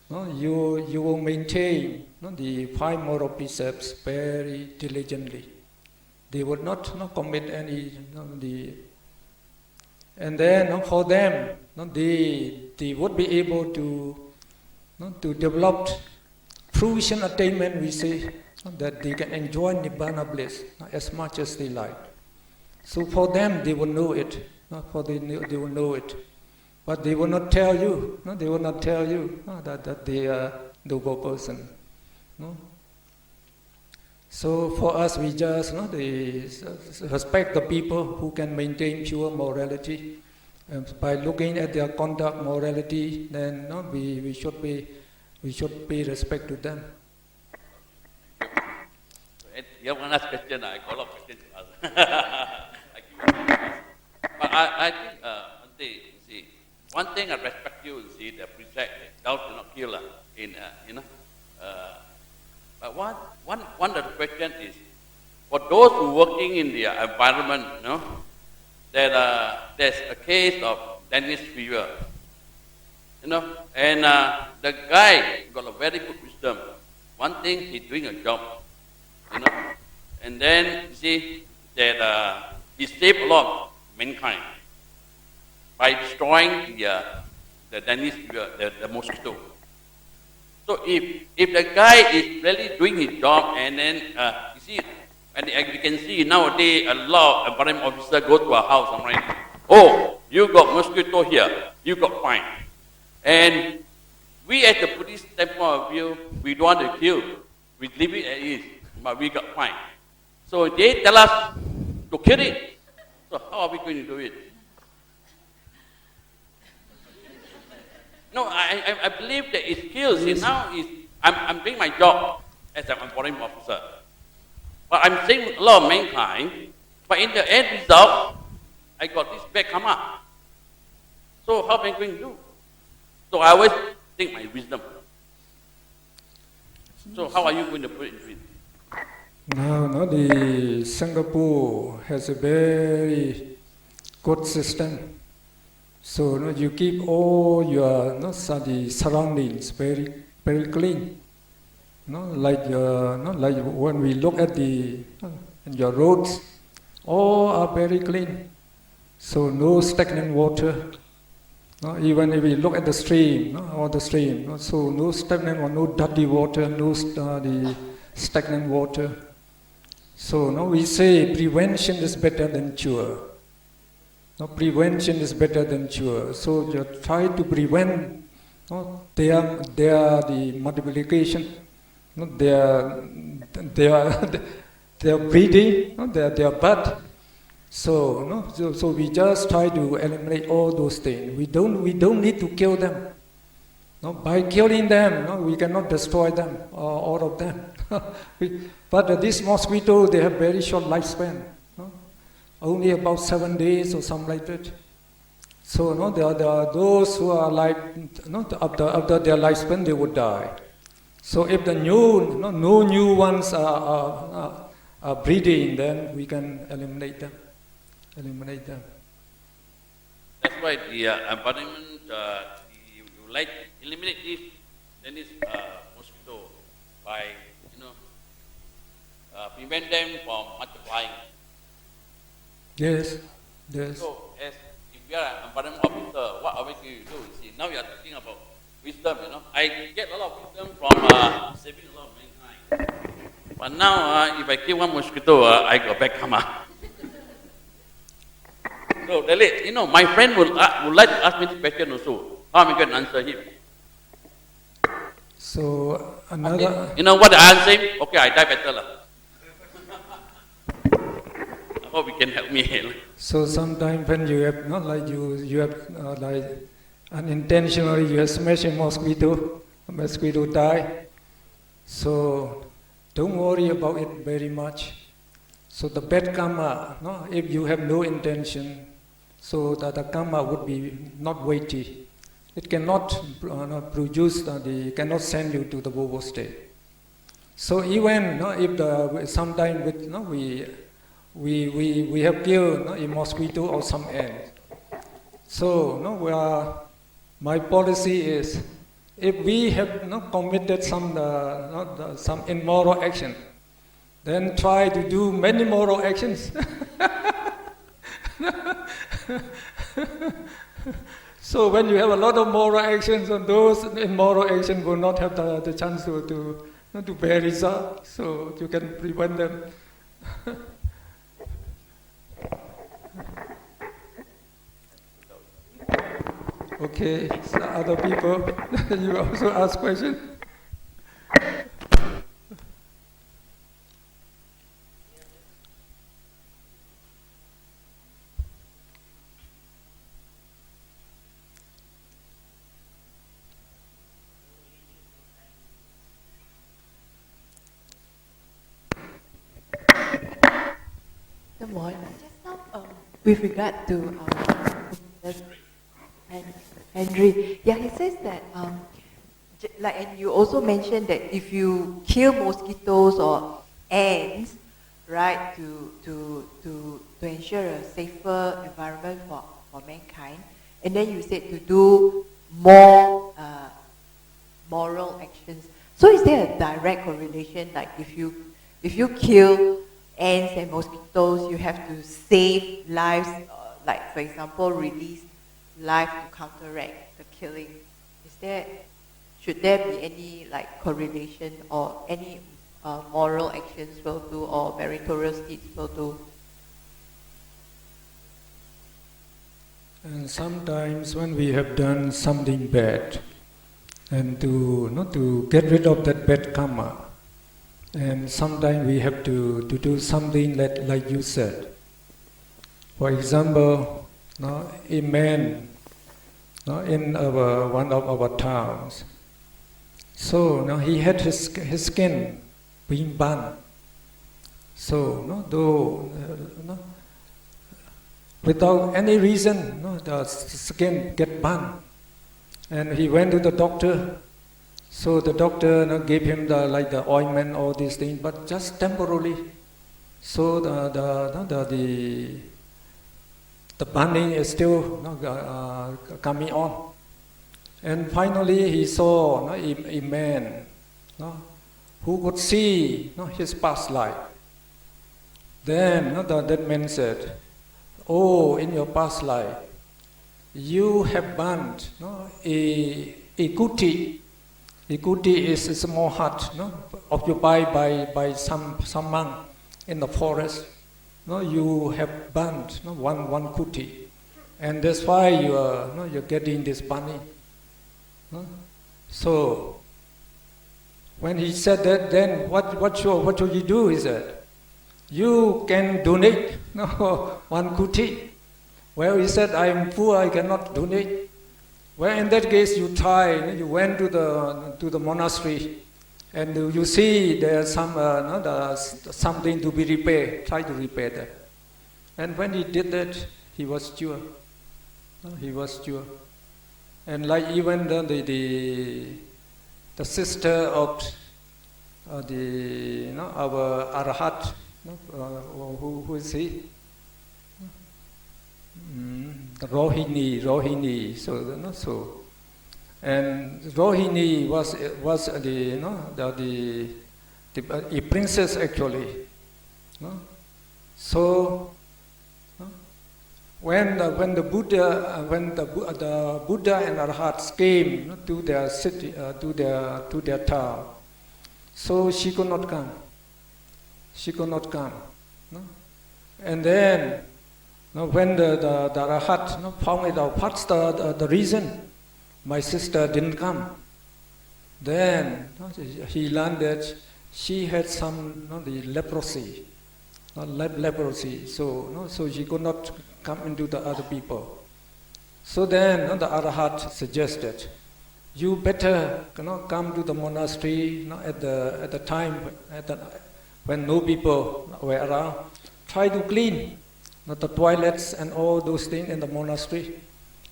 you will maintain the 5 moral precepts very diligently. They would not commit any and then for them they would be able to develop fruition attainment. We say that they can enjoy Nibbana bliss as much as they like. So for them, they will know it. They will know it. But they will not tell you. No, they will not tell you that they are noble person. No? So for us, we just respect the people who can maintain pure morality. By looking at their conduct, morality, then we should pay respect to them. You have one last question. I got a lot of questions to ask. But I think one thing I respect you, the precept, thou shalt not kill. But one of the questions is, for those who working in the environment, that there's a case of Dennis fever, and the guy got a very good wisdom. One thing, he's doing a job, and then you see that he saved a lot of mankind by destroying the Dennis fever, the mosquito. So if the guy is really doing his job, and then you see, and we can see nowadays a lot of environment officer go to a house and write, oh, you got mosquito here, you got fine. And we as the police standpoint of view, we don't want to kill, we leave it as is, but we got fine. So they tell us to kill it. So how are we going to do it? No, I believe that it's skills. See, now I'm doing my job as an environment officer. But I'm saving a lot of mankind. But in the end result, I got this bad karma. So how am I going to do? So I always think my wisdom. So how are you going to put it into it? Now, the Singapore has a very good system. So you keep all your the surroundings very very clean. Like when we look at your roads, all are very clean. So no stagnant water. Even if we look at the stream, so no stagnant or no dirty water, no the stagnant water. So we say prevention is better than cure. Prevention is better than cure. So you try to prevent the multiplication, their breeding, their birth. So we just try to eliminate all those things. We don't need to kill them. By killing them, we cannot destroy them, all of them. But these mosquitoes, they have very short lifespan. Only about 7 days or something like that. So there are those who are like after their lifespan they would die. So if the no new ones are breeding, then we can eliminate them. That's why the environment you like eliminate this mosquito by prevent them from multiplying. Yes. So, if you are an environment officer, what are we going to do? See, now you are talking about wisdom, I get a lot of wisdom from saving a lot of mankind. But now, if I kill one mosquito, I go back karma. So, really, my friend would like to ask me this question also. How am I going to answer him? So, another... You know what I answer him? Okay, I die better. Hope you can help me. So sometimes when you have you have like unintentionally you have smashed a mosquito die. So don't worry about it very much. So the bad karma, if you have no intention, so that the karma would be not weighty. It cannot produce cannot send you to the bobo state. So even if sometimes with we have killed a mosquito or some ant. So my policy is, if we have committed some immoral action, then try to do many moral actions. So when you have a lot of moral actions, and those immoral actions will not have the chance to bear result, so you can prevent them. Okay, so other people, you also ask questions? Good morning. Just now, with regard to Henry, yeah, he says that, like, and you also mentioned that if you kill mosquitoes or ants, right, to ensure a safer environment for mankind, and then you said to do more moral actions. So is there a direct correlation, like if you kill ants and mosquitoes, you have to save lives, like for example, release life to counteract the killing? Should there be any like correlation or any moral actions will do or meritorious deeds will do? And sometimes when we have done something bad, and to get rid of that bad karma, and sometimes we have to do something that, like you said. For example, a man in one of our towns, so he had his skin being burned. So without any reason, the skin get burned, and he went to the doctor. So the doctor gave him the ointment, all these things, but just temporarily. So the burning is still coming on. And finally he saw a man who could see his past life. Then that man said, "Oh, in your past life, you have burnt a kuti." A kuti is a small hut occupied by some monk in the forest. You have burnt one kuti, and that's why you're getting this burning. So when he said that, then what should you do? He said, "You can donate one kuti." Well, he said, "I'm poor, I cannot donate." Well, in that case, you went to the monastery, and you see there's something to be repaired. Try to repair that. And when he did that, he was cured. He was cured. And like even the sister of our Arahat, who is he? Rohini. So, and Rohini was a princess actually. So when the Buddha and Arhats came to their city, to their town, so she could not come. And then when the Arahat found it out, what's the reason my sister didn't come? Then he learned that she had some the leprosy, so she could not come into the other people. So then the Arahat suggested, you better come to the monastery at the time when no people were around. Try to clean the toilets and all those things in the monastery.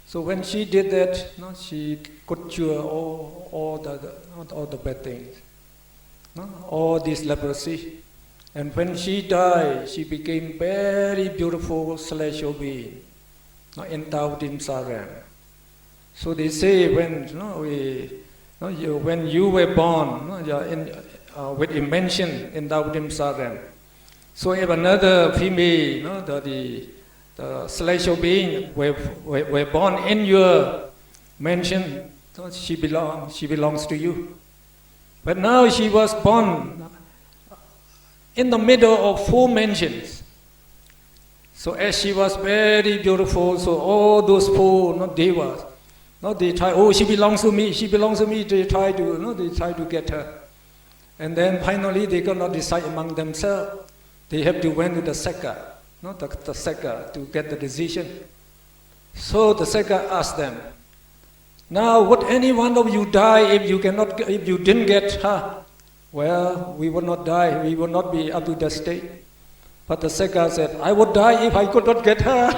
So when she did that, she could cure all the bad things, all this leprosy. And when she died, she became very beautiful celestial being, endowed in Saran. So they say when you were born with a mansion endowed in Saran. So if another female, the celestial being were born in your mansion, she belongs to you. But now she was born in the middle of 4 mansions. So as she was very beautiful, so all those 4 devas, No, they try, oh, she belongs to me, she belongs to me. They try to, no, they try to get her. And then finally they cannot decide among themselves. They have to went to the Sekha, no, the Sekha to get the decision. So the Sekha asked them, now would any one of you die if you didn't get her? Well, we would not die, we would not be up to that state. But the Sekha said, I would die if I could not get her.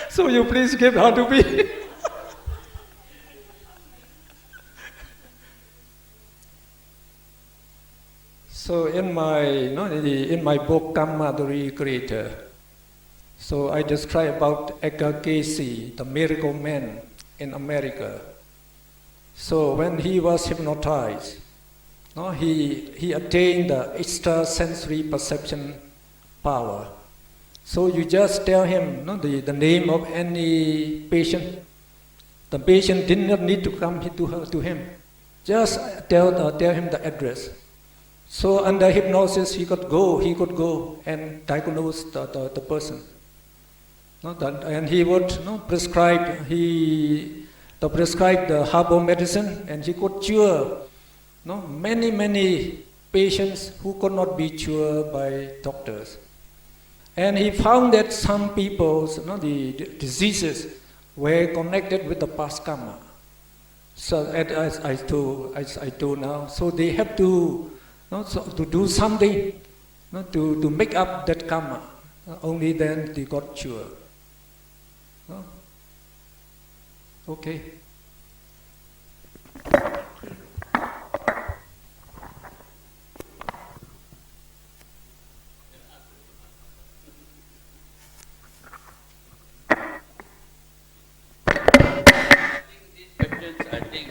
So you please give her to me. So in my book Karma the Recreator, so I describe about Edgar Cayce, the miracle man in America. So when he was hypnotized, no, he attained the extrasensory perception power. So you just tell him, no, the name of any patient. The patient did not need to come to him. Just tell him the address. So under hypnosis, he could go and diagnose the person. No, and he would prescribe the herbal medicine, and he could cure many patients who could not be cured by doctors. And he found that some people's the diseases were connected with the past karma. So as I told now, so they have to do something to make up that karma. Only then they got cured. No? Okay.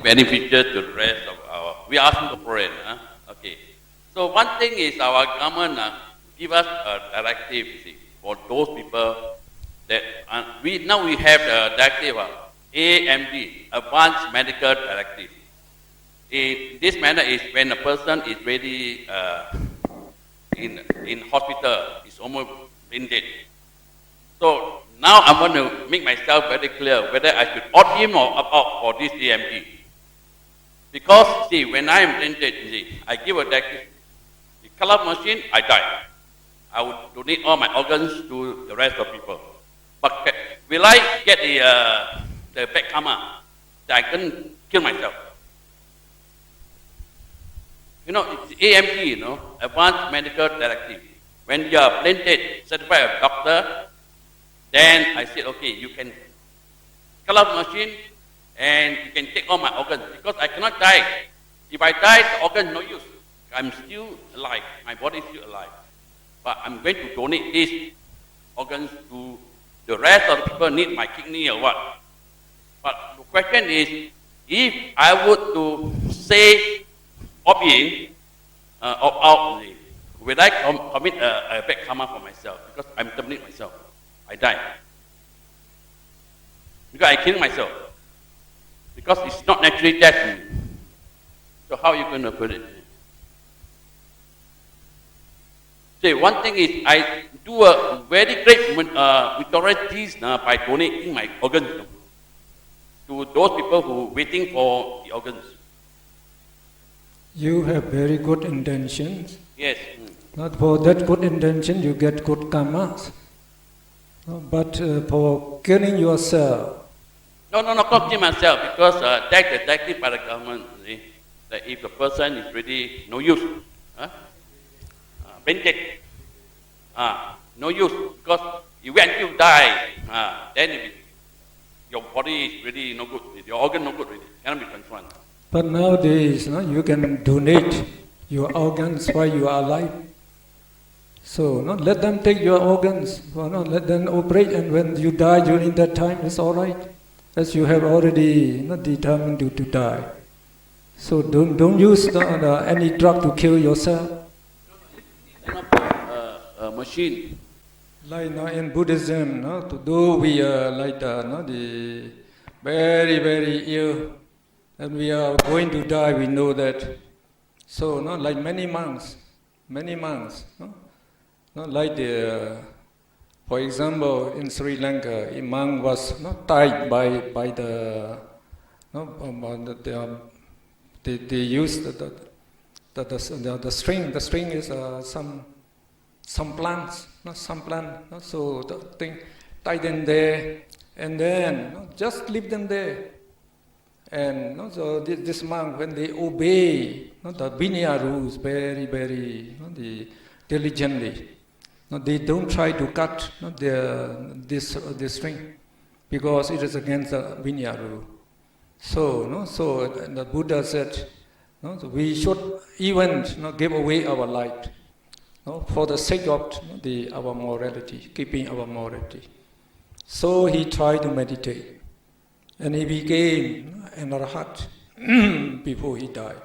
Beneficial to the rest of we are asking for it. Okay. So one thing is our government give us a directive, for those people that we have the directive AMD, Advanced Medical Directive. This manner is when a person is really in hospital, is almost in dead. So now I want to make myself very clear whether I should opt in or opt out for this AMD. Because, see, when I am dented, I give a directive. The color machine, I die. I would donate all my organs to the rest of people. But will I get the bad karma that I can kill myself? It's AMD, Advanced Medical Directive. When you are planted, certified a doctor, then I said, okay, you can color machine, and you can take all my organs, because I cannot die. If I die, the organ no use. I'm still alive. My body is still alive. But I'm going to donate these organs to the rest of the people need my kidney or what. But the question is, if I would to say opt in, opt out, will I commit a bad karma for myself? Because I'm terminating myself. I die. Because I kill myself. Because it's not naturally death to me. So how are you going to put it? See, one thing is I do a very great authorities by donating my organs to those people who are waiting for the organs. You have very good intentions. Yes. Not for that good intention you get good karmas. But for killing yourself. No, not kill myself, because that's detected by the government. That if the person is really no use, no use, because you wait until you die, then your body is really no good, your organ no good, really cannot be transferred. But nowadays, you can donate your organs while you are alive. So let them take your organs, let them operate, and when you die during that time, it's all right, as you have already determined to die. So don't use any drug to kill yourself. Machine. Like in Buddhism, though we are like the very, very ill, and we are going to die, we know that. So like many monks, like the For example, in Sri Lanka, a monk was not tied by the no, they use the string. The string is some plants, not some plant. No? So the thing tied them there, and then just leave them there. And so this monk, when they obey the Vinaya rules very, very diligently, they don't try to cut this string because it is against the Vinaya rule. So, so the Buddha said, so we should even give away our life for the sake of our morality, keeping our morality. So he tried to meditate. And he became an arhat before he died.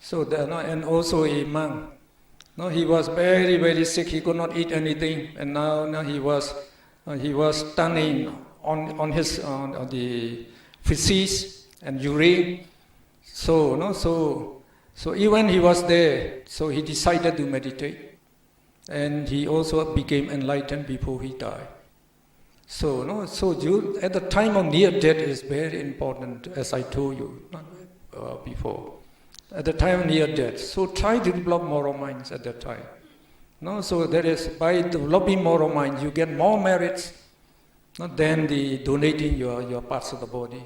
So and also a monk. He was very, very sick. He could not eat anything, and now he was standing on the feces and urine. So even he was there. So he decided to meditate, and he also became enlightened before he died. So at the time of near death is very important, as I told you before. At the time of near death, so try to develop moral minds at that time. So that is by developing moral minds, you get more merits than donating your parts of the body.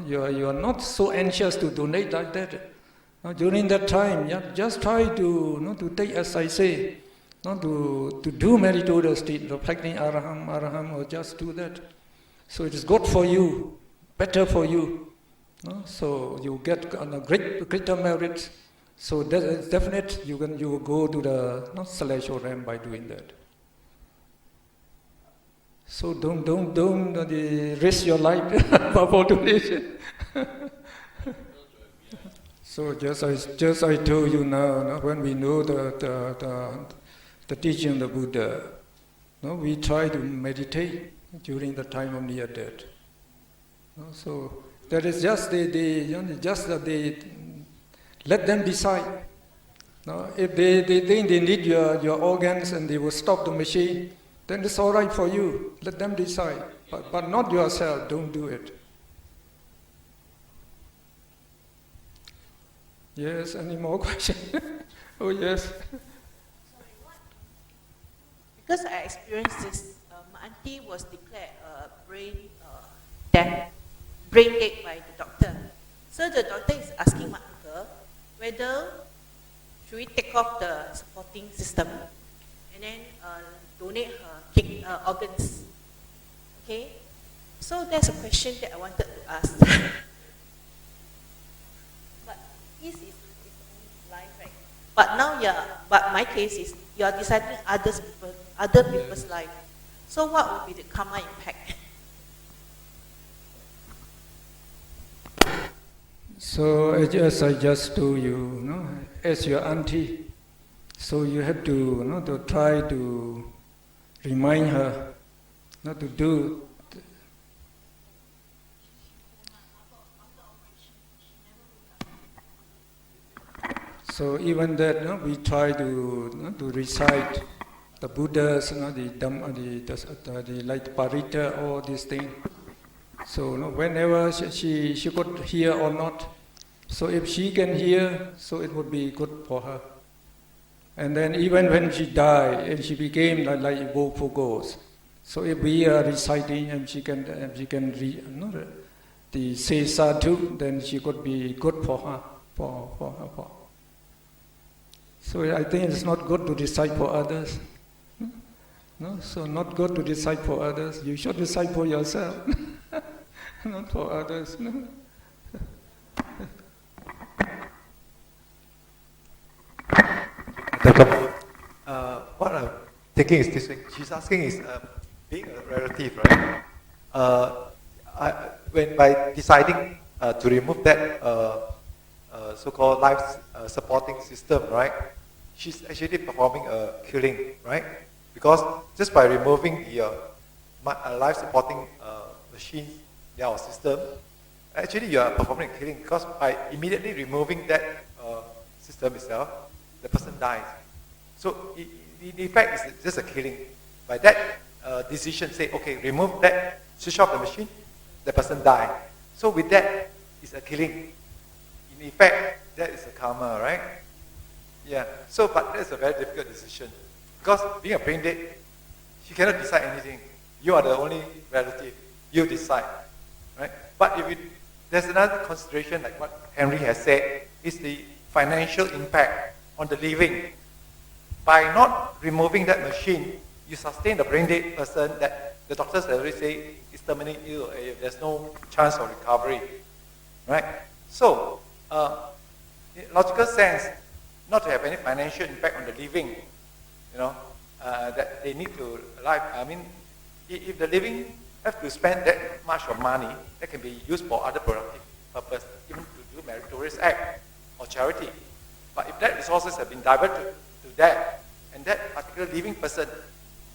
You are not so anxious to donate like that. During that time, just try to take, as I say. To do meritorious state, reflecting araham, or just do that. So it is good for you, better for you. So you get greater merits. So that is definite. You will go to the celestial realm by doing that. So don't risk your life for donation. So just I told you now, when we know the teaching of the Buddha, we try to meditate during the time of near death. So that is just they let them decide. If they think they need your organs and they will stop the machine, then it's all right for you. Let them decide, but not yourself. Don't do it. Yes. Any more questions? Oh yes. Because I experienced this, my auntie was declared brain dead by the doctor. So the doctor is asking my uncle whether should we take off the supporting system and then donate her organs. Okay, so that's a question that I wanted to ask. But his is life, right? But now, but my case is you are deciding other people's life. So what would be the karma impact? So as I just told you, as your auntie, so you have to try to remind her not to do. So even that, we try to recite the Buddhas, the like Parita, all these things. So whenever she could hear or not, so if she can hear, so it would be good for her. And then even when she died and she became like woeful ghost, so if we are reciting and she can say sadhu, then she could be good for her, for her. So I think it's not good to recite for others. So not good to recite for others. You should recite for yourself, not for others. What I'm thinking is this thing. She's asking is, being a relative, right? When by deciding to remove that so-called life supporting system, right? She's actually performing a killing, right? Because just by removing the life supporting machine, or system, actually you are performing a killing, because by immediately removing that system itself, the person dies. So in effect, it's just a killing. by that decision, say, okay, remove that, switch off the machine, the person die. So with that, it's a killing. In effect, that is a karma, right? Yeah. So, but that's a very difficult decision. Because being a brain dead, you cannot decide anything. You are the only relative. You decide, right? But if there's another consideration, like what Henry has said, is the financial impact on the living. By not removing that machine, you sustain the brain dead person that the doctors already say is terminally ill. There's no chance of recovery, right? So, in logical sense, not to have any financial impact on the living, that they need to live. I mean, if the living have to spend that much of money, that can be used for other productive purpose, even to do meritorious act or charity. But if that resources have been diverted to that, and that particular living person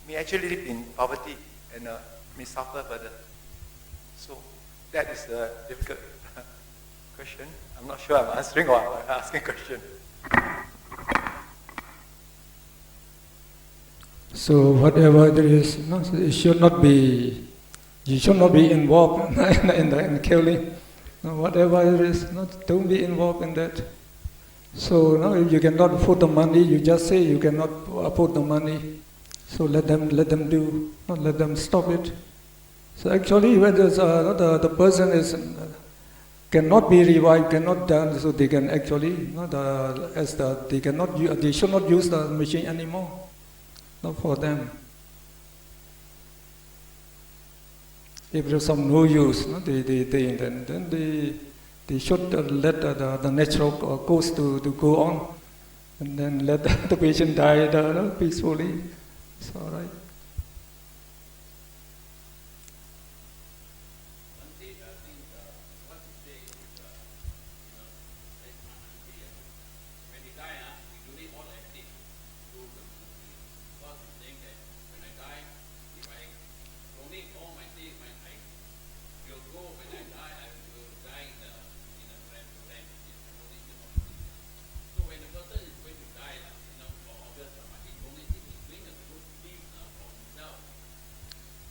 may actually live in poverty and may suffer further. So that is a difficult question. I'm not sure I'm answering or I'm asking a question. So whatever there is, it should not be. You should not be involved in killing. Whatever there is, don't be involved in that. So if you cannot afford the money, you just say you cannot afford the money. So let them do. Let them stop it. So actually, when there's the person is cannot be revived, cannot done, so they can actually they should not use the machine anymore. Not for them. If there's some no use, then they should let the natural course to go on, and then let the patient die peacefully. It's all right.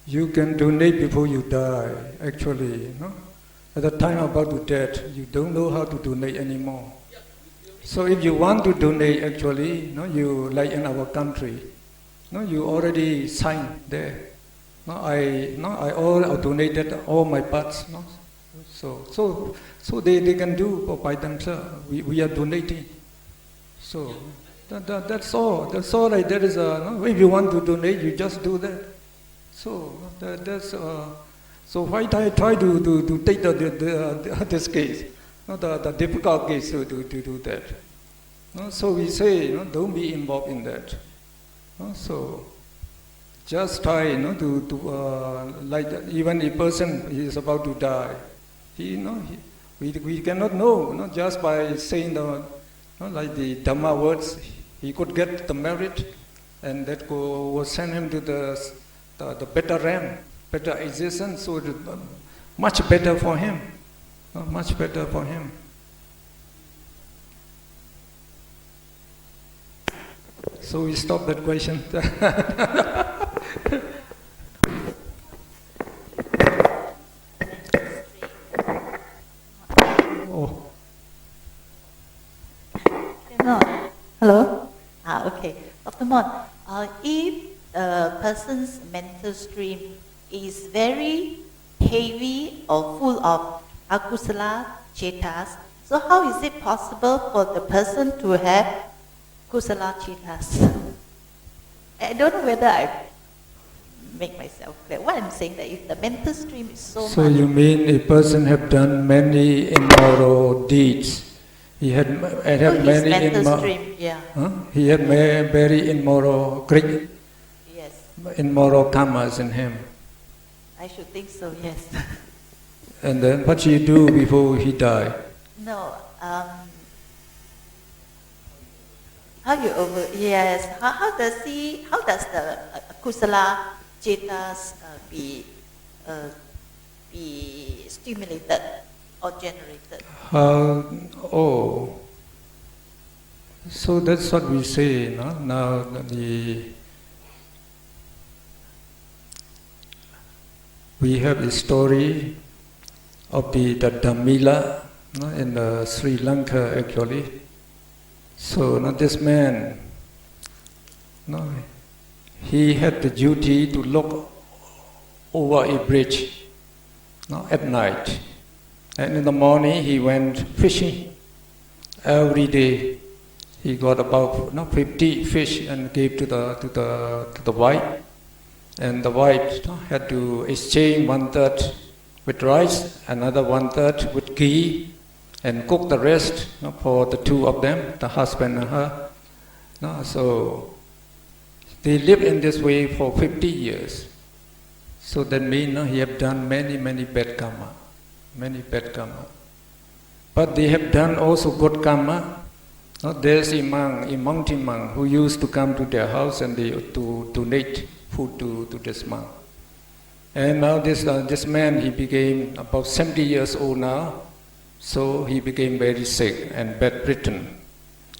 You can donate before you die, actually. At the time about to death, you don't know how to donate anymore. So if you want to donate, actually, you like in our country, you already signed there. I donated all my parts. So they can do by themselves. We are donating. So that's all. That's all. Like there is if you want to donate, you just do that. So so why try to take this case, the difficult case to do that. So we say don't be involved in that. So just try to like even a person is about to die. We cannot know just by saying like the Dhamma words. He could get the merit, and that will send him to the better realm, better existence, so much better for him. Much better for him. So we stop that question. Oh. Hello? Okay. Dr. Mon, if a person's mental stream is very heavy or full of akusala chetas, so how is it possible for the person to have kusala chetas? I don't know whether I make myself clear. What I'm saying that if the mental stream is so So much... you mean a person have done many immoral deeds? He had many mental stream, yeah. He had very immoral, great immoral karmas in him. I should think so, yes. And then what he do before he die? No, how does the kusala chetas be stimulated or generated? So that's what we say, no? Now we have a story of the Damila in Sri Lanka actually. So this man, he had the duty to look over a bridge at night. And in the morning he went fishing every day. He got about 50 fish and gave to the wife. And the wife had to exchange 1/3 with rice, another 1/3 with ghee, and cook the rest for the two of them, the husband and her. So they lived in this way for 50 years. So that means he have done many bad karma, many bad karma. But they have done also good karma. There's a mountain monk who used to come to their house and they to donate food to this monk. And now this man, he became about 70 years old now, so he became very sick and bedridden.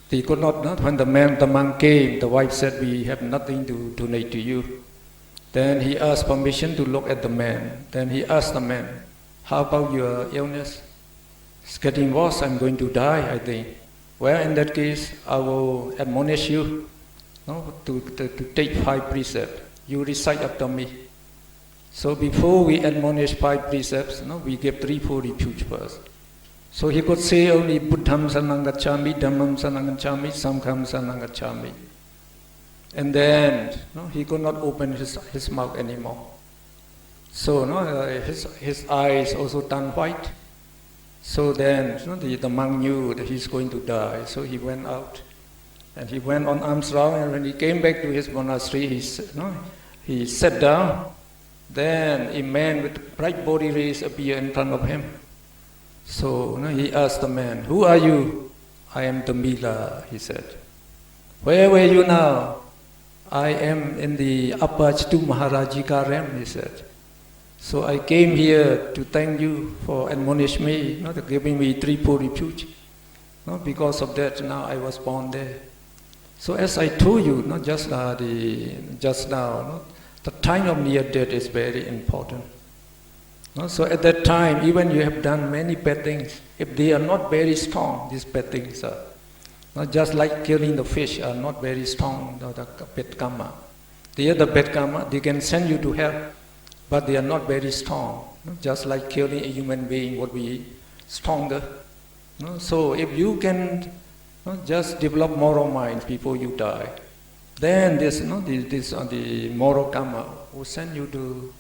He could not, when the monk came, the wife said, "We have nothing to donate to you." Then he asked permission to look at the man. Then he asked the man, "How about your illness? It's getting worse, I'm going to die, I think. Well, in that case, I will admonish you to take 5 precepts. You recite after me." So before we admonish 5 precepts, we give 3-4 refuge first. So he could say only Buddham Saranam Gacchami, Dhammam Saranam Gacchami, Sangham Saranam Gacchami. And then he could not open his mouth anymore. So his eyes also turned white. So then the monk knew that he's going to die. So he went out. And he went on alms round, and when he came back to his monastery, he sat down. Then a man with bright body rays appeared in front of him. So he asked the man, "Who are you?" "I am Damila," he said. "Where were you now?" "I am in the upper Chitu Maharajika realm," he said. "So I came here to thank you for admonishing me, to giving me 3-4 refuge. Because of that, now I was born there." So as I told you, just now, the time of near death is very important. So at that time, even you have done many bad things, if they are not very strong, these bad things are, just like killing the fish are not very strong, the bad karma. The other bad karma, they can send you to hell, but they are not very strong. Just like killing a human being would be stronger. So if you can just develop moral mind before you die, then the moral karma will send you to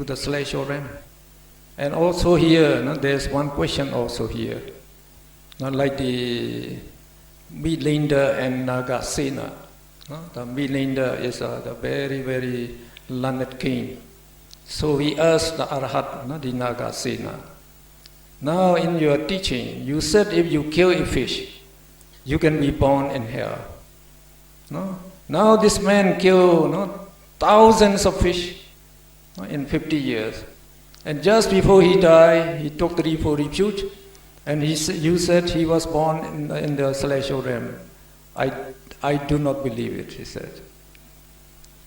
the celestial realm. And also here, there's one question also here. Like the Milinda and Nagasena. The Milinda is the very learned king. So he asked the Arhat, the Nagasena, "Now in your teaching, you said if you kill a fish, you can be born in hell. Now this man killed thousands of fish in 50 years. And just before he died, he took 3-4 refuge, and you said he was born in the celestial realm. I do not believe it," he said.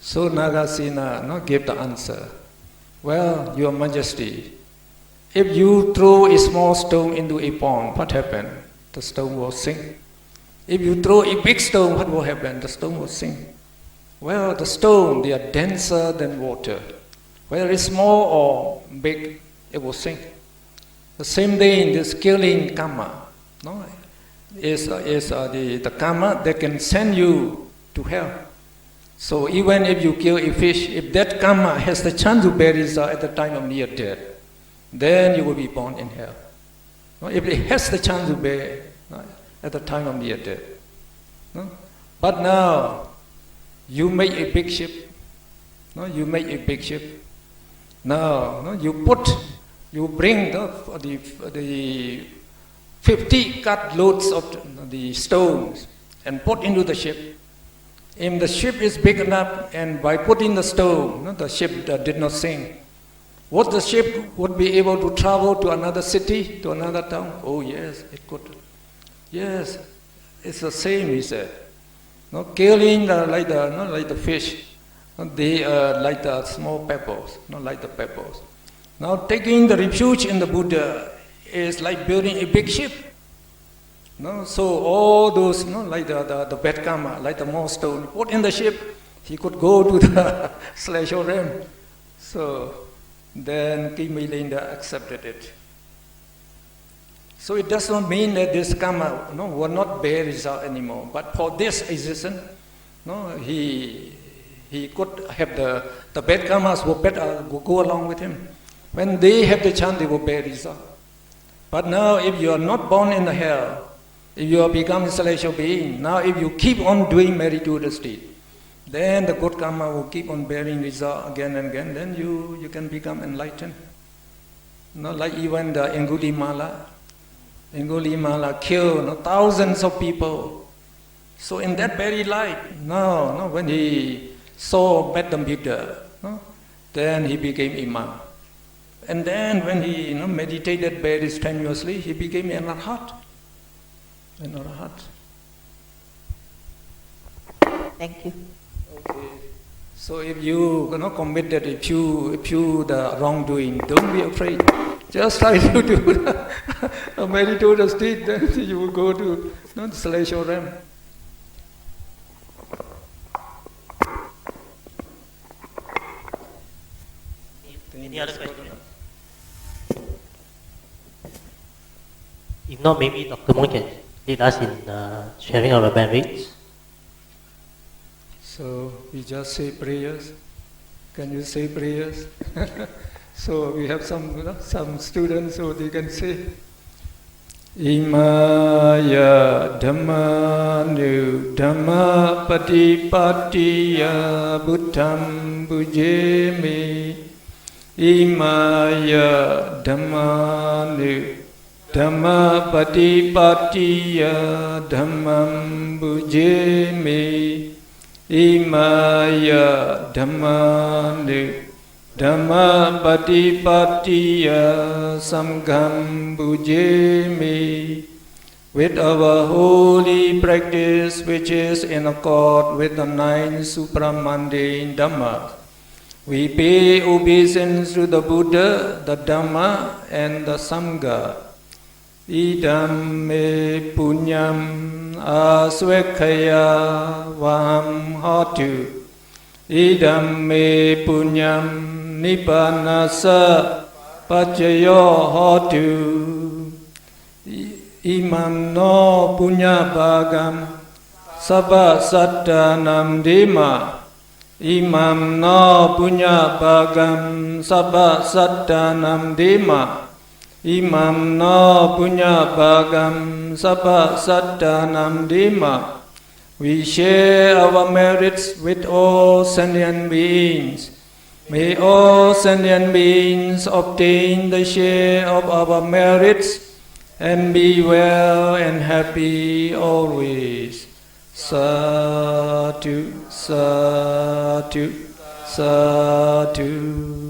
So Nagasena gave the answer. "Well, Your Majesty, if you throw a small stone into a pond, what happened? The stone will sink. If you throw a big stone, what will happen? The stone will sink. Well, the stone, they are denser than water. Whether it's small or big, it will sink. The same thing, this killing karma is the karma that can send you to hell. So even if you kill a fish, if that karma has the chance to bear result at the time of near death, then you will be born in hell. If it has the chance to bear at the time of near death. But now, you make a big ship. You make a big ship. Now, you bring the 50 cart loads of the stones and put into the ship. If the ship is big enough, and by putting the stone, the ship did not sink, would the ship would be able to travel to another city, to another town? Oh yes, it could. Yes, it's the same, he said. Killing like the fish They are like the small pebbles, not like the pebbles. Now taking the refuge in the Buddha is like building a big ship. No? So all those, like the bad karma, like the millstone, put in the ship, he could go to the celestial realm. So then King Milinda accepted it. So it does not mean that this karma will not bear result anymore. But for this existence, he could have the bad karmas will go along with him. When they have the chance, they will bear result. But now if you are not born in the hell, if you have become a celestial being, now if you keep on doing meritorious state, then the good karma will keep on bearing result again and again, then you can become enlightened. Like even the Angulimala killed thousands of people. So in that very life, when he saw Madam Buddha, then he became Imam. And then when he meditated very strenuously, he became an Arhat. Thank you. Okay. So if you committed, if you the wrongdoing, don't be afraid. Just try to do a meritorious deed, then you will go to the celestial realm. Any other questions? If not, maybe Dr. Mon can lead us in sharing our merits. So we just say prayers. Can you say prayers? So we have some students so they can say Imaya Dhammanu Dhamma Patipatiya Buddham Bujemi Imaya Dhammanu Dhamma Patipatiya Dhammam Bujemi Imaya Dhammanu Dhamma Patipatiya Samgham Bujemi. With our holy practice, which is in accord with the 9 supramundane Dhammas, we pay obeisance to the Buddha, the Dhamma, and the Sangha. Idam me punyam asvekhaya vaham hotu. Idam me punyam Nibbanasa Pacayo Hotu Imam no Punya Bhagam Sabha Sattanam Dima Imam no Punya Bhagam Sabha Sattanam Dima Imam no Punya Bhagam Sabha Sattanam Dima. We share our merits with all sentient beings. May all sentient beings obtain the share of our merits and be well and happy always. Sadhu, sadhu, sadhu.